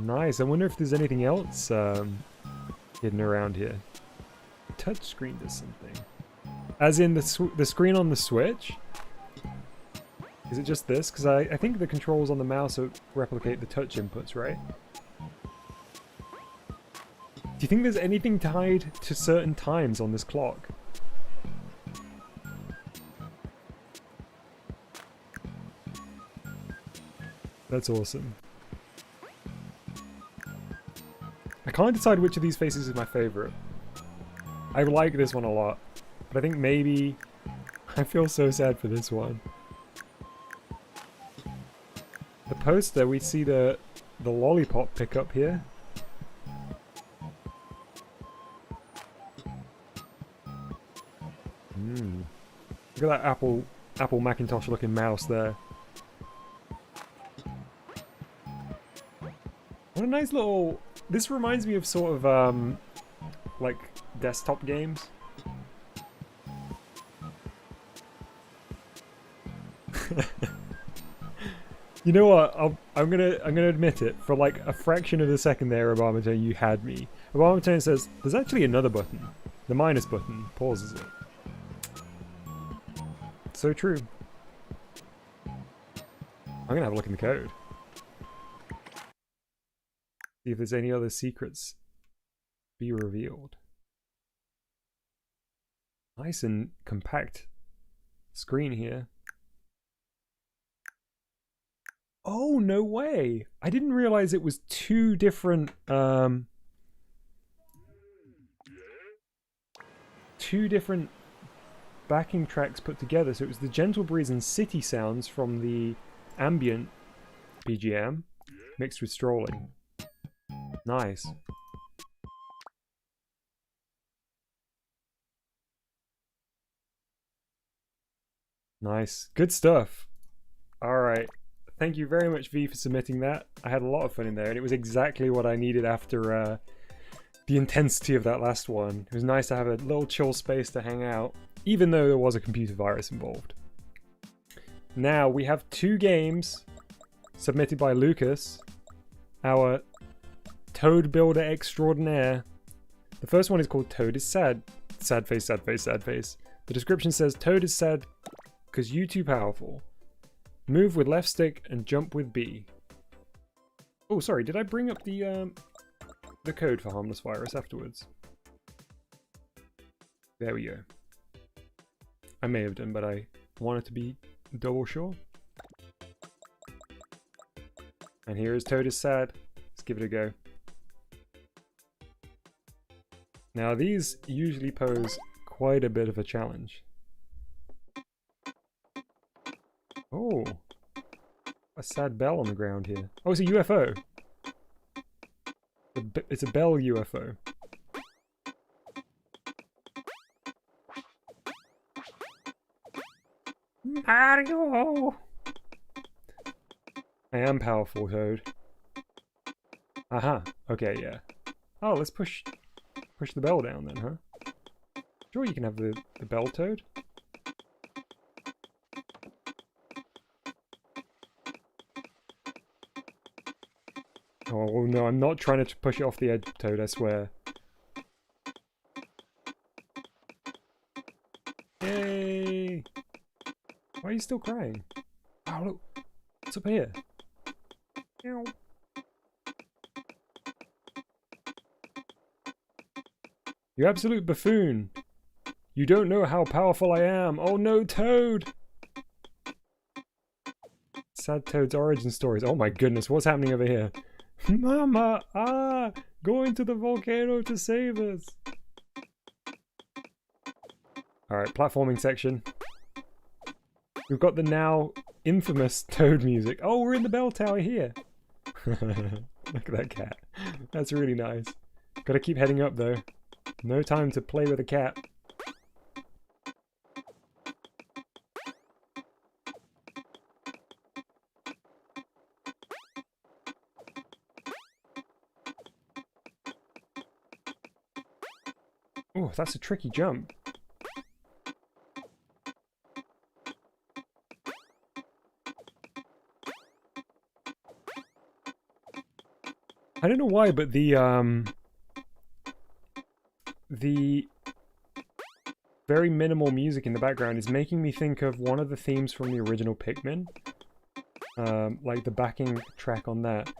Nice. I wonder if there's anything else hidden around here. Touchscreen does something. As in the screen on the Switch? Is it just this? Because I think the controls on the mouse replicate the touch inputs, right? Do you think there's anything tied to certain times on this clock? That's awesome. I can't decide which of these faces is my favorite. I like this one a lot, but I think maybe I feel so sad for this one. The poster, we see the lollipop pickup here. Look at that Apple Macintosh looking mouse there. What a nice little... This reminds me of sort of like desktop games. You know what? I'm gonna admit it. For like a fraction of a second there, Obama, you had me. Obama says there's actually another button. The minus button pauses it. So true. I'm gonna have a look in the code. See if there's any other secrets be revealed. Nice and compact screen here. Oh, no way! I didn't realize it was two different backing tracks put together. So it was the Gentle Breeze and City sounds from the ambient BGM mixed with Strolling. Nice. Nice. Good stuff. Alright. Thank you very much, V, for submitting that. I had a lot of fun in there, and it was exactly what I needed after the intensity of that last one. It was nice to have a little chill space to hang out, even though there was a computer virus involved. Now, we have 2 games submitted by Lucas, our Toad Builder extraordinaire. The first one is called Toad is Sad. Sad face, sad face, sad face. The description says, Toad is sad because you too powerful. Move with left stick and jump with B. Oh, sorry, did I bring up the code for Harmless Virus afterwards? There we go. I may have done, but I wanted to be double sure. And here is Toad is Sad. Let's give it a go. Now these usually pose quite a bit of a challenge. Oh, a sad bell on the ground here. Oh, it's a UFO. It's a bell UFO. Mario! I am powerful, Toad. Aha. Okay, yeah. Oh, let's push the bell down then, huh? Sure, you can have the bell, Toad. Oh no, I'm not trying to push it off the edge, Toad, I swear. Yay! Why are you still crying? Oh look, what's up here? Ow. You absolute buffoon! You don't know how powerful I am! Oh no, Toad! Sad Toad's origin stories. Oh my goodness, what's happening over here? Mama! Ah! Going to the volcano to save us! Alright, platforming section. We've got the now infamous Toad music. Oh, we're in the bell tower here! Look at that cat. That's really nice. Gotta keep heading up though. No time to play with a cat. Oh, that's a tricky jump. I don't know why, but the very minimal music in the background is making me think of one of the themes from the original Pikmin. Like the backing track on that.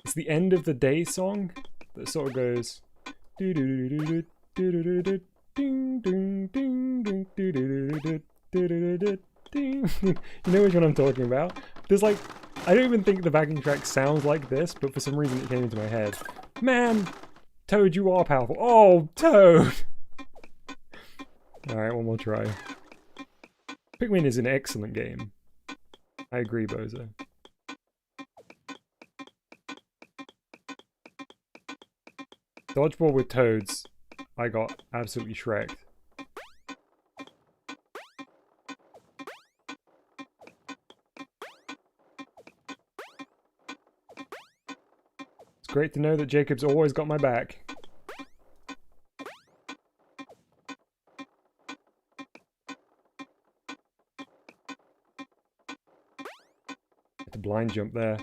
It's the End of the Day song that sort of goes doo doo doo doo doo doo ding ding ding ding doo doo doo ding. You know which one I'm talking about? There's like, I don't even think the backing track sounds like this, but for some reason it came into my head. Man, Toad, you are powerful. Oh, Toad! Alright, one more try. Pikmin is an excellent game. I agree, Bozo. Dodgeball with Toads. I got absolutely shreked. It's great to know that Jacob's always got my back. The blind jump there.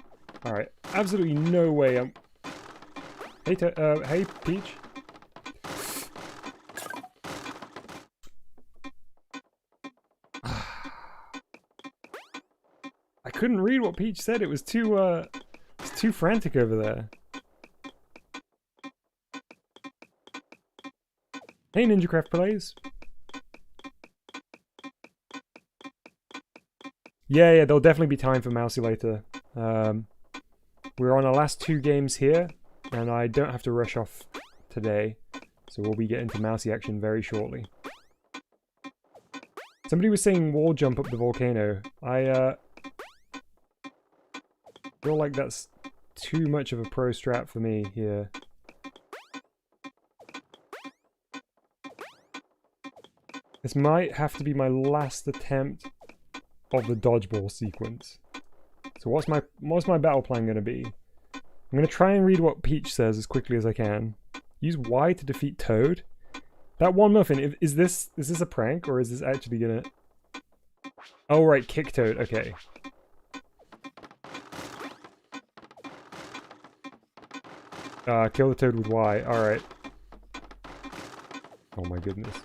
Alright, absolutely no way I'm... Hey, hey, Peach. I couldn't read what Peach said. It was too frantic over there. Hey, NinjaCraft Plays. Yeah, there'll definitely be time for Mousey later. We're on our last 2 games here, and I don't have to rush off today, so we'll be getting to Mousey action very shortly. Somebody was saying wall jump up the volcano. I feel like that's too much of a pro strat for me here. This might have to be my last attempt of the dodgeball sequence. So what's my battle plan going to be? I'm going to try and read what Peach says as quickly as I can. Use Y to defeat Toad. That one muffin, is this a prank or is this actually going to... Oh right, kick Toad, okay. Kill the Toad with Y, alright. Oh my goodness.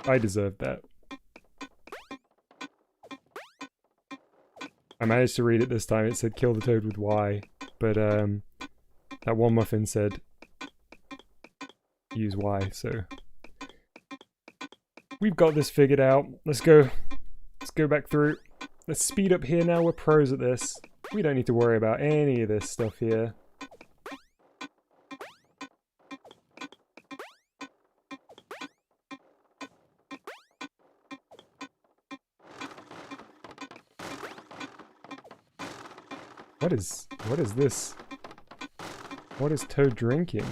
I deserved that. I managed to read it this time. It said kill the Toad with Y, but that one muffin said use Y, so we've got this figured out. Let's go back through. Let's speed up here now. We're pros at this. We don't need to worry about any of this stuff here. What is this? What is Toad drinking?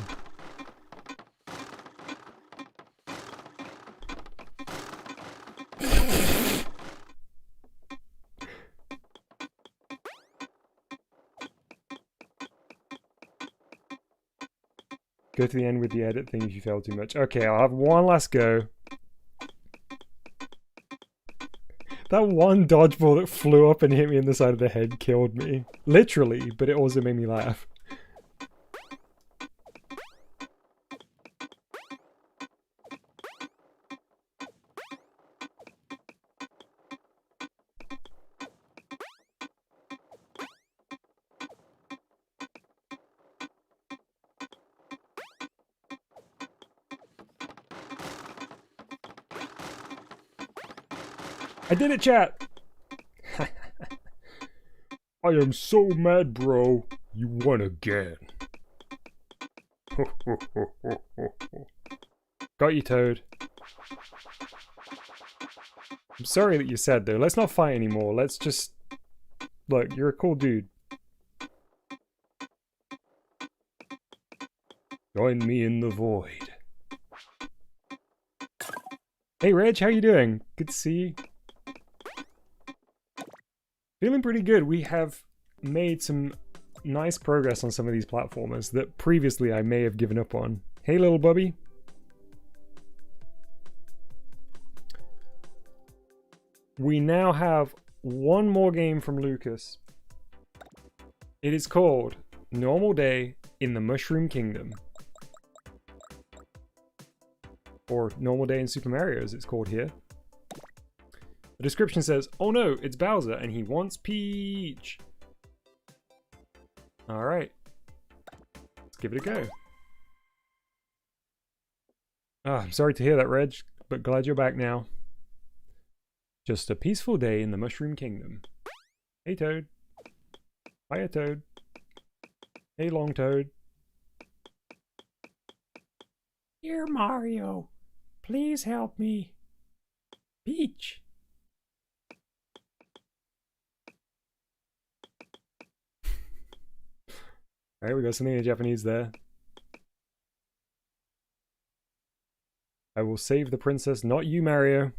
Go to the end with the edit thing if you fail too much. Okay, I'll have one last go. That one dodgeball that flew up and hit me in the side of the head killed me. Literally, but it also made me laugh. I did it, chat! I am so mad, bro. You won again. Got you, Toad. I'm sorry that you're sad, though. Let's not fight anymore. Let's just... Look, you're a cool dude. Join me in the void. Hey, Reg, how you doing? Good to see you. Feeling pretty good. We have made some nice progress on some of these platformers that previously I may have given up on. Hey, little bubby. We now have one more game from Lucas. It is called Normal Day in the Mushroom Kingdom. Or Normal Day in Super Mario, as it's called here. The description says, oh no, it's Bowser and he wants Peach. Alright. Let's give it a go. I'm sorry to hear that, Reg, but glad you're back now. Just a peaceful day in the Mushroom Kingdom. Hey, Toad. Hiya, Toad. Hey, Long Toad. Dear Mario, please help me. Peach. Alright, we got something in Japanese there. I will save the princess, not you, Mario.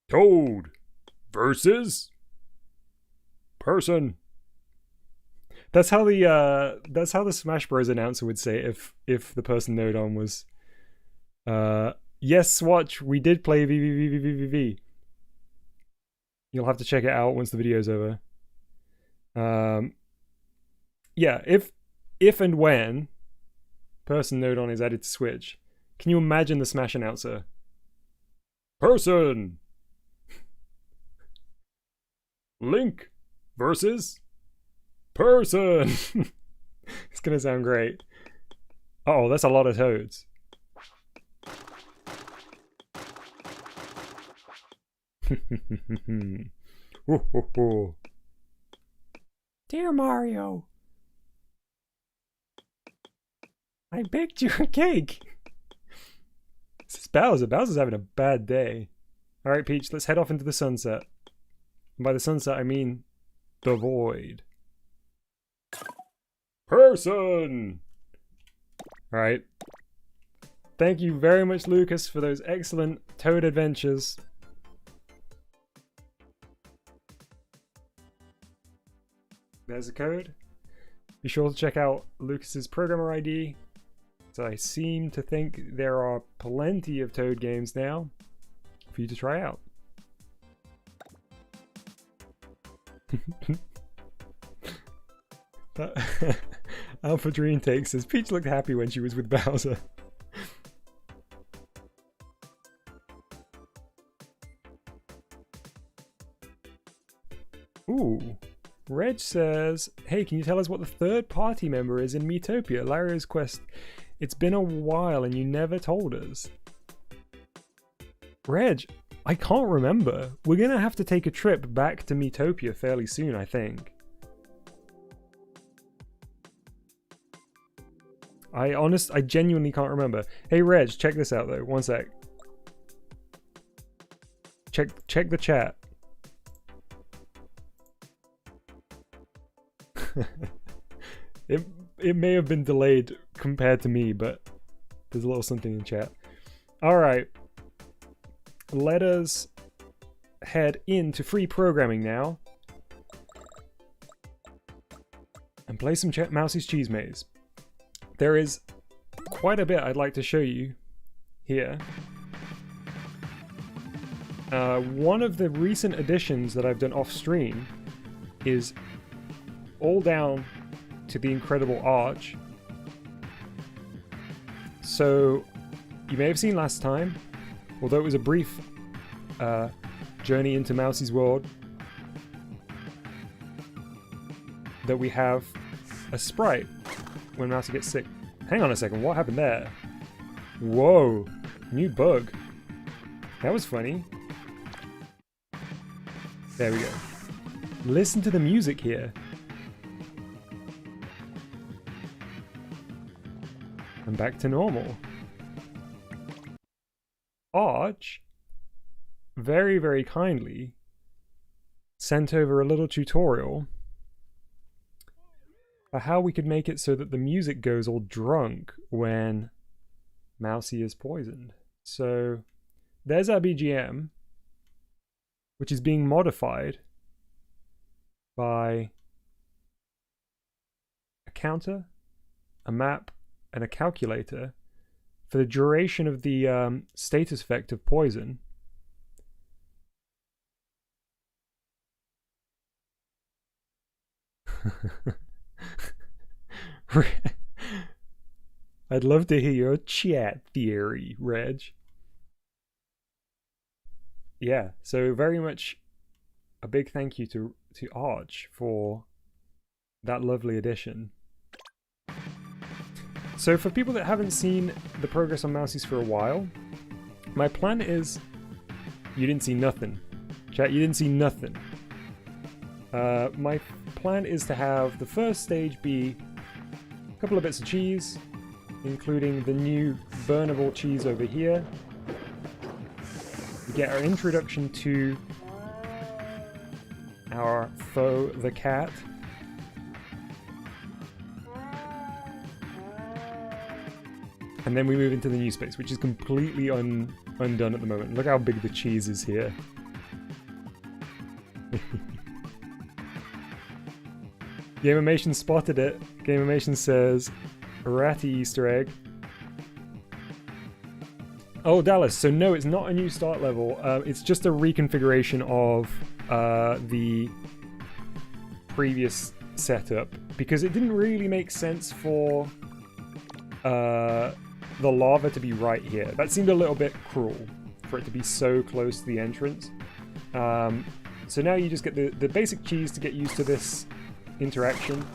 Toad versus person. That's how the Smash Bros announcer would say it if the person Node on was Yes, Swatch, we did play VVVVVV. You'll have to check it out once the video's over. Yeah, if and when person node on is added to Switch, can you imagine the Smash announcer? Person! Link versus person! It's gonna sound great. Oh, that's a lot of toads. Dear Mario, I baked you a cake. This is Bowser. Bowser's having a bad day. Alright, Peach, let's head off into the sunset. And by the sunset, I mean the void. Person! Alright. Thank you very much, Lucas, for those excellent Toad adventures. There's the code. Be sure to check out Lucas's programmer ID. So I seem to think there are plenty of Toad games now for you to try out. Alpha Dream Take says Peach looked happy when she was with Bowser. Ooh. Reg says, hey, can you tell us what the third party member is in Miitopia, Lario's Quest? It's been a while and you never told us. Reg, I can't remember. We're gonna have to take a trip back to Miitopia fairly soon, I think. I genuinely can't remember. Hey Reg, check this out though, one sec. Check the chat. It may have been delayed compared to me, but there's a little something in chat. Alright. Let us head into free programming now. And play some Mousey's Cheese Maze. There is quite a bit I'd like to show you here. One of the recent additions that I've done off stream is all down to the incredible arch. So you may have seen last time, although it was a brief journey into Mousey's world, that we have a sprite when Mousey gets sick. Hang on a second, what happened there? Whoa, new bug. That was funny. There we go. Listen to the music here. And back to normal. Arch very, very kindly sent over a little tutorial for how we could make it so that the music goes all drunk when Mousey is poisoned. So there's our BGM, which is being modified by a counter, a map, and a calculator for the duration of the status effect of poison. I'd love to hear your chat theory, Reg. Yeah, so very much a big thank you to Arch for that lovely addition. So for people that haven't seen the progress on Mousey's for a while, my plan is... You didn't see nothing. Chat, you didn't see nothing. My plan is to have the first stage be a couple of bits of cheese, including the new burnable cheese over here. We get our introduction to our foe, the cat. And then we move into the new space, which is completely undone at the moment. Look how big the cheese is here. Gameimation spotted it. Gameimation says, ratty Easter egg. Oh, Dallas. So no, it's not a new start level. It's just a reconfiguration of the previous setup because it didn't really make sense for the lava to be right here. That seemed a little bit cruel for it to be so close to the entrance. So now you just get the basic cheese to get used to this interaction,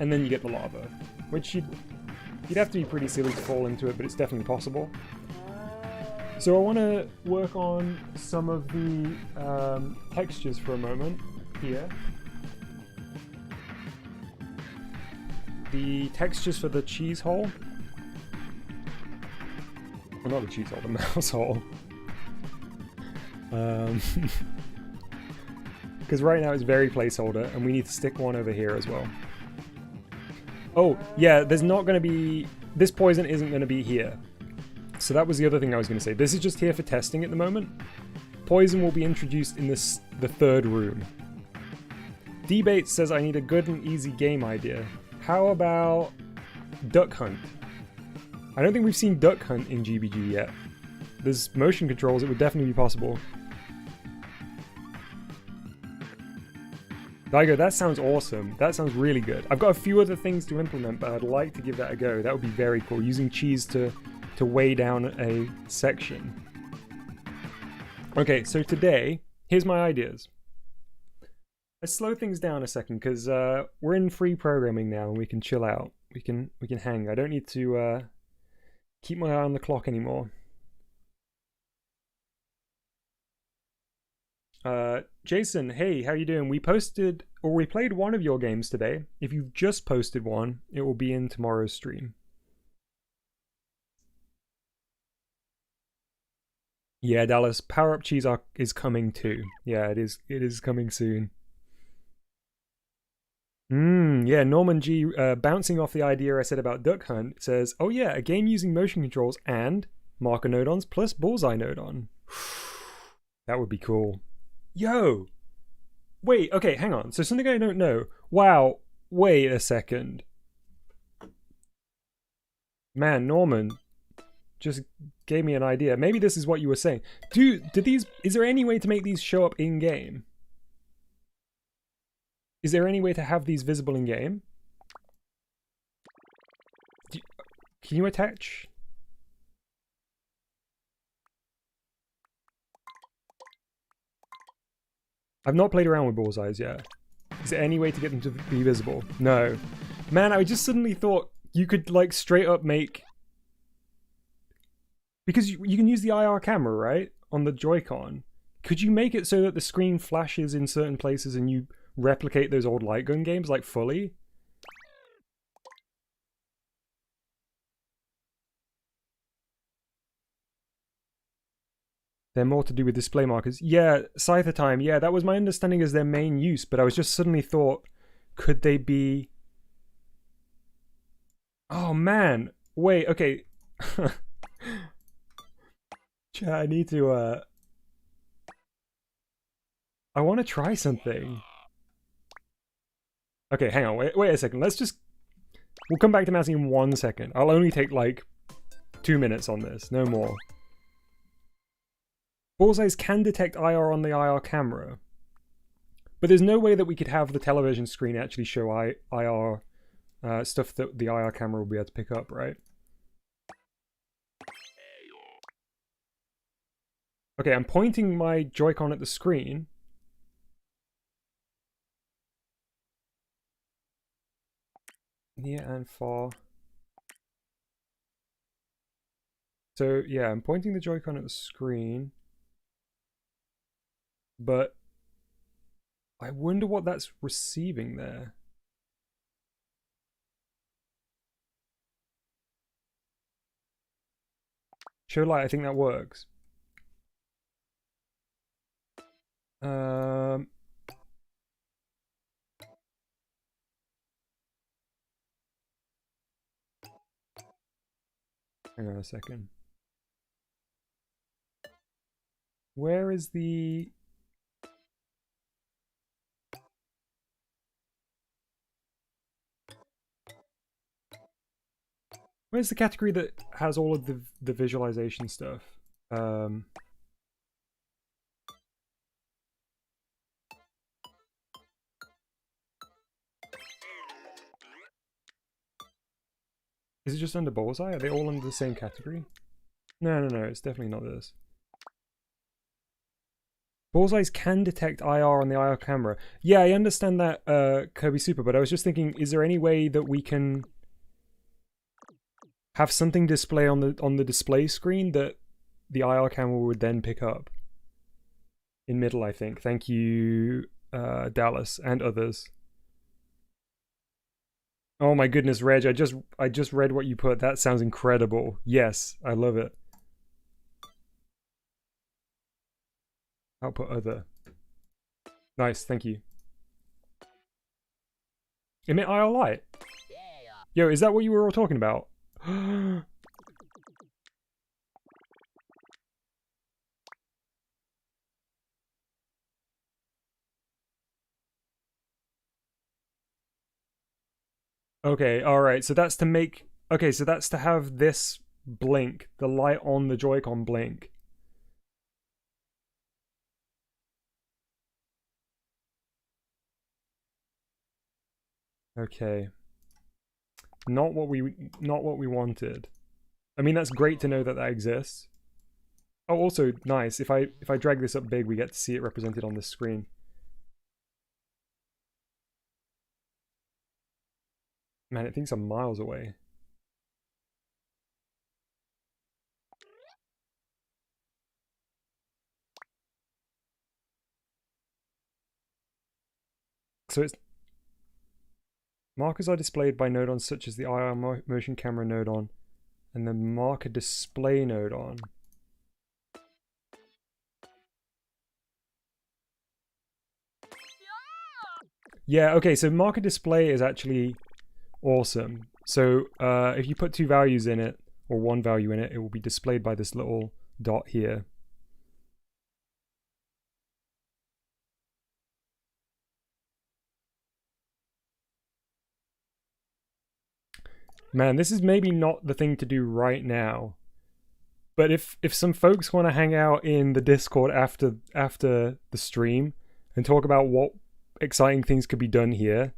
and then you get the lava, which you'd have to be pretty silly to fall into it, but it's definitely possible. So I want to work on some of the textures for a moment here. The textures for the cheese hole. Well, not the cheese hole, the mouse hole. Because right now it's very placeholder, and we need to stick one over here as well. Oh, yeah, there's not going to be... This poison isn't going to be here. So that was the other thing I was going to say. This is just here for testing at the moment. Poison will be introduced in the third room. Debate says I need a good and easy game idea. How about Duck Hunt? I don't think we've seen Duck Hunt in GBG yet. There's motion controls, it would definitely be possible. Daigo, that sounds awesome. That sounds really good. I've got a few other things to implement, but I'd like to give that a go. That would be very cool, using cheese to weigh down a section. Okay, so today, here's my ideas. Let's slow things down a second, because we're in free programming now, and we can chill out. We can hang. I don't need to keep my eye on the clock anymore. Jason, hey, how you doing? We played one of your games today. If you've just posted one, it will be in tomorrow's stream. Yeah, Dallas, Power Up Cheese is coming too. Yeah, it is coming soon. Yeah, Norman G, bouncing off the idea I said about Duck Hunt, says, oh yeah, a game using motion controls and marker nodons plus bullseye nodon. That would be cool. Yo! Wait, okay, hang on. So something I don't know. Wow, wait a second. Man, Norman just gave me an idea. Maybe this is what you were saying. Is there any way to make these show up in-game? Is there any way to have these visible in-game? Can you attach? I've not played around with bullseyes yet. Is there any way to get them to be visible? No. Man, I just suddenly thought you could like straight up make... Because you can use the IR camera, right? On the Joy-Con. Could you make it so that the screen flashes in certain places and you replicate those old light gun games like fully? They're more to do with display markers. Yeah, Scyther Time. Yeah, that was my understanding as their main use, but I was just suddenly thought, could they be... Oh man, wait, okay. Chat, I need to, I want to try something. Okay, hang on, wait a second. We'll come back to mousing in 1 second. I'll only take like 2 minutes on this, no more. Bullseyes can detect IR on the IR camera, but there's no way that we could have the television screen actually show IR stuff that the IR camera will be able to pick up, right? Okay, I'm pointing my Joy-Con at the screen. Near and far. So yeah, I'm pointing the Joy-Con at the screen. But I wonder what that's receiving there. Show light, I think that works. Hang on a second. Where is the... Where's the category that has all of the visualization stuff? Is it just under Bullseye? Are they all under the same category? No, it's definitely not this. Bullseyes can detect IR on the IR camera. Yeah, I understand that, Kirby Super, but I was just thinking, is there any way that we can have something display on the display screen that the IR camera would then pick up? In middle, I think. Thank you, Dallas, and others. Oh my goodness, Reg, I just read what you put. That sounds incredible. Yes, I love it. Output other. Nice, thank you. Emit IR light. Yo, is that what you were all talking about? Okay, alright, so that's to make... Okay, so that's to have this blink, the light on the Joy-Con blink. Okay. Not what we wanted. I mean, that's great to know that that exists. Oh, also nice. If I drag this up big, we get to see it represented on this screen. Man, it thinks I'm miles away. So it's markers are displayed by node-ons such as the IR motion camera node-on and the marker display node-on. Yeah, okay, so marker display is actually awesome. So if you put two values in it, or one value in it, it will be displayed by this little dot here. Man, this is maybe not the thing to do right now. But if some folks want to hang out in the Discord after the stream and talk about what exciting things could be done here.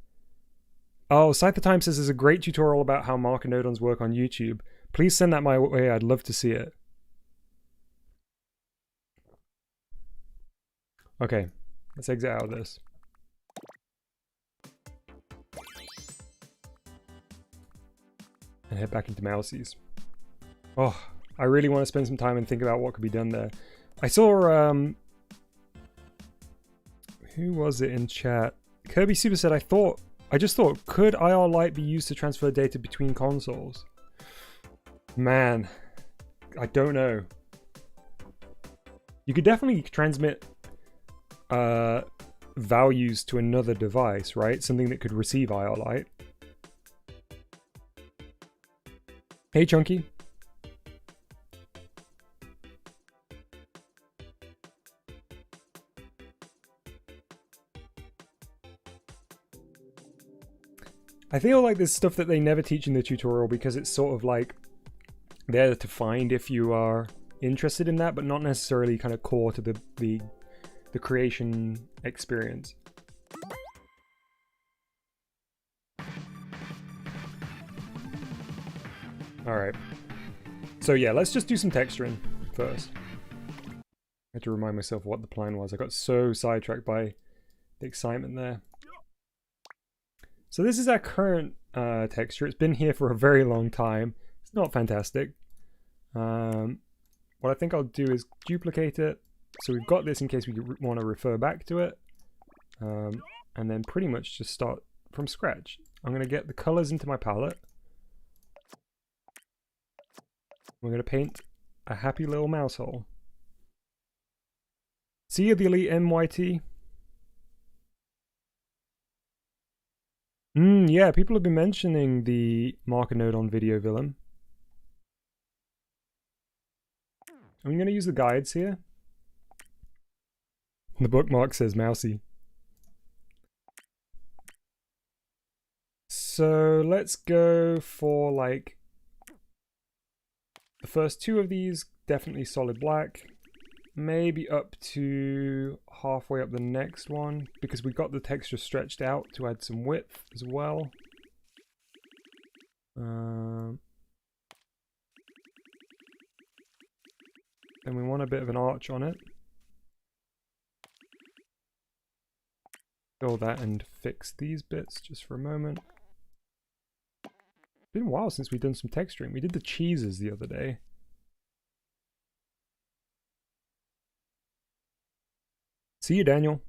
Oh, Scyther Time says there's a great tutorial about how marker nodons work on YouTube. Please send that my way, I'd love to see it. Okay, let's exit out of this. And head back into Mousey's. Oh, I really want to spend some time and think about what could be done there. I saw, who was it in chat? Kirby Super said, I just thought, could IR light be used to transfer data between consoles? Man, I don't know. You could definitely transmit values to another device, right? Something that could receive IR light. Hey, Chunky. I feel like there's stuff that they never teach in the tutorial because it's sort of like there to find if you are interested in that, but not necessarily kind of core to the creation experience. Alright. So yeah, let's just do some texturing first. I had to remind myself what the plan was. I got so sidetracked by the excitement there. So this is our current texture. It's been here for a very long time. It's not fantastic. What I think I'll do is duplicate it. So we've got this in case we want to refer back to it. And then pretty much just start from scratch. I'm going to get the colors into my palette. We're going to paint a happy little mouse hole. See you, the Elite MYT. Yeah, people have been mentioning the marker node on video villain. I'm going to use the guides here. The bookmark says Mousey. So let's go for like The first two of these, definitely solid black. Maybe up to halfway up the next one, because we got the texture stretched out to add some width as well. Then we want a bit of an arch on it. Fill that and fix these bits just for a moment. It's been a while since we've done some texturing. We did the cheeses the other day. See you, Daniel.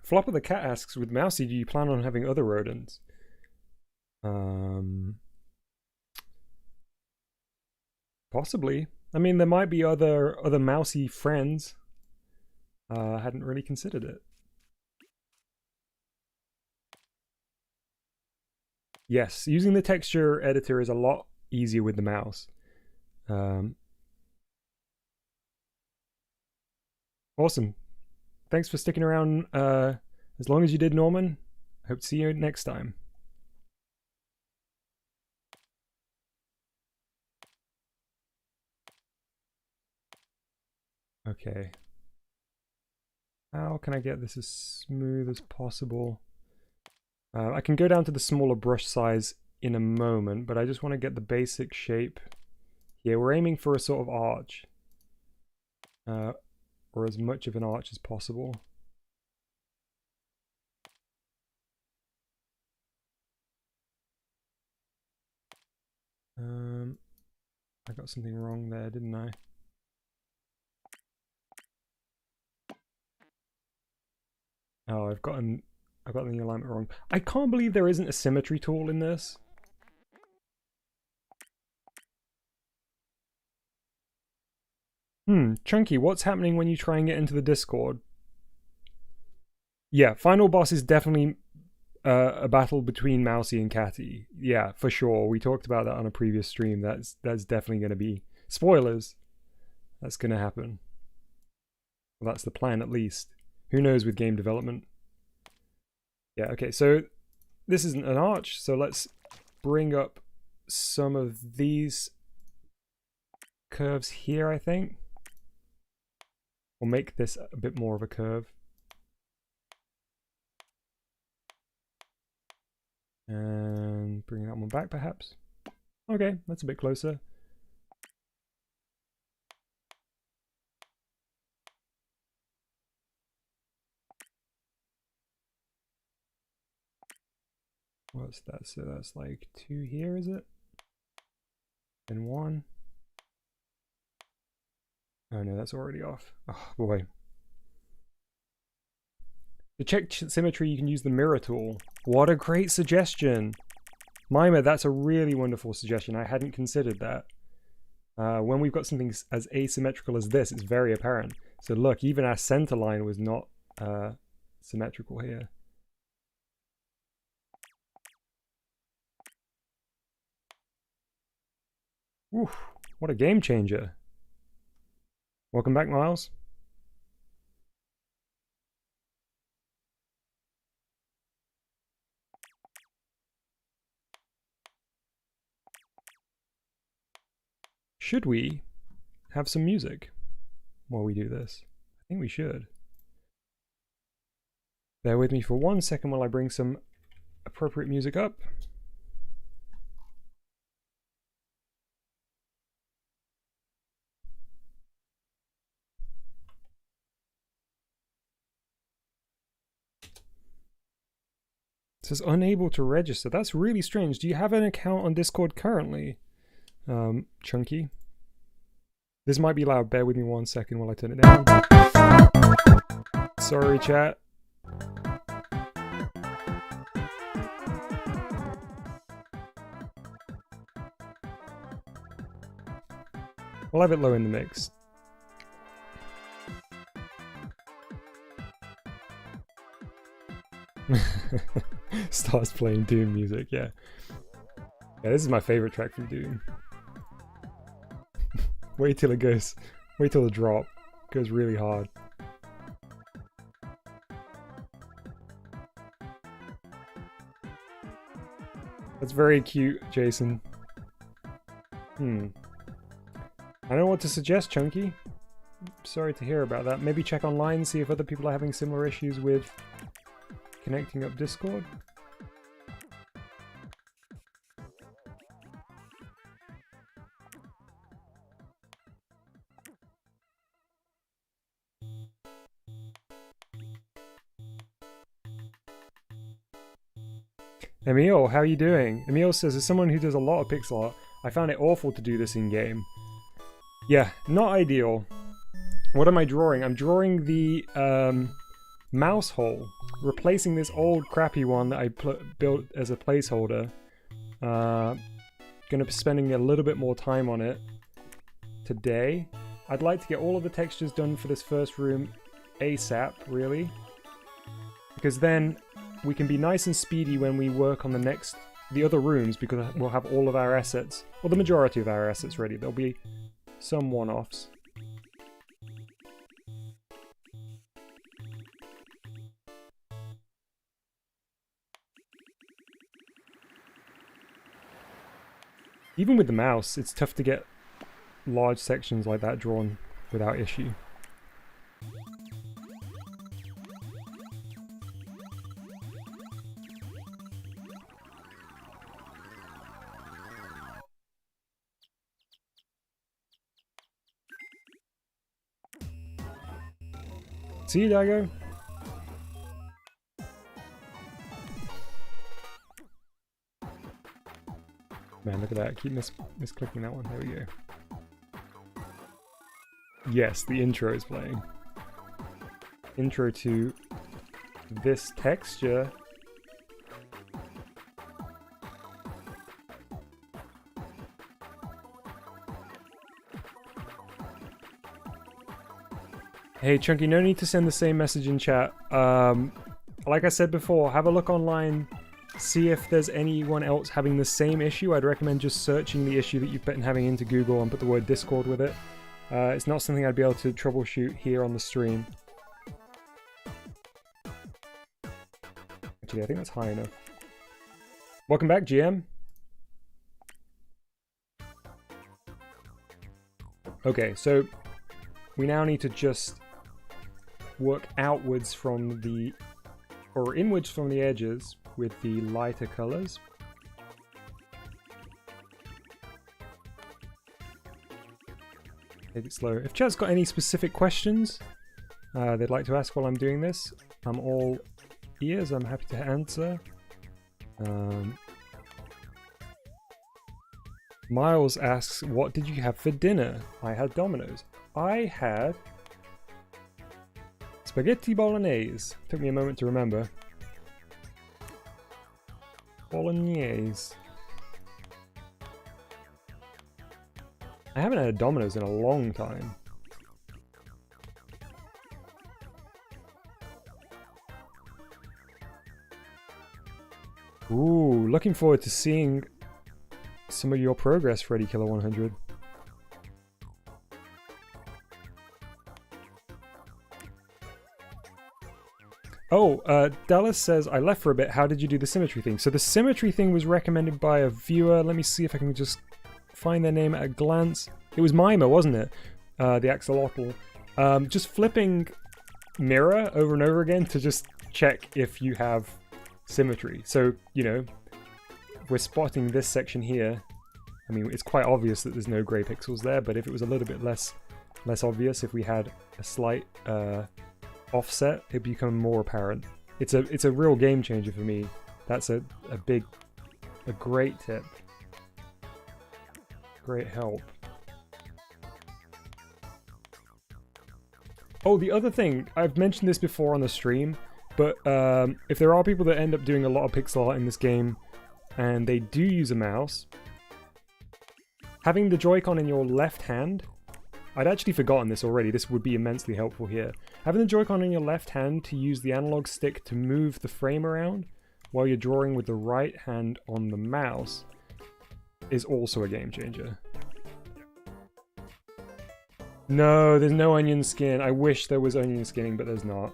Flopper the Cat asks, with Mousey, do you plan on having other rodents? Possibly. I mean, there might be other Mousey friends. I hadn't really considered it. Yes, using the texture editor is a lot easier with the mouse. Awesome. Thanks for sticking around as long as you did, Norman. Hope to see you next time. Okay. How can I get this as smooth as possible? I can go down to the smaller brush size in a moment, but I just want to get the basic shape. Yeah, we're aiming for a sort of arch. Or as much of an arch as possible. I got something wrong there, didn't I? Oh, I've gotten the alignment wrong. I can't believe there isn't a symmetry tool in this. Chunky, what's happening when you try and get into the Discord? Yeah, final boss is definitely a battle between Mousey and Catty. Yeah, for sure. We talked about that on a previous stream. That's definitely going to be spoilers. That's going to happen. Well, that's the plan, at least. Who knows with game development? Yeah, okay, so this isn't an arch, so let's bring up some of these curves here, I think. We'll make this a bit more of a curve. And bring that one back, perhaps. Okay, that's a bit closer. What's that? So that's like 2 here, is it? And 1. Oh no, that's already off. Oh boy. To check symmetry, you can use the mirror tool. What a great suggestion! Mima, that's a really wonderful suggestion. I hadn't considered that. When we've got something as asymmetrical as this, it's very apparent. So look, even our center line was not symmetrical here. Oof, what a game changer. Welcome back, Miles. Should we have some music while we do this? I think we should. Bear with me for 1 second while I bring some appropriate music up. It says unable to register. That's really strange. Do you have an account on Discord currently, Chunky? This might be loud. Bear with me 1 second while I turn it down. Sorry, chat. I'll have it low in the mix. Starts playing Doom music, yeah. Yeah, this is my favorite track from Doom. Wait till it goes, wait till the drop goes really hard. That's very cute, Jason. I don't know what to suggest, Chunky. Sorry to hear about that. Maybe check online, see if other people are having similar issues with connecting up Discord. Emil, how are you doing? Emil says, as someone who does a lot of pixel art, I found it awful to do this in-game. Yeah, not ideal. What am I drawing? I'm drawing the mouse hole, replacing this old crappy one that I built as a placeholder. Gonna be spending a little bit more time on it today. I'd like to get all of the textures done for this first room ASAP, really. Because then we can be nice and speedy when we work on the other rooms, because we'll have all of our assets, or the majority of our assets ready. There'll be some one-offs. Even with the mouse, it's tough to get large sections like that drawn without issue. See you, Dago. Man, look at that. I keep misclicking that one. There we go. Yes, the intro is playing. Intro to this texture. Hey Chunky, no need to send the same message in chat. Like I said before, have a look online, see if there's anyone else having the same issue. I'd recommend just searching the issue that you've been having into Google and put the word Discord with it. It's not something I'd be able to troubleshoot here on the stream. Actually, I think that's high enough. Welcome back, GM. Okay, so we now need to just work outwards from the, or inwards from the edges with the lighter colors. Take it slow. If chat's got any specific questions they'd like to ask while I'm doing this, I'm all ears. I'm happy to answer. Miles asks, what did you have for dinner? I had Domino's. I had spaghetti bolognese. Took me a moment to remember. Bolognese. I haven't had a Domino's in a long time. Ooh, looking forward to seeing some of your progress, Freddy Killer 100. Oh, Dallas says, I left for a bit. How did you do the symmetry thing? So the symmetry thing was recommended by a viewer. Let me see if I can just find their name at a glance. It was Mima, wasn't it? The axolotl. Just flipping mirror over and over again to just check if you have symmetry. So, you know, we're spotting this section here. I mean, it's quite obvious that there's no grey pixels there, but if it was a little bit less obvious, if we had a slight offset, it'd become more apparent. It's a real game changer for me. That's a great tip. Great help. Oh, the other thing, I've mentioned this before on the stream, but if there are people that end up doing a lot of pixel art in this game and they do use a mouse, having the Joy-Con in your left hand, I'd actually forgotten this already, this would be immensely helpful here. Having the Joy-Con in your left hand to use the analog stick to move the frame around while you're drawing with the right hand on the mouse is also a game changer. No, there's no onion skin. I wish there was onion skinning, but there's not.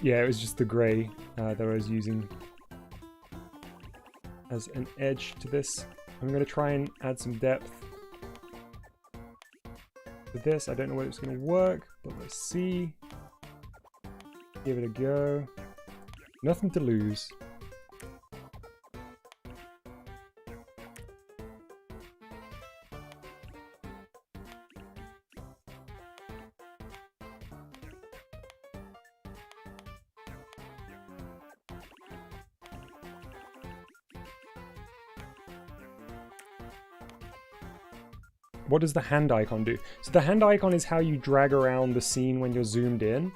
Yeah, it was just the grey that I was using. as an edge to this. I'm going to try and add some depth to this. I don't know whether it's going to work, but let's see. Give it a go. Nothing to lose. What does the hand icon do? So the hand icon is how you drag around the scene when you're zoomed in,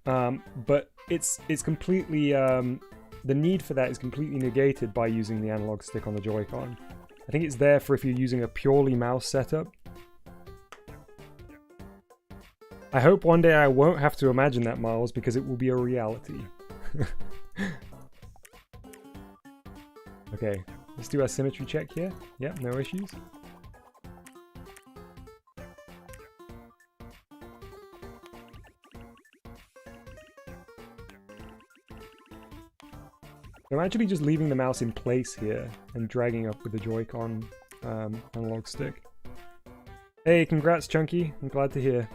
but it's completely the need for that is completely negated by using the analog stick on the Joy-Con. I think it's there for if you're using a purely mouse setup. I hope one day I won't have to imagine that, Miles, because it will be a reality. Okay, let's do our symmetry check here. Yep, no issues. I'm actually just leaving the mouse in place here and dragging up with the Joy-Con analog stick. Hey, congrats, Chunky. I'm glad to hear.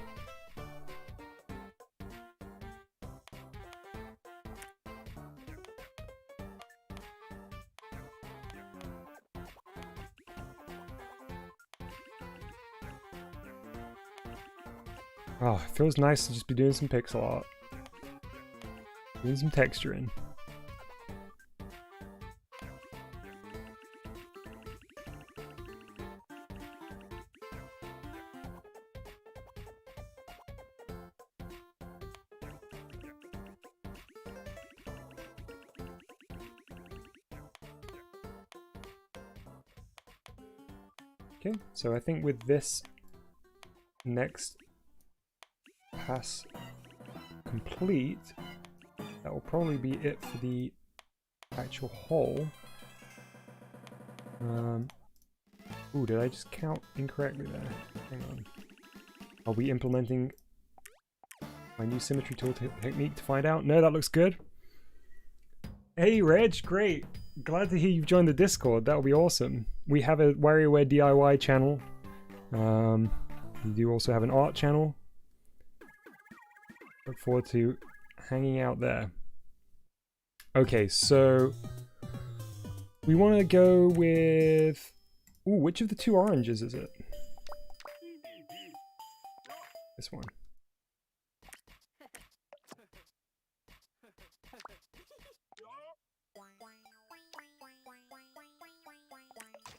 Oh, it feels nice to just be doing some pixel art. Doing some texturing. Okay, so I think with this next pass complete, that will probably be it for the actual hole. Ooh, did I just count incorrectly there? Hang on. I'll be implementing my new symmetry tool technique to find out. No, that looks good. Hey, Reg, great. Glad to hear you've joined the Discord. That would be awesome. We have a WarioWare DIY channel. We do also have an art channel. Look forward to hanging out there. Okay, so we want to go with... Ooh, which of the two oranges is it? This one.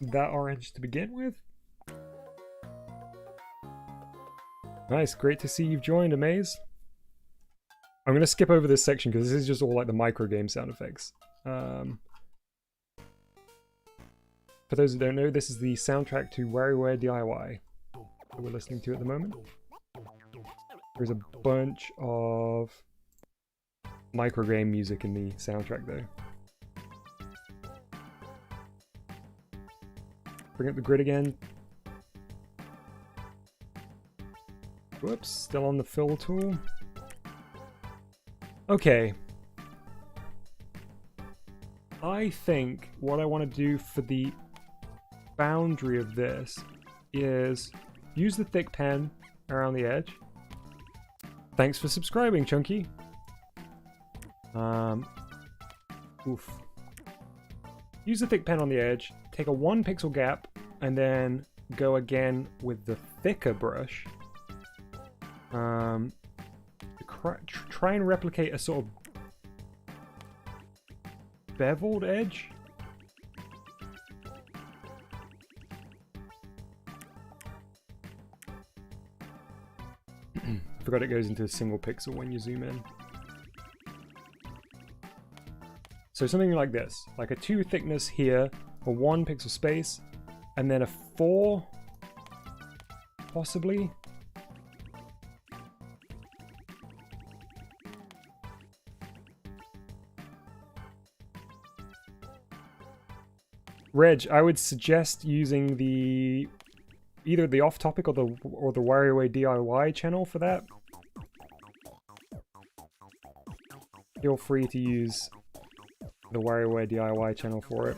That orange to begin with? Nice, great to see you've joined, Amaze. I'm going to skip over this section because this is just all like the micro game sound effects. For those who don't know, this is the soundtrack to WarioWare DIY that we're listening to at the moment. There's a bunch of micro game music in the soundtrack though. Bring up the grid again. Whoops, still on the fill tool. Okay. I think what I want to do for the boundary of this is use the thick pen around the edge. Thanks for subscribing, Chunky. Oof. Use the thick pen on the edge, take a 1 pixel gap, and then go again with the thicker brush. Try and replicate a sort of beveled edge. Forgot it goes into a single pixel when you zoom in. So something like this, like a 2 thickness here, a 1 pixel space, and then a 4, possibly. Reg, I would suggest using the either the Off Topic or the WarioWare DIY channel for that. Feel free to use the WarioWare DIY channel for it.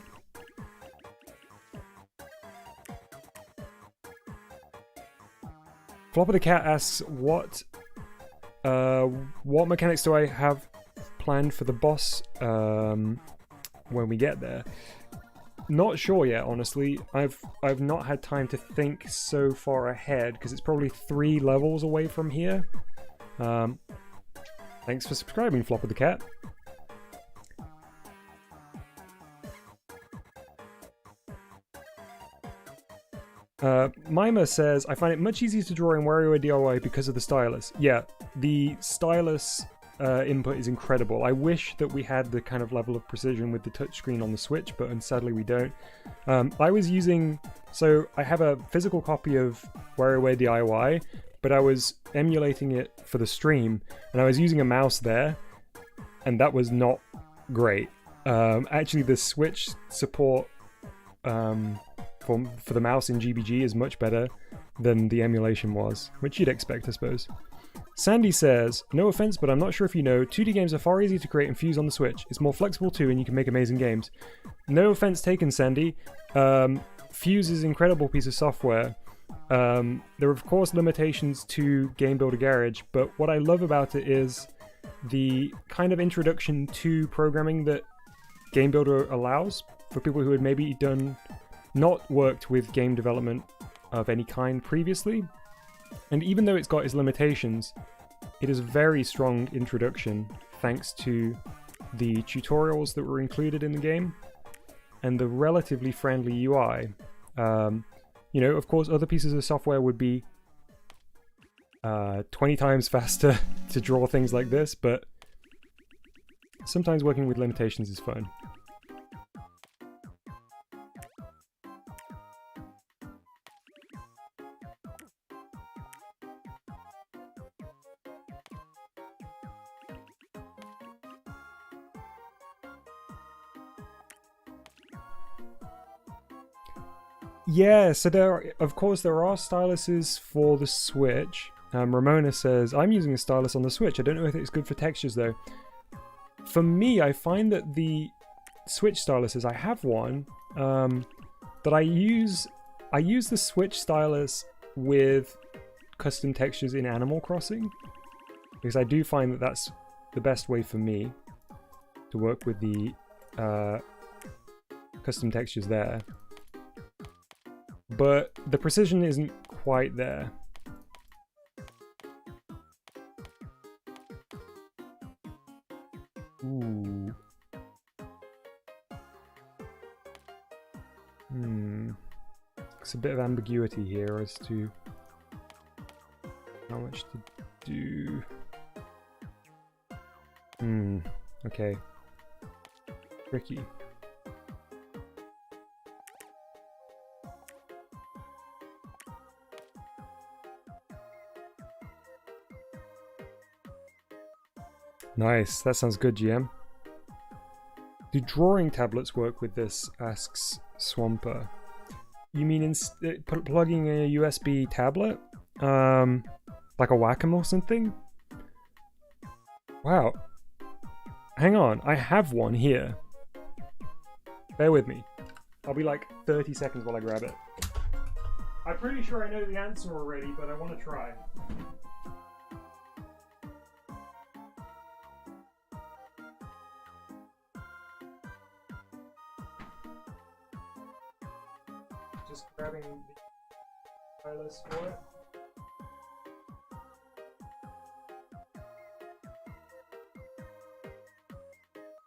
Flop of the Cat asks, what mechanics do I have planned for the boss when we get there? Not sure yet, honestly. I've not had time to think so far ahead because it's probably 3 levels away from here. Thanks for subscribing, Flop of the Cat. Mima says, I find it much easier to draw in WarioWare DIY because of the stylus. Yeah, the stylus input is incredible. I wish that we had the kind of level of precision with the touchscreen on the Switch, but sadly we don't. I was using... So I have a physical copy of WarioWare DIY, but I was emulating it for the stream, and I was using a mouse there, and that was not great. Actually, the Switch support... for the mouse in GBG is much better than the emulation was, which you'd expect, I suppose. Sandy says, no offense, but I'm not sure if you know, 2D games are far easier to create and fuse on the Switch. It's more flexible too, and you can make amazing games. No offense taken, Sandy. Fuse is an incredible piece of software. There are, of course, limitations to Game Builder Garage, but what I love about it is the kind of introduction to programming that Game Builder allows for people who had maybe not worked with game development of any kind previously. And even though it's got its limitations, it is a very strong introduction thanks to the tutorials that were included in the game and the relatively friendly UI. You know, of course, other pieces of software would be 20 times faster to draw things like this, but sometimes working with limitations is fun. Yeah, so there are styluses for the Switch. Ramona says, I'm using a stylus on the Switch. I don't know if it's good for textures though. For me, I find that the Switch styluses, I have one, that I use the Switch stylus with custom textures in Animal Crossing, because I do find that that's the best way for me to work with the custom textures there. But the precision isn't quite there. Ooh. It's a bit of ambiguity here as to how much to do. Okay. Tricky. Nice, that sounds good, GM. Do drawing tablets work with this? Asks Swamper. You mean plugging a USB tablet? Like a Wacom or something? Wow. Hang on, I have one here. Bear with me. I'll be like 30 seconds while I grab it. I'm pretty sure I know the answer already, but I want to try. Just grabbing the stylus for it.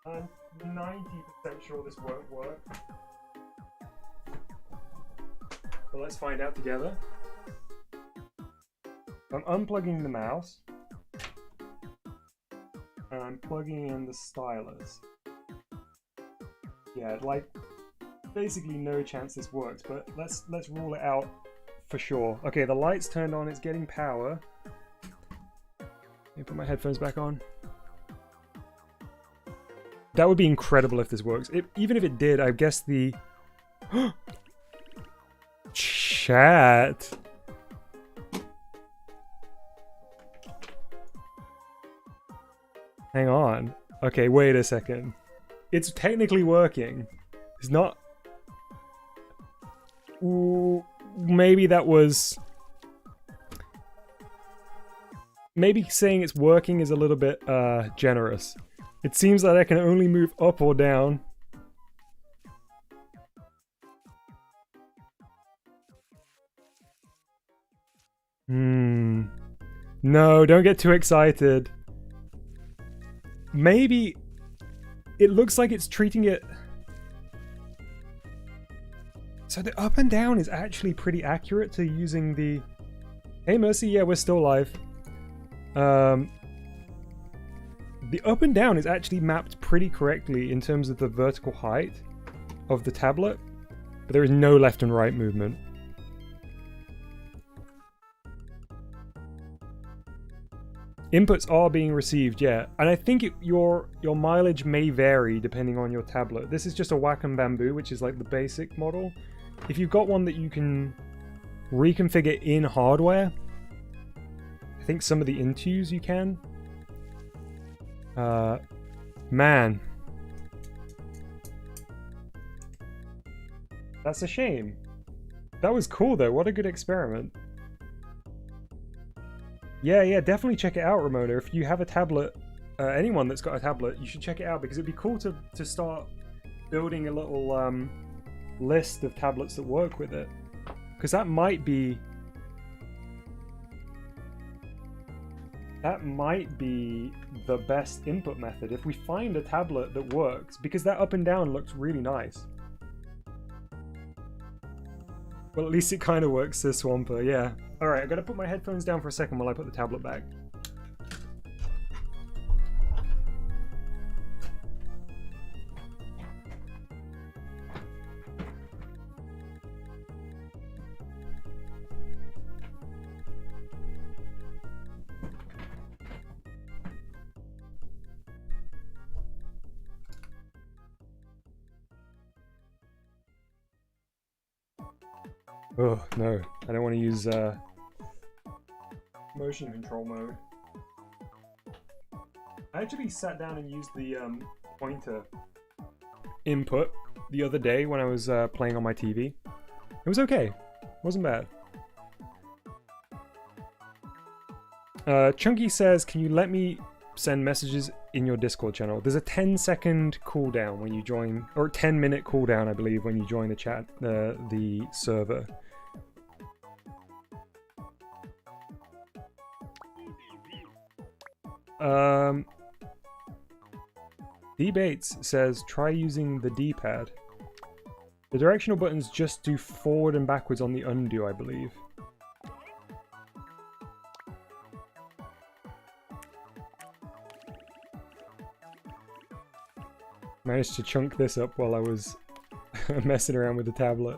I'm 90% sure this won't work. But let's find out together. I'm unplugging the mouse. And I'm plugging in the stylus. Yeah, like basically no chance this works, but let's rule it out for sure. Okay, the light's turned on, it's getting power. Let me put my headphones back on. That would be incredible if this works. Even if it did, I guess the... Chat! Hang on. Okay, wait a second. It's technically working. It's not... Ooh, maybe that was... maybe saying it's working is a little bit generous. It seems like I can only move up or down. No, don't get too excited. Maybe it looks like it's treating it. So the up and down is actually pretty accurate to using the... Hey Mercy, yeah, we're still live. The up and down is actually mapped pretty correctly in terms of the vertical height of the tablet, but there is no left and right movement. Inputs are being received, yeah, and I think your mileage may vary depending on your tablet. This is just a Wacom Bamboo, which is like the basic model. If you've got one that you can reconfigure in hardware, I think some of the Intuos you can. Man. That's a shame. That was cool though, what a good experiment. Yeah, definitely check it out, Ramona. If you have a tablet, anyone that's got a tablet, you should check it out because it'd be cool to start building a little list of tablets that work with it. Because that might be the best input method if we find a tablet that works, because that up and down looks really nice. Well, at least it kind of works, Sir Swamper, yeah. Alright, I gotta put my headphones down for a second while I put the tablet back. Oh, no. I don't want to use motion control mode. I actually sat down and used the pointer input the other day when I was playing on my TV. It was okay. Wasn't bad. Chunky says, can you let me send messages in your Discord channel? There's a 10-second cooldown when you join, or 10-minute cooldown, I believe, when you join the chat, the server. D-Bates says, try using the D-pad. The directional buttons just do forward and backwards on the undo, I believe. Managed to chunk this up while I was messing around with the tablet.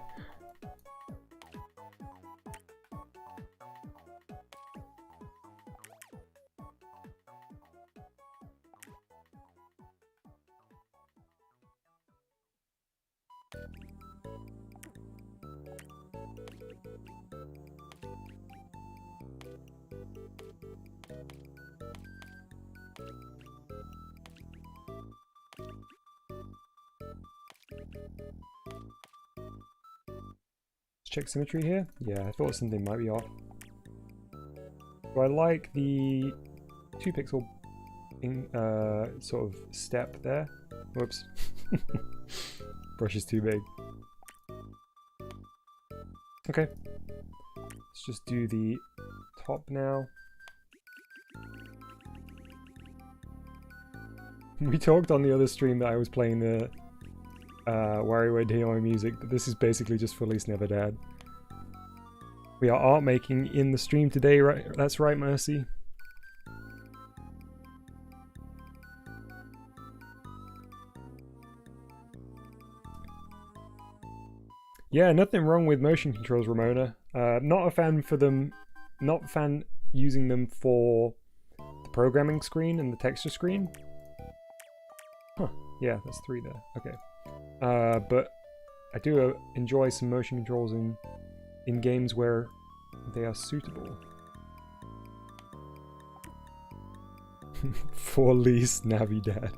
Check symmetry here? Yeah, I thought something might be off. So I like the 2 pixel sort of step there. Whoops. Brush is too big. Okay. Let's just do the top now. We talked on the other stream that I was playing the WarioWare DIY music, but this is basically just Felice Never Dad. We are art making in the stream today, right? That's right, Mercy. Yeah, nothing wrong with motion controls, Ramona. Not a fan for them, not a fan using them for the programming screen and the texture screen. Huh, yeah, that's 3 there, okay. But I do enjoy some motion controls in games where they are suitable. For least Navidad.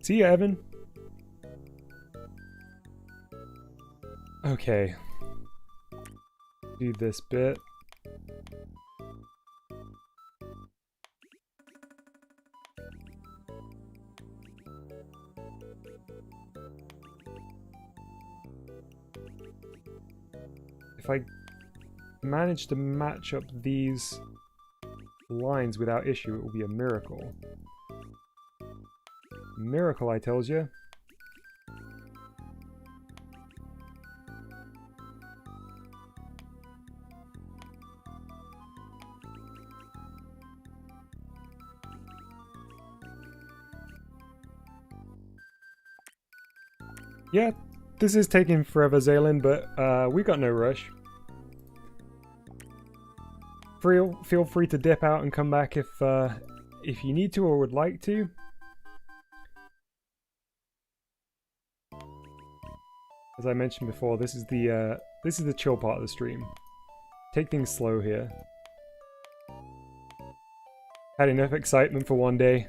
See ya, Evan. Okay. Do this bit. If I manage to match up these lines without issue, it will be a miracle. Miracle, I tells you. Yeah, this is taking forever, Zaylin, but we got no rush. Feel free to dip out and come back if you need to or would like to. As I mentioned before, this is the chill part of the stream. Take things slow here. Had enough excitement for one day.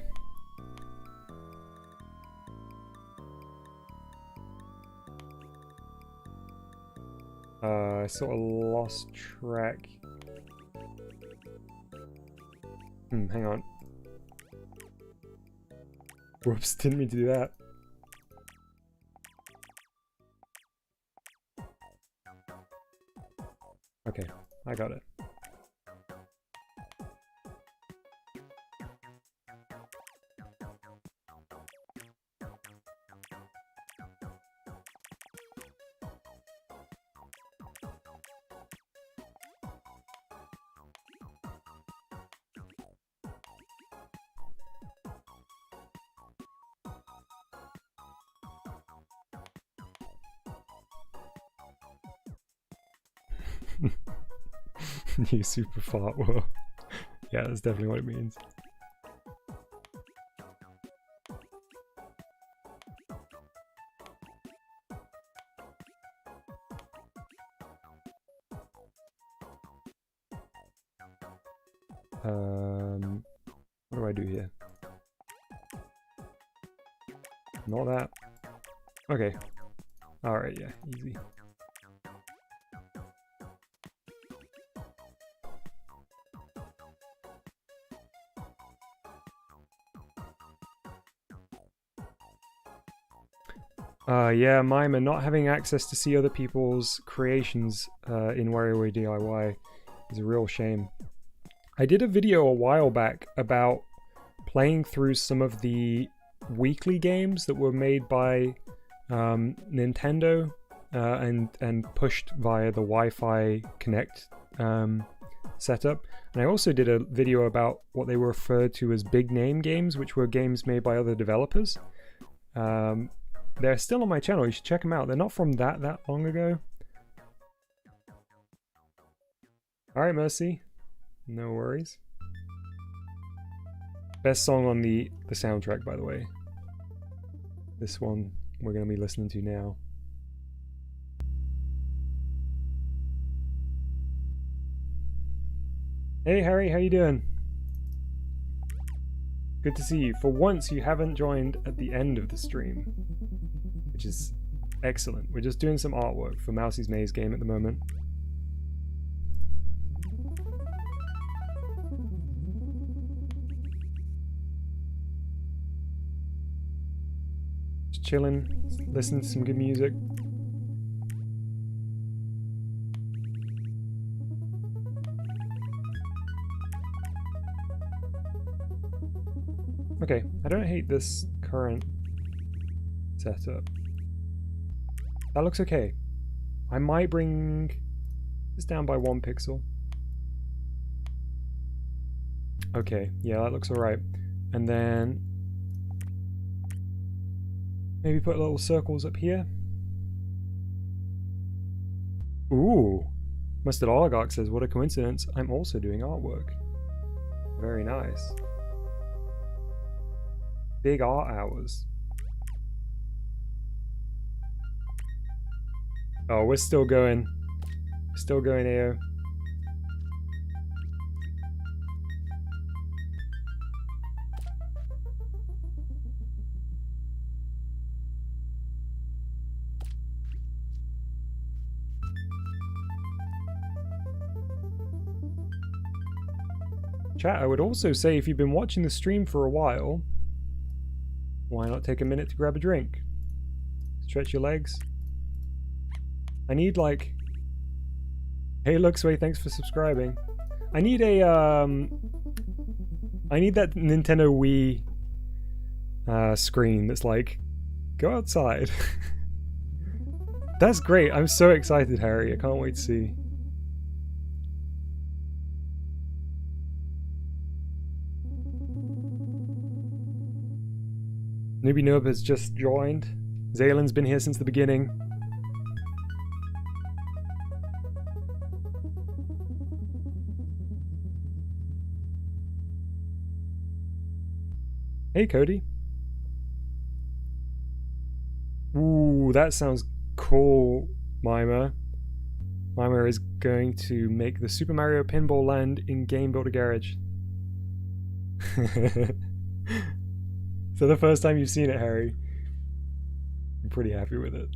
I sort of lost track. Hang on. Whoops, didn't mean to do that. Okay, I got it. New super fart. Whoa. Yeah, that's definitely what it means. What do I do here? Not that. Okay. Alright, yeah, easy. Yeah, Mime, and not having access to see other people's creations in WarioWare DIY is a real shame. I did a video a while back about playing through some of the weekly games that were made by Nintendo and pushed via the Wi-Fi Connect setup. And I also did a video about what they were referred to as big name games, which were games made by other developers. They're still on my channel, you should check them out. They're not from that long ago. Alright, Mousey. No worries. Best song on the soundtrack, by the way. This one we're going to be listening to now. Hey Harry, how you doing? Good to see you. For once you haven't joined at the end of the stream, which is excellent. We're just doing some artwork for Mousey's Maze game at the moment. Just chilling, listening to some good music. Okay, I don't hate this current setup. That looks okay. I might bring this down by 1 pixel. Okay, yeah, that looks alright. And then maybe put little circles up here. Ooh! Mustard Oligarch says, what a coincidence, I'm also doing artwork. Very nice. Big art hours. Oh, we're still going. Still going, AO. Chat, I would also say if you've been watching the stream for a while, why not take a minute to grab a drink? Stretch your legs. I need like... Hey Luxway, thanks for subscribing. I need a I need that Nintendo Wii screen that's like, go outside. That's great. I'm so excited, Harry. I can't wait to see. Newbie Noob has just joined. Zaylen's been here since the beginning. Hey, Cody. Ooh, that sounds cool, Mima. Mima is going to make the Super Mario Pinball Land in Game Builder Garage. So the first time you've seen it, Harry. I'm pretty happy with it.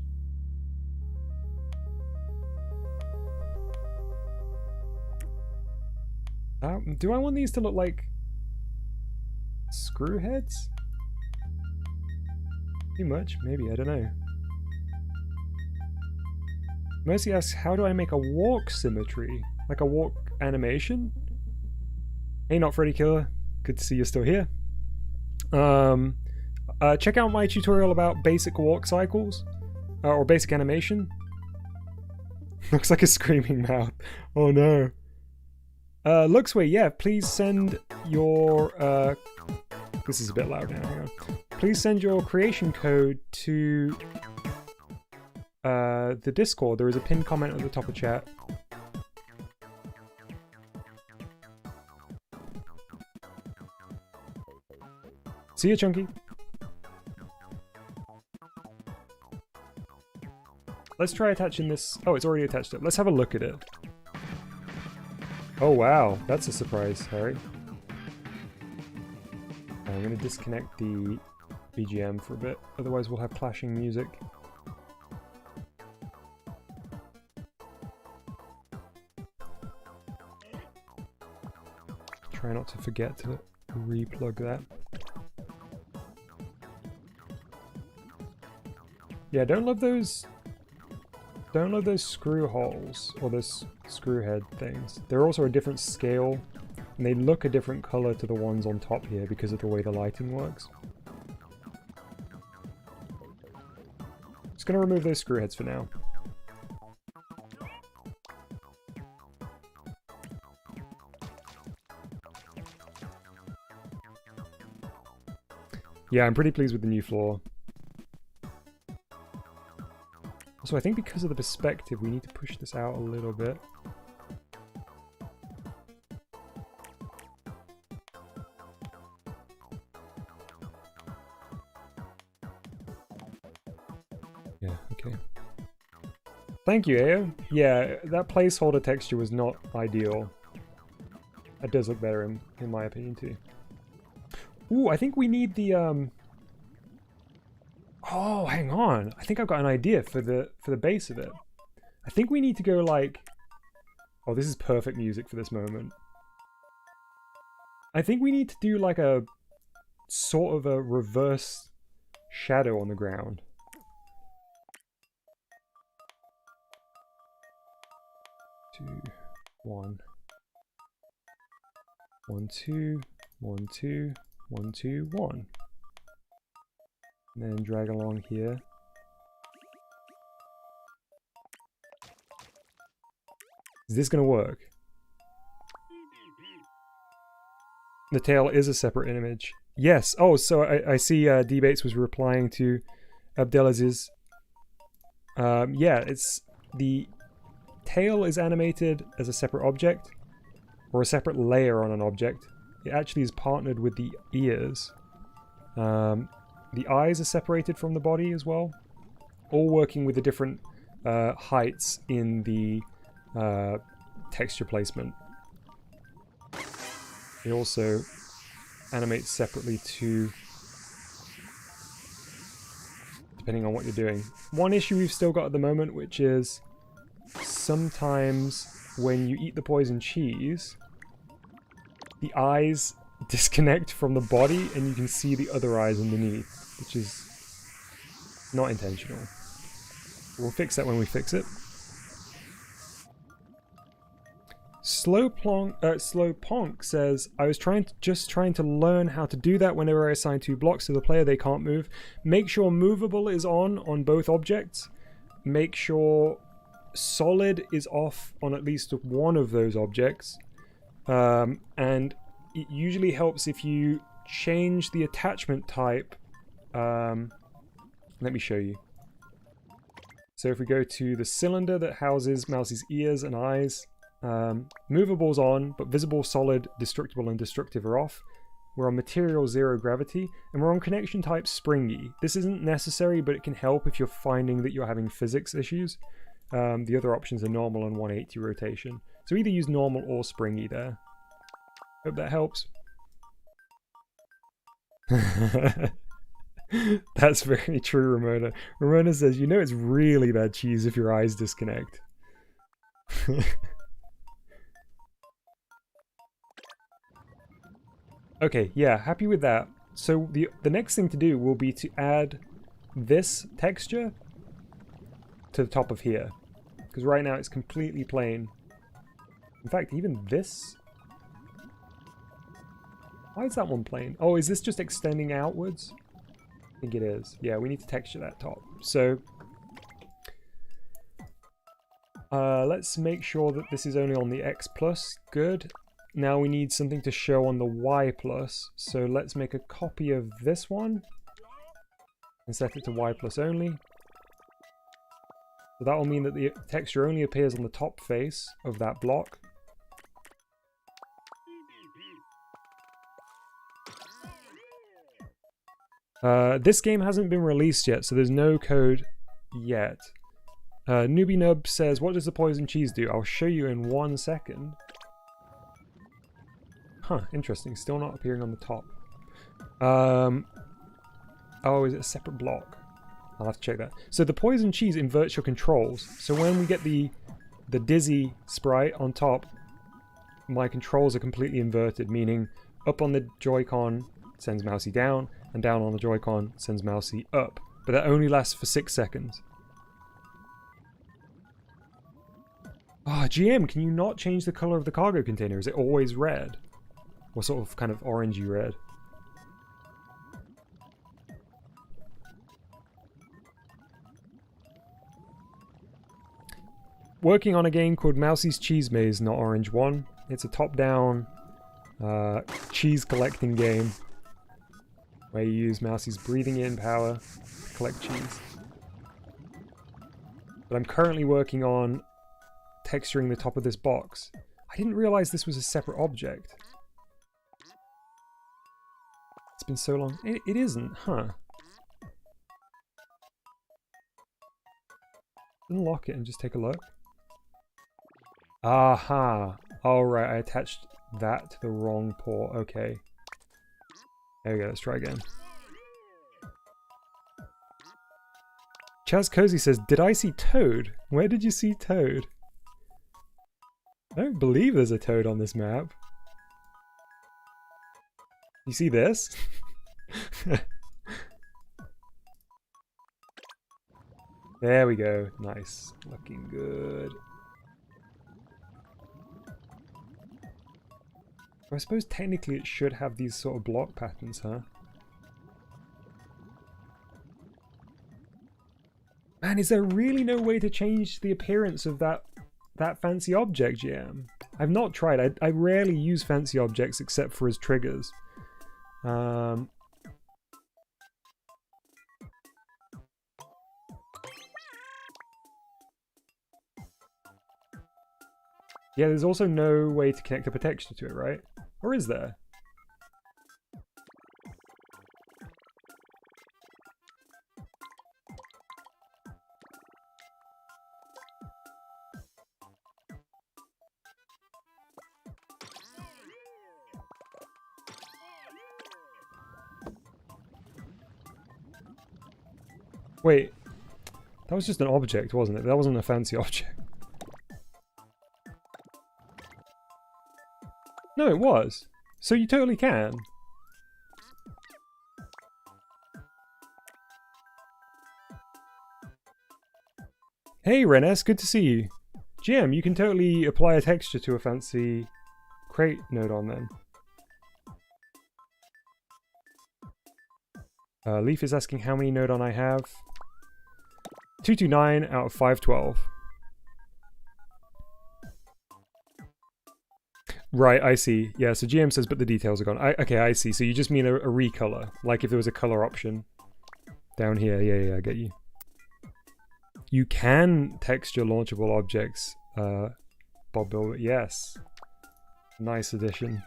Do I want these to look like screw heads? Too much? Maybe, I don't know. Mousey asks, how do I make a walk symmetry? Like a walk animation? Hey, not Freddy Killer. Good to see you're still here. Check out my tutorial about basic walk cycles. Or basic animation. Looks like a screaming mouth. Oh no. Luxway, yeah, please send your... this is a bit loud now, hang on. Please send your creation code to the Discord. There is a pinned comment at the top of chat. See you, Chunky. Let's try attaching this. Oh, it's already attached it. Let's have a look at it. Oh wow, that's a surprise, Harry. I'm going to disconnect the BGM for a bit, otherwise we'll have clashing music. Try not to forget to re-plug that. Yeah, don't love those screw holes or those screw head things. They're also a different scale. And they look a different color to the ones on top here because of the way the lighting works. Just gonna remove those screw heads for now. Yeah, I'm pretty pleased with the new floor. Also, I think because of the perspective, we need to push this out a little bit. Yeah, okay. Thank you, Ao. Yeah, that placeholder texture was not ideal. It does look better in my opinion too. Ooh, I think we need the oh, hang on. I think I've got an idea for the base of it. I think we need to go like... Oh, this is perfect music for this moment. I think we need to do like a sort of a reverse shadow on the ground. Two, one. 1, 2, 1, 2, 1, 2, 1. And then drag along here. Is this going to work? The tail is a separate image. Yes. Oh, so I see Debates was replying to Abdelaziz's. Yeah, it's the tail is animated as a separate object or a separate layer on an object. It actually is partnered with the ears. The eyes are separated from the body as well, all working with the different heights in the texture placement. It also animates separately too, depending on what you're doing. One issue we've still got at the moment, which is sometimes when you eat the poison cheese, the eyes disconnect from the body and you can see the other eyes underneath, which is not intentional. We'll fix that when we fix it. Slowponk says, I was just trying to learn how to do that whenever I assign 2 blocks to the player they can't move. Make sure movable is on both objects. Make sure solid is off on at least one of those objects. And it usually helps if you change the attachment type. Let me show you. So if we go to the cylinder that houses Mousey's ears and eyes, movable's on, but visible, solid, destructible, and destructive are off. We're on material 0 gravity, and we're on connection type springy. This isn't necessary, but it can help if you're finding that you're having physics issues. The other options are normal and 180 rotation. So either use normal or springy there. Hope that helps. That's very true, Ramona. Ramona says, you know it's really bad cheese if your eyes disconnect. Okay, yeah, happy with that. So the next thing to do will be to add this texture to the top of here. Because right now it's completely plain. In fact, even this... Why is that one plain? Oh, is this just extending outwards? I think it is. Yeah, we need to texture that top. So let's make sure that this is only on the X+. Good. Now we need something to show on the Y+. So let's make a copy of this one and set it to Y+ only. So that will mean that the texture only appears on the top face of that block. This game hasn't been released yet, so there's no code yet. Newbie Nub says, what does the poison cheese do? I'll show you in 1 second. Huh, interesting. Still not appearing on the top. Oh, is it a separate block? I'll have to check that. So the poison cheese inverts your controls. So when we get the dizzy sprite on top, my controls are completely inverted, meaning up on the Joy-Con sends Mousey down, and down on the Joy-Con sends Mousey up. But that only lasts for 6 seconds. Ah, GM, can you not change the color of the cargo container? Is it always red? Or sort of kind of orangey red? Working on a game called Mousey's Cheese Maze, not Orange 1. It's a top-down cheese collecting game where you use Mousey's breathing in power to collect cheese. But I'm currently working on texturing the top of this box. I didn't realize this was a separate object. It's been so long. It isn't, huh? Unlock it and just take a look. Aha! Alright, I attached that to the wrong port. Okay. There we go, let's try again. Chaz Cozy says, did I see Toad? Where did you see Toad? I don't believe there's a Toad on this map. You see this? There we go. Nice. Looking good. I suppose technically it should have these sort of block patterns, huh? Man, is there really no way to change the appearance of that fancy object, GM? I've not tried. I rarely use fancy objects except for as triggers. Yeah, there's also no way to connect up a texture to it, right? Or is there? Wait, that was just an object, wasn't it? That wasn't a fancy object. No, it was. So you totally can. Hey Renes, good to see you. Jim, you can totally apply a texture to a fancy crate node on then. Leaf is asking how many node on I have. 229 out of 512. Right, I see. Yeah, so GM says, but the details are gone. Okay, I see. So you just mean a recolor, like if there was a color option down here. Yeah, I get you. You can texture launchable objects, Bob Bill. Yes. Nice addition.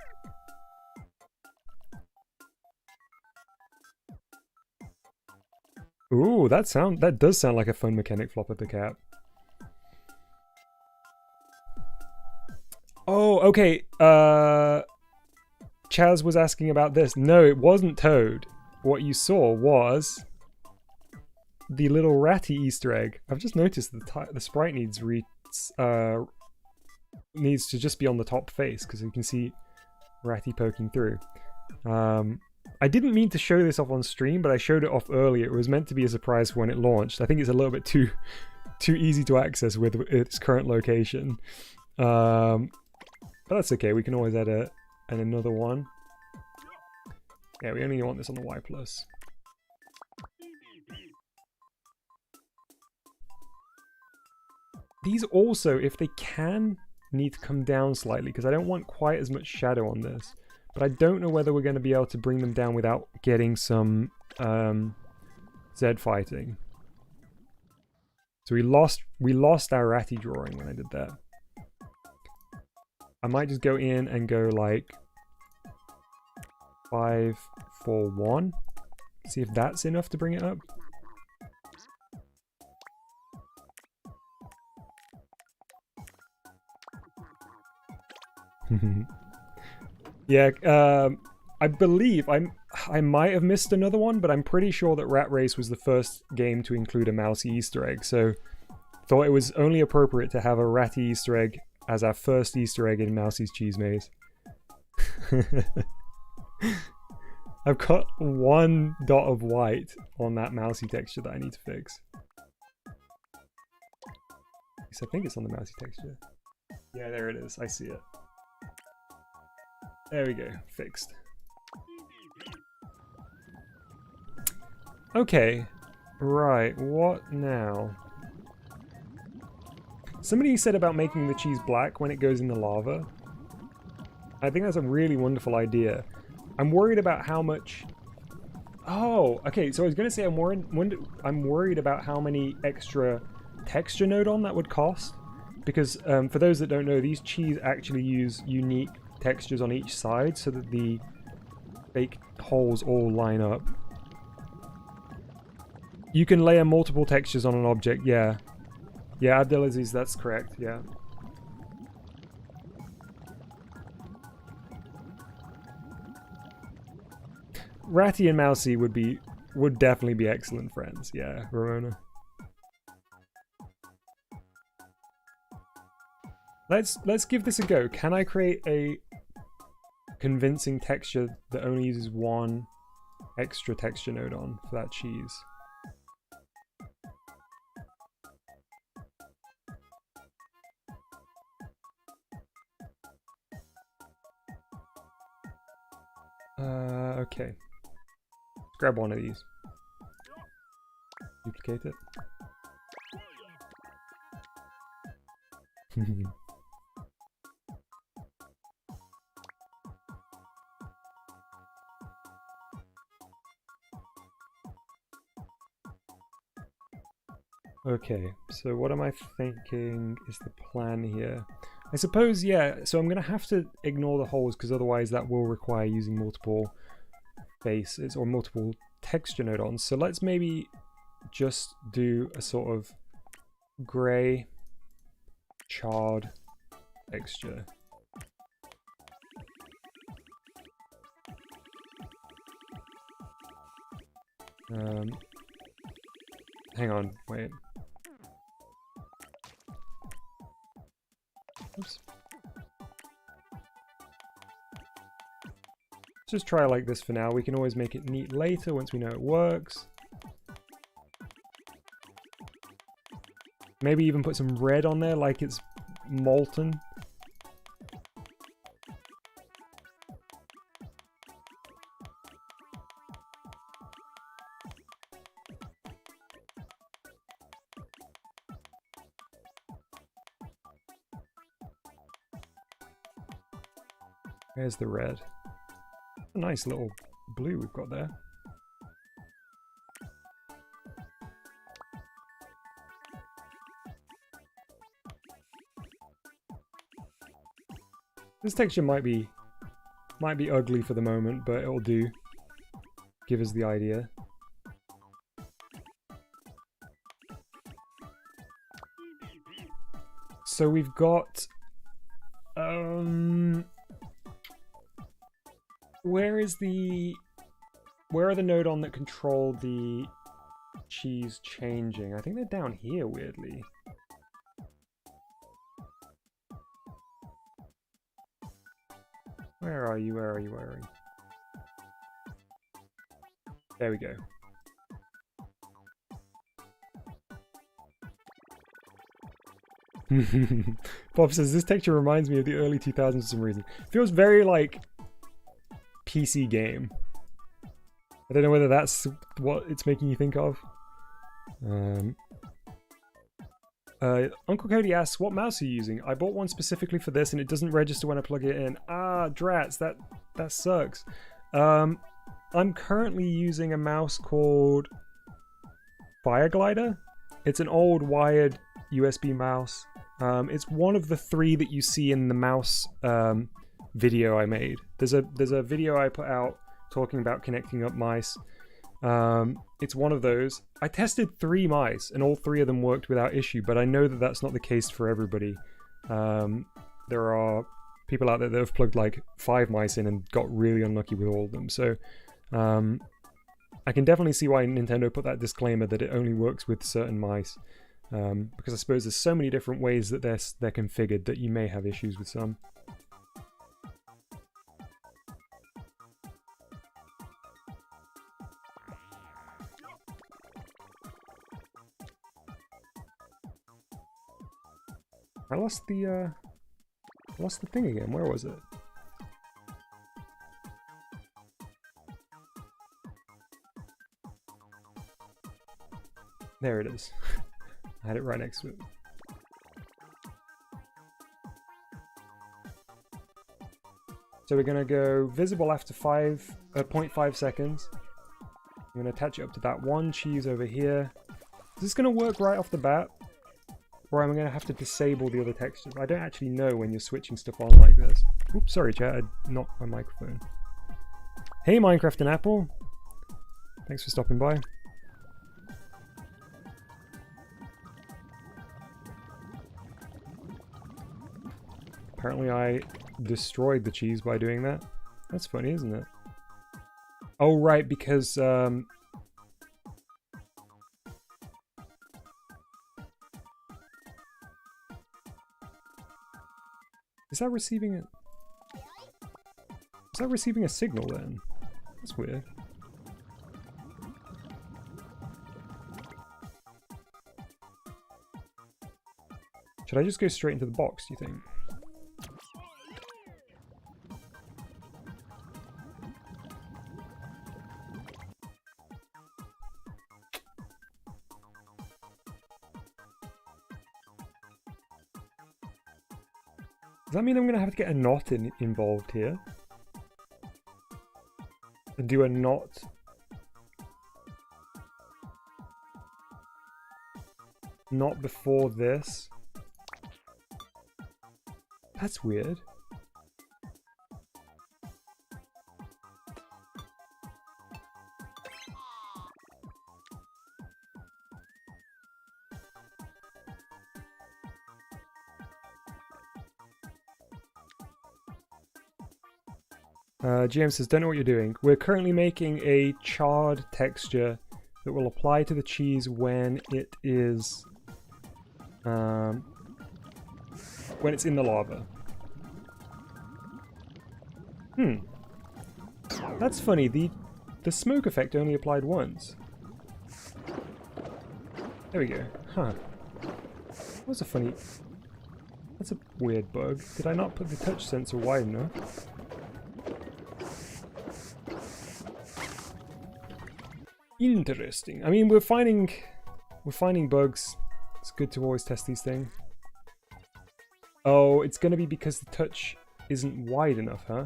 Ooh, that does sound like a fun mechanic, Flop at the Cap. Oh, okay. Chaz was asking about this. No, it wasn't Toad. What you saw was the little ratty Easter egg. I've just noticed the sprite needs to just be on the top face because you can see ratty poking through. I didn't mean to show this off on stream, but I showed it off earlier. It was meant to be a surprise when it launched. I think it's a little bit too easy to access with its current location. But that's okay. We can always add another one. Yeah, we only want this on the Y+. These also, if they can, need to come down slightly because I don't want quite as much shadow on this. But I don't know whether we're going to be able to bring them down without getting some Z fighting. So we lost our ratty drawing when I did that. I might just go in and go like 5, 4, 1. See if that's enough to bring it up. Yeah, I believe I might have missed another one, but I'm pretty sure that Rat Race was the first game to include a Mousey Easter egg, so thought it was only appropriate to have a Ratty Easter egg as our first Easter egg in Mousey's Cheese Maze. I've got one dot of white on that Mousey texture that I need to fix. At least I think it's on the Mousey texture. Yeah, there it is. I see it. There we go. Fixed. Okay. Right. What now? Somebody said about making the cheese black when it goes in the lava. I think that's a really wonderful idea. I'm worried about how much... Oh, okay. So I was going to say I'm worried about how many extra texture node on that would cost. Because for those that don't know, these cheese actually use unique textures on each side so that the fake holes all line up. You can layer multiple textures on an object, yeah. Yeah, Abdelaziz, that's correct, yeah. Ratty and Mousey would definitely be excellent friends, yeah, Ramona. Let's give this a go. Can I create a convincing texture that only uses one extra texture node on for that cheese? Okay. Let's grab one of these. Duplicate it. Okay, so what am I thinking is the plan here? I suppose, yeah, so I'm going to have to ignore the holes because otherwise that will require using multiple faces or multiple texture node-ons. So let's maybe just do a sort of grey charred texture. Hang on, wait. Oops. Just try like this for now. We can always make it neat later once we know it works. Maybe even put some red on there like it's molten. There's the red. A nice little blue we've got there. This texture might be ugly for the moment, but it'll do. Give us the idea. So we've got where are the node on that control the cheese changing? I think they're down here weirdly. Where are you? Where are you? Where are you? There we go. Bob says, this texture reminds me of the early 2000s for some reason. Feels very like PC game. I don't know whether that's what it's making you think of. Uncle Cody asks, what mouse are you using? I bought one specifically for this and it doesn't register when I plug it in. Ah, drats, that sucks. I'm currently using a mouse called Fireglider. It's an old wired USB mouse. It's one of the 3 that you see in the mouse video I made. There's a video I put out talking about connecting up mice. It's one of those. I tested 3 mice and all 3 of them worked without issue, but I know that that's not the case for everybody. There are people out there that have plugged like 5 mice in and got really unlucky with all of them. So I can definitely see why Nintendo put that disclaimer that it only works with certain mice. Because I suppose there's so many different ways that they're configured that you may have issues with some. I lost the thing again. Where was it? There it is. I had it right next to it. So we're going to go visible after 0.5 seconds. I'm going to attach it up to that one cheese over here. Is this going to work right off the bat? Or am I going to have to disable the other textures? I don't actually know when you're switching stuff on like this. Oops, sorry chat, I knocked my microphone. Hey Minecraft and Apple. Thanks for stopping by. Apparently I destroyed the cheese by doing that. That's funny, isn't it? Oh right, because is that receiving a signal then? That's weird. Should I just go straight into the box, do you think? Does that mean I'm going to have to get a knot involved here? And do a knot? Not before this? That's weird. GM says, don't know what you're doing. We're currently making a charred texture that will apply to the cheese when it is when it's in the lava. That's funny, the smoke effect only applied once. There we go. Huh. That was a funny... That's a weird bug. Did I not put the touch sensor wide enough? Interesting. I mean, we're finding bugs. It's good to always test these things. Oh, it's gonna be because the touch isn't wide enough, huh?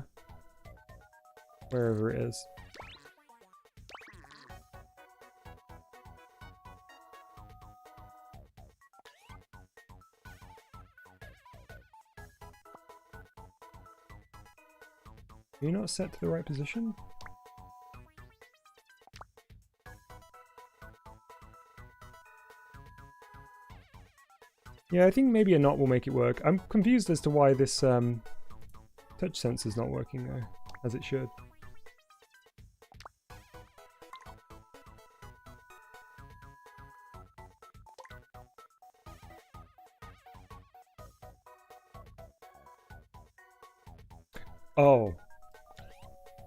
Wherever it is. Are you not set to the right position? Yeah, I think maybe a knot will make it work. I'm confused as to why this touch sensor's not working though, as it should. Oh.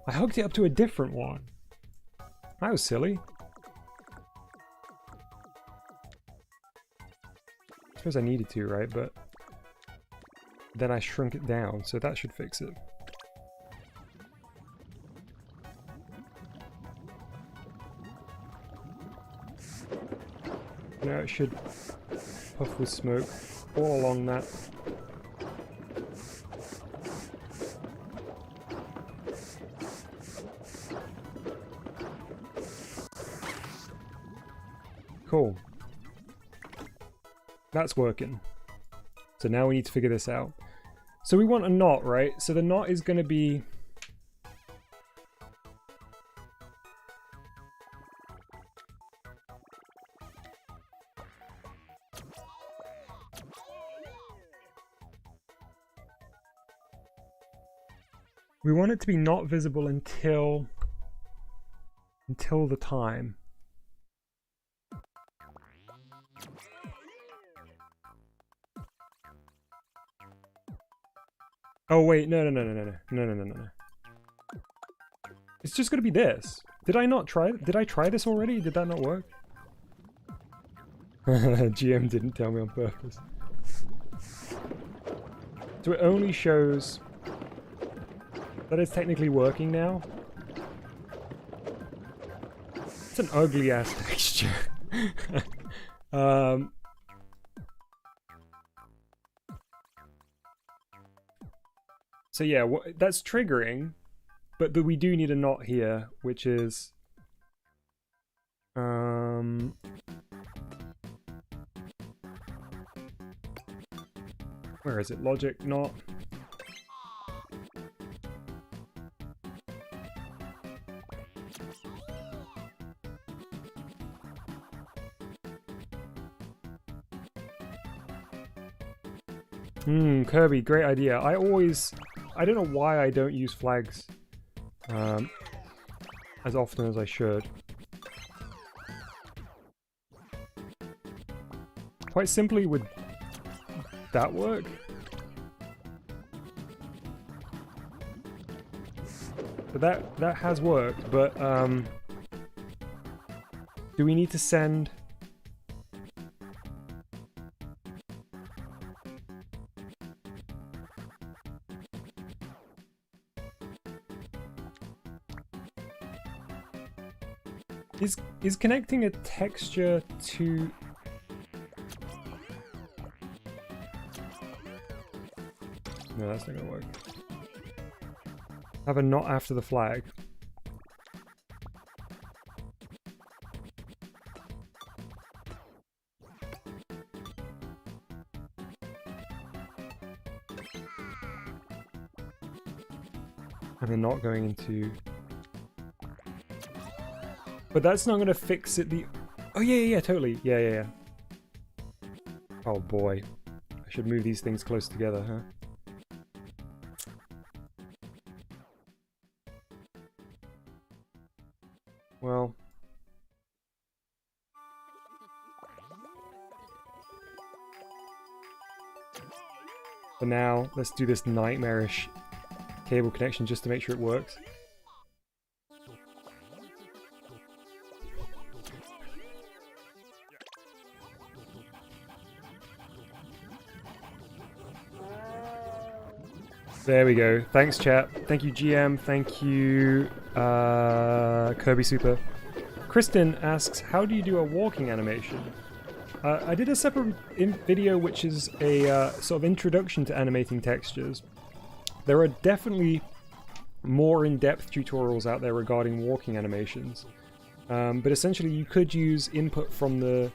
I hooked it up to a different one. That was silly. I suppose I needed to, right? But then I shrunk it down, so that should fix it. Now it should puff with smoke all along that. Cool. That's working. So now we need to figure this out. So we want a knot, right? So the knot is going to be... We want it to be not visible until the time. Oh wait, no. It's just gonna be this. Did I not try? Did I try this already? Did that not work? GM didn't tell me on purpose. So it only shows that it's technically working now. It's an ugly ass texture. So yeah, that's triggering, but we do need a knot here, which is where is it? Logic knot. Kirby, great idea. I don't know why I don't use flags as often as I should. Quite simply, would that work? But that has worked, but do we need to send... Is connecting a texture to... No, that's not gonna work. Have a knot after the flag. And then not going into... But that's not going to fix it. Oh yeah, totally. Yeah. Oh boy. I should move these things close together, huh? Well. For now, let's do this nightmarish cable connection just to make sure it works. There we go. Thanks, chat. Thank you, GM. Thank you, Kirby Super. Kristen asks, how do you do a walking animation? I did a separate video which is a sort of introduction to animating textures. There are definitely more in-depth tutorials out there regarding walking animations. But essentially you could use input from the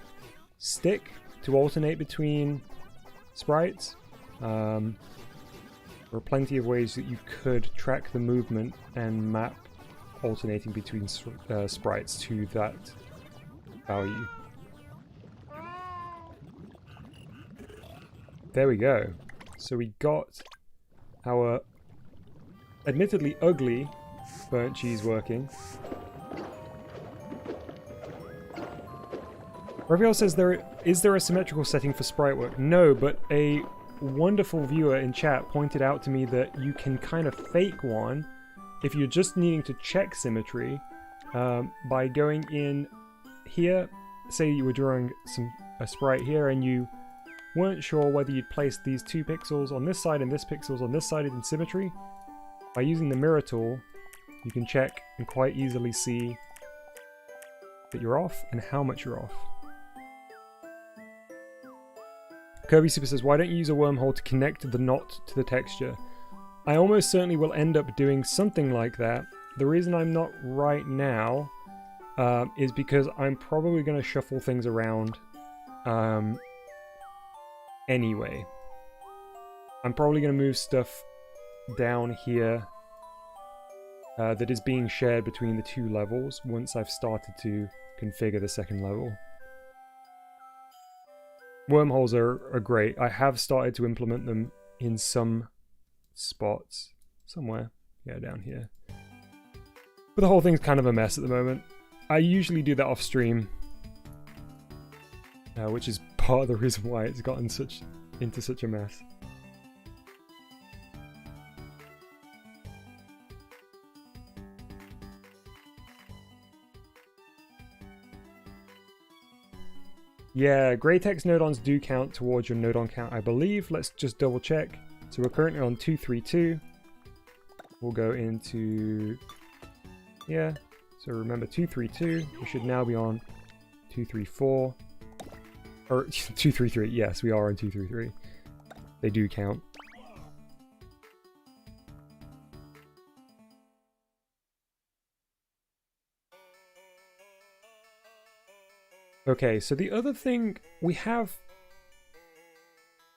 stick to alternate between sprites. There are plenty of ways that you could track the movement and map alternating between sprites to that value. There we go. So we got our admittedly ugly burnt cheese working. Raphael says, is there a symmetrical setting for sprite work? No, but a wonderful viewer in chat pointed out to me that you can kind of fake one if you're just needing to check symmetry by going in here. Say you were drawing a sprite here and you weren't sure whether you'd place these 2 pixels on this side and this pixels on this side in symmetry. By using the mirror tool, you can check and quite easily see that you're off and how much you're off. Kirby Super says, why don't you use a wormhole to connect the knot to the texture? I almost certainly will end up doing something like that. The reason I'm not right now is because I'm probably going to shuffle things around anyway. I'm probably going to move stuff down here that is being shared between the 2 levels once I've started to configure the second level. Wormholes are great. I have started to implement them in some spots. Somewhere. Yeah, down here. But the whole thing's kind of a mess at the moment. I usually do that off stream, which is part of the reason why it's gotten into such a mess. Yeah, grey text nodons do count towards your nodon count, I believe. Let's just double check. So we're currently on 232. We'll go into... yeah, so remember 232. We should now be on 234. Or 233, yes, we are on 233. They do count. Okay, so the other thing we have...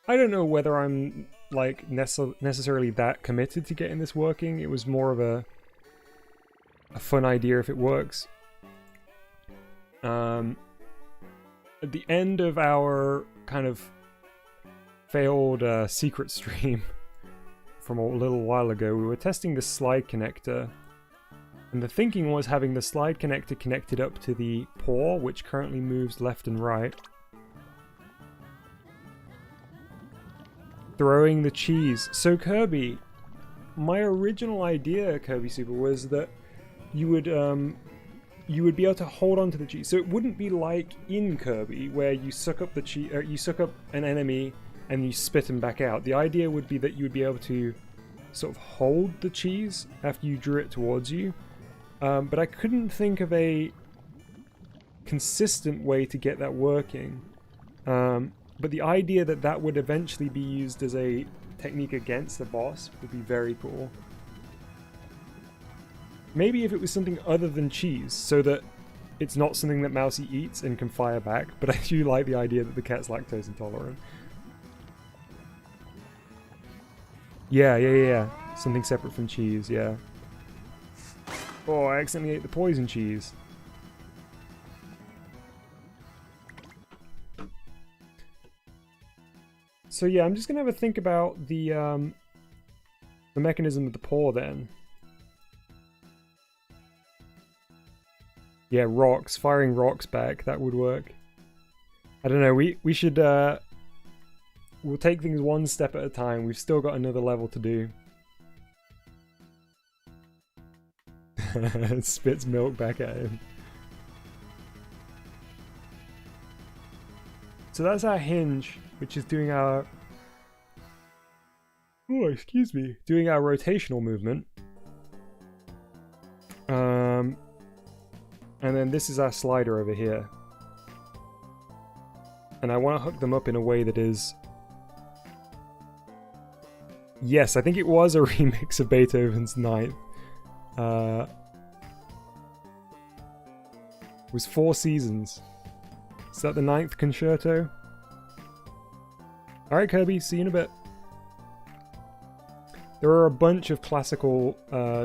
I don't know whether I'm like necessarily that committed to getting this working. It was more of a fun idea if it works. At the end of our kind of failed secret stream from a little while ago, we were testing the slide connector. And the thinking was having the slide connector connected up to the paw, which currently moves left and right. Throwing the cheese. So Kirby, my original idea, Kirby Super, was that you would be able to hold on to the cheese. So it wouldn't be like in Kirby, where you suck up the cheese, you suck up an enemy and you spit them back out. The idea would be that you would be able to sort of hold the cheese after you drew it towards you. But I couldn't think of a consistent way to get that working. But the idea that that would eventually be used as a technique against the boss would be very cool. Maybe if it was something other than cheese, so that it's not something that Mousey eats and can fire back, but I do like the idea that the cat's lactose intolerant. Yeah. Something separate from cheese, yeah. Oh, I accidentally ate the poison cheese. So yeah, I'm just gonna have a think about the mechanism of the paw then. Yeah, rocks. Firing rocks back, that would work. I don't know, we should we'll take things one step at a time. We've still got another level to do. Spits milk back at him. So that's our hinge, which is doing our Oh, excuse me. Doing our rotational movement. And then this is our slider over here. And I want to hook them up in a way that is... Yes, I think it was a remix of Beethoven's Ninth. It was 4 seasons. Is that the 9th concerto? Alright, Kirby, see you in a bit. There are a bunch of classical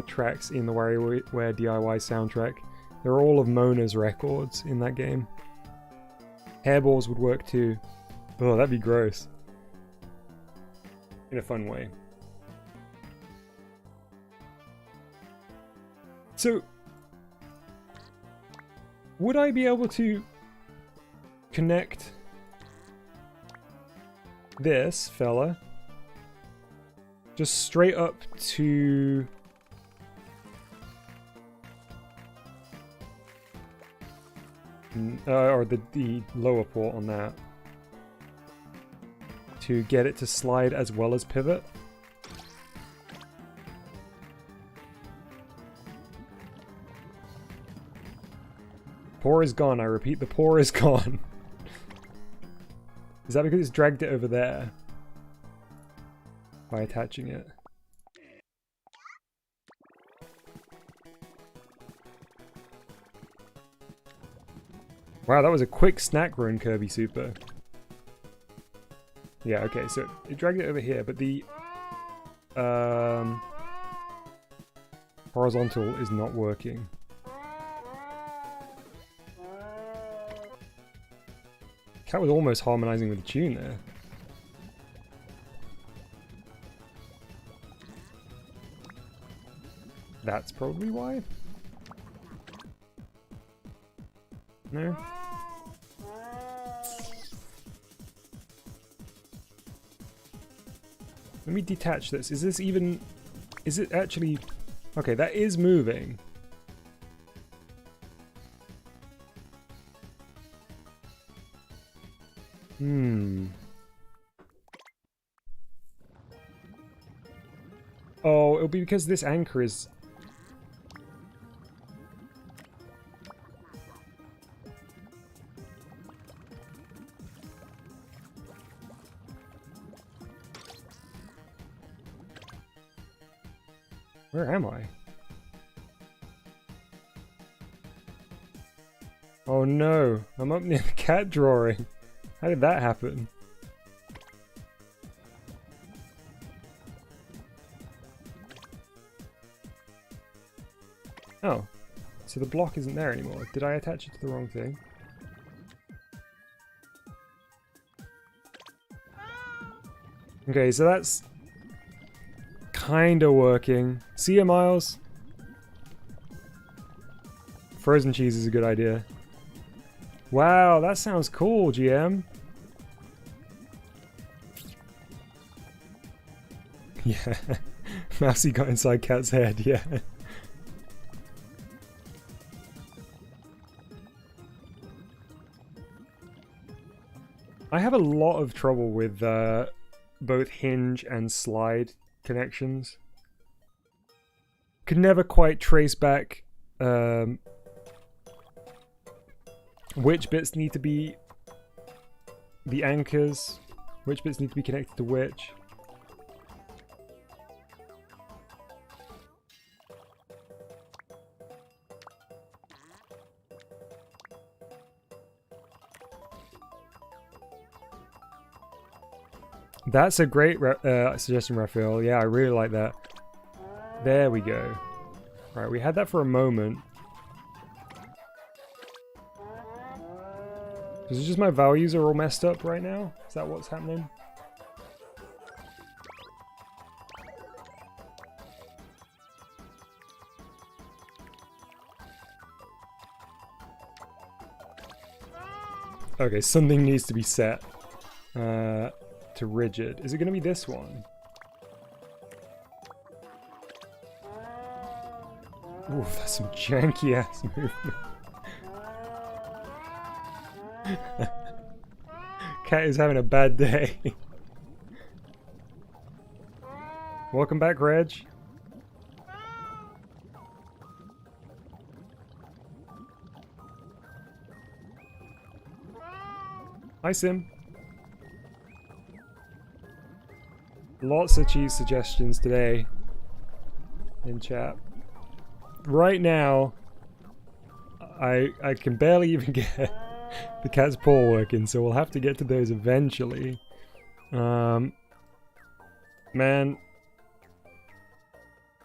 tracks in the WarioWare DIY soundtrack. They're all of Mona's records in that game. Hairballs would work too. Oh, that'd be gross. In a fun way. So, would I be able to connect this fella just straight up to... or the lower port on that to get it to slide as well as pivot? Pour is gone, I repeat, the pour is gone. Is that because it's dragged it over there? By attaching it. Wow, that was a quick snack run, Kirby Super. Yeah, okay, so it dragged it over here, but the horizontal is not working. Cat was almost harmonizing with the tune there. That's probably why. No? Let me detach this. Is this even... Is it actually... Okay, that is moving. Oh, it'll be because this anchor is... Where am I? Oh no, I'm up near the cat drawing. How did that happen? Oh, so the block isn't there anymore. Did I attach it to the wrong thing? Okay, so that's kinda working. See ya, Miles? Frozen cheese is a good idea. Wow, that sounds cool, GM. Yeah, Mousey got inside Cat's head, yeah. I have a lot of trouble with both hinge and slide connections. Could never quite trace back which bits need to be the anchors, which bits need to be connected to which. That's a great suggestion, Raphael. Yeah, I really like that. There we go. Right, we had that for a moment. Is it just my values are all messed up right now? Is that what's happening? Okay, something needs to be set to rigid. Is it going to be this one? Ooh, that's some janky ass movement. Cat is having a bad day. Welcome back, Reg. Hi, Sim. Lots of cheese suggestions today in chat. Right now, I can barely even get the cat's paw working, so we'll have to get to those eventually. Man,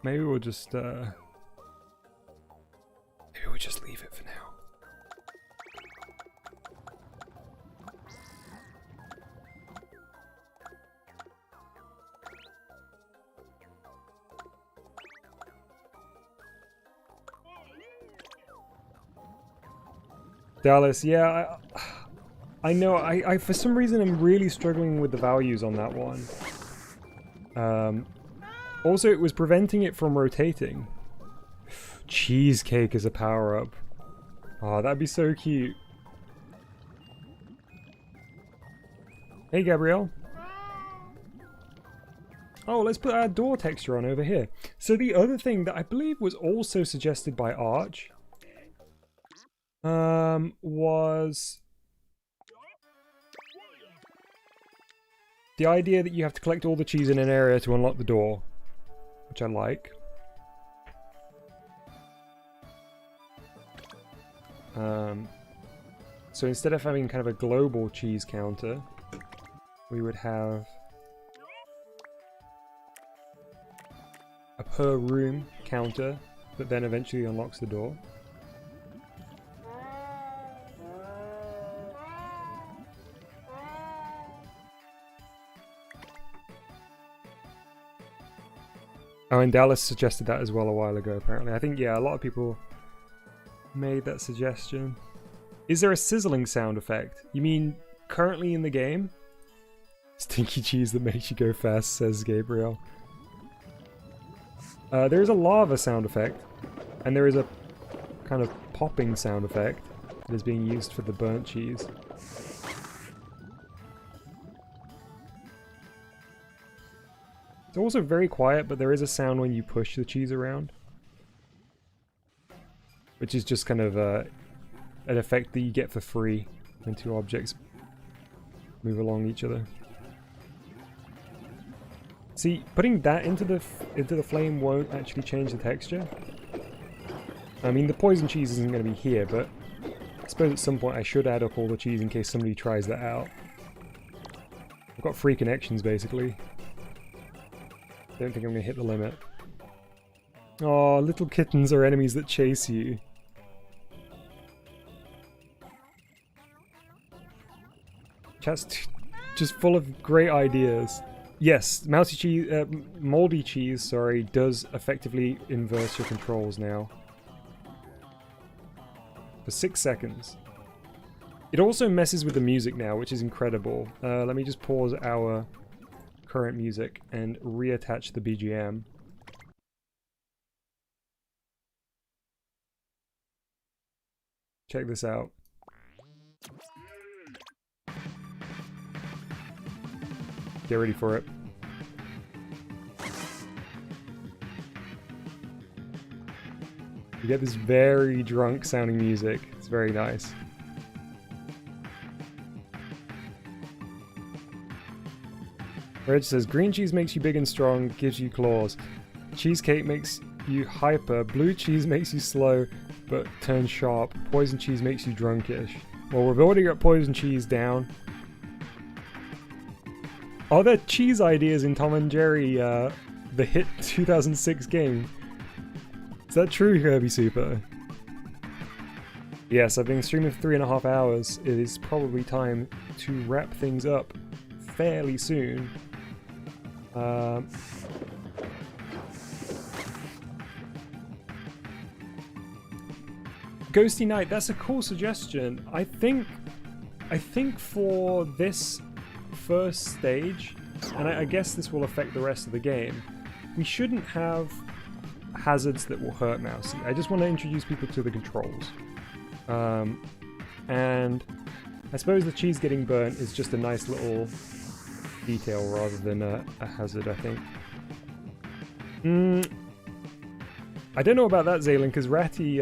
maybe we'll just leave it for now. Dallas, yeah, I know. I for some reason I'm really struggling with the values on that one. Also, it was preventing it from rotating. Cheesecake as a power-up. Oh, that'd be so cute. Hey, Gabrielle. Oh, let's put our door texture on over here. So the other thing that I believe was also suggested by Arch was the idea that you have to collect all the cheese in an area to unlock the door, which I like. So instead of having kind of a global cheese counter, we would have a per room counter that then eventually unlocks the door. Oh, and Dallas suggested that as well a while ago, apparently. I think, yeah, a lot of people made that suggestion. Is there a sizzling sound effect? You mean currently in the game? Stinky cheese that makes you go fast, says Gabriel. There is a lava sound effect, and there is a kind of popping sound effect that is being used for the burnt cheese. It's also very quiet, but there is a sound when you push the cheese around. Which is just kind of an effect that you get for free when two objects move along each other. See, putting that into the flame won't actually change the texture. I mean, the poison cheese isn't going to be here, but I suppose at some point I should add up all the cheese in case somebody tries that out. I've got free connections, basically. Don't think I'm going to hit the limit. Oh, little kittens are enemies that chase you. Chat's just full of great ideas. Yes, Mousey cheese, moldy cheese, sorry, does effectively inverse your controls now. For 6 seconds. It also messes with the music now, which is incredible. Let me just pause our current music and reattach the BGM. Check this out. Get ready for it. You get this very drunk sounding music. It's very nice. Reg says, green cheese makes you big and strong, gives you claws. Cheesecake makes you hyper. Blue cheese makes you slow, but turns sharp. Poison cheese makes you drunkish. Well, we've already got poison cheese down. Are there cheese ideas in Tom and Jerry, the hit 2006 game? Is that true, Kirby Super? Yes, I've been streaming for 3.5 hours. It is probably time to wrap things up fairly soon. Ghosty Knight, that's a cool suggestion. I think for this first stage, and I guess this will affect the rest of the game, we shouldn't have hazards that will hurt Mousey. I just want to introduce people to the controls. And I suppose the cheese getting burnt is just a nice little detail rather than a hazard, I think. I don't know about that, Zaylin, because Ratty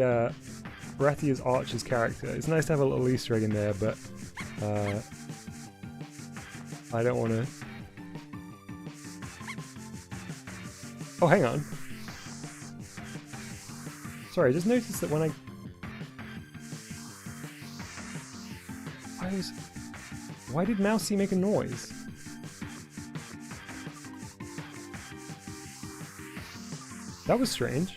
is Archer's character. It's nice to have a little Easter egg in there, but I don't want to... Oh, hang on. Sorry, I just noticed that when Why did Mousey make a noise? That was strange.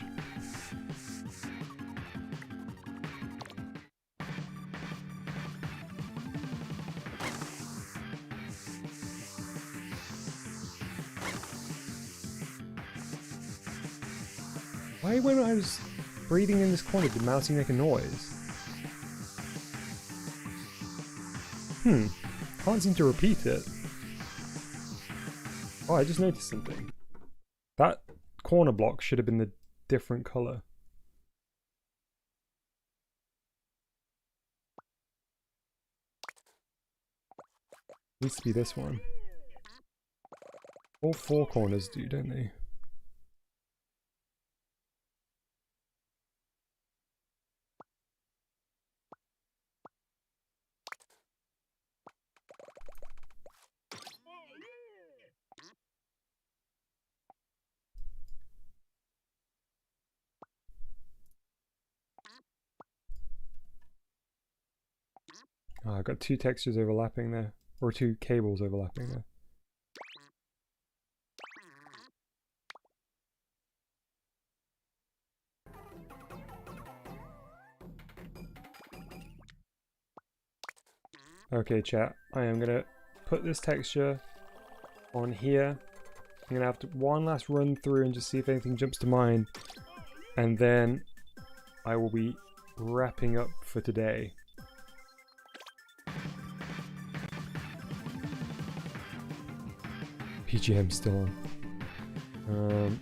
Why, when I was breathing in this corner, did Mousey make a noise? Can't seem to repeat it. Oh, I just noticed something. That corner block should have been the different color. Needs to be this one. All four corners do, don't they? Oh, I've got two textures overlapping there. Or two cables overlapping there. Okay, chat. I am gonna put this texture on here. I'm gonna have to one last run through and just see if anything jumps to mind. And then I will be wrapping up for today. PGM still on.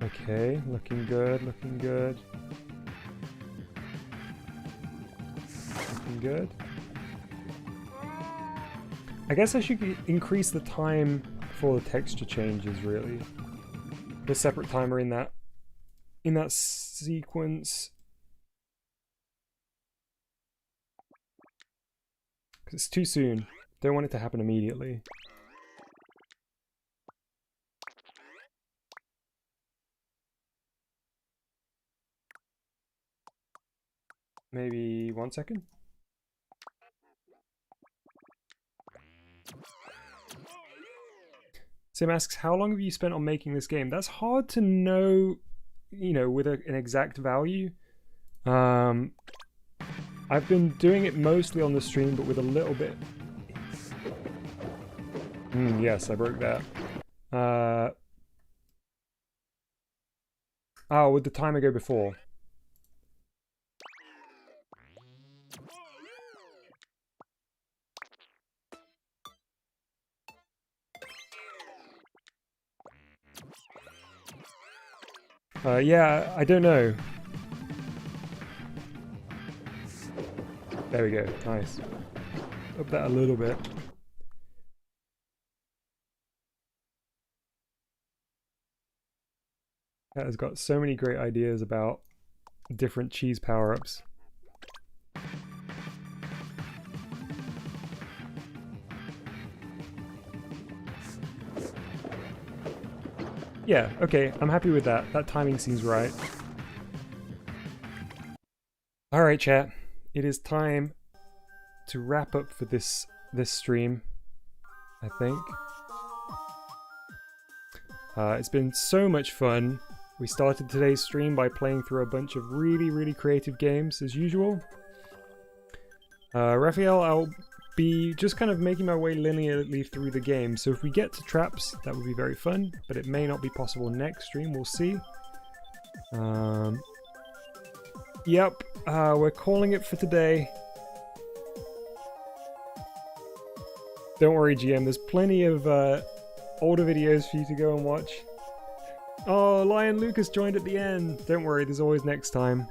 Okay, looking good, looking good. Looking good. I guess I should increase the time for the texture changes, really. Put a separate timer in that sequence. Because it's too soon. Don't want it to happen immediately. Maybe 1 second? Sim asks, how long have you spent on making this game? That's hard to know, you know, with an exact value. I've been doing it mostly on the stream, but with a little bit... yes, I broke that. Oh, with the timer go before. Yeah, I don't know. There we go, nice. Up that a little bit. That has got so many great ideas about different cheese power-ups. Yeah, okay, I'm happy with that. That timing seems right. Alright, chat. It is time to wrap up for this stream, I think. It's been so much fun. We started today's stream by playing through a bunch of really, really creative games, as usual. Raphael, I'll be just kind of making my way linearly through the game, so if we get to traps, that would be very fun, but it may not be possible next stream, we'll see. Yep, we're calling it for today. Don't worry, GM, there's plenty of older videos for you to go and watch. Oh, Lion Lucas joined at the end. Don't worry, there's always next time.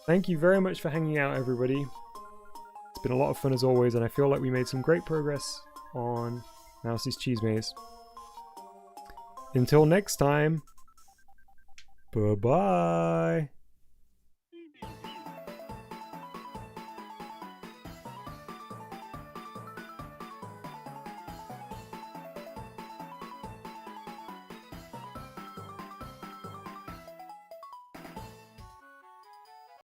Thank you very much for hanging out, everybody. It's been a lot of fun as always, and I feel like we made some great progress on Mousey's Cheese Maze. Until next time, bye-bye.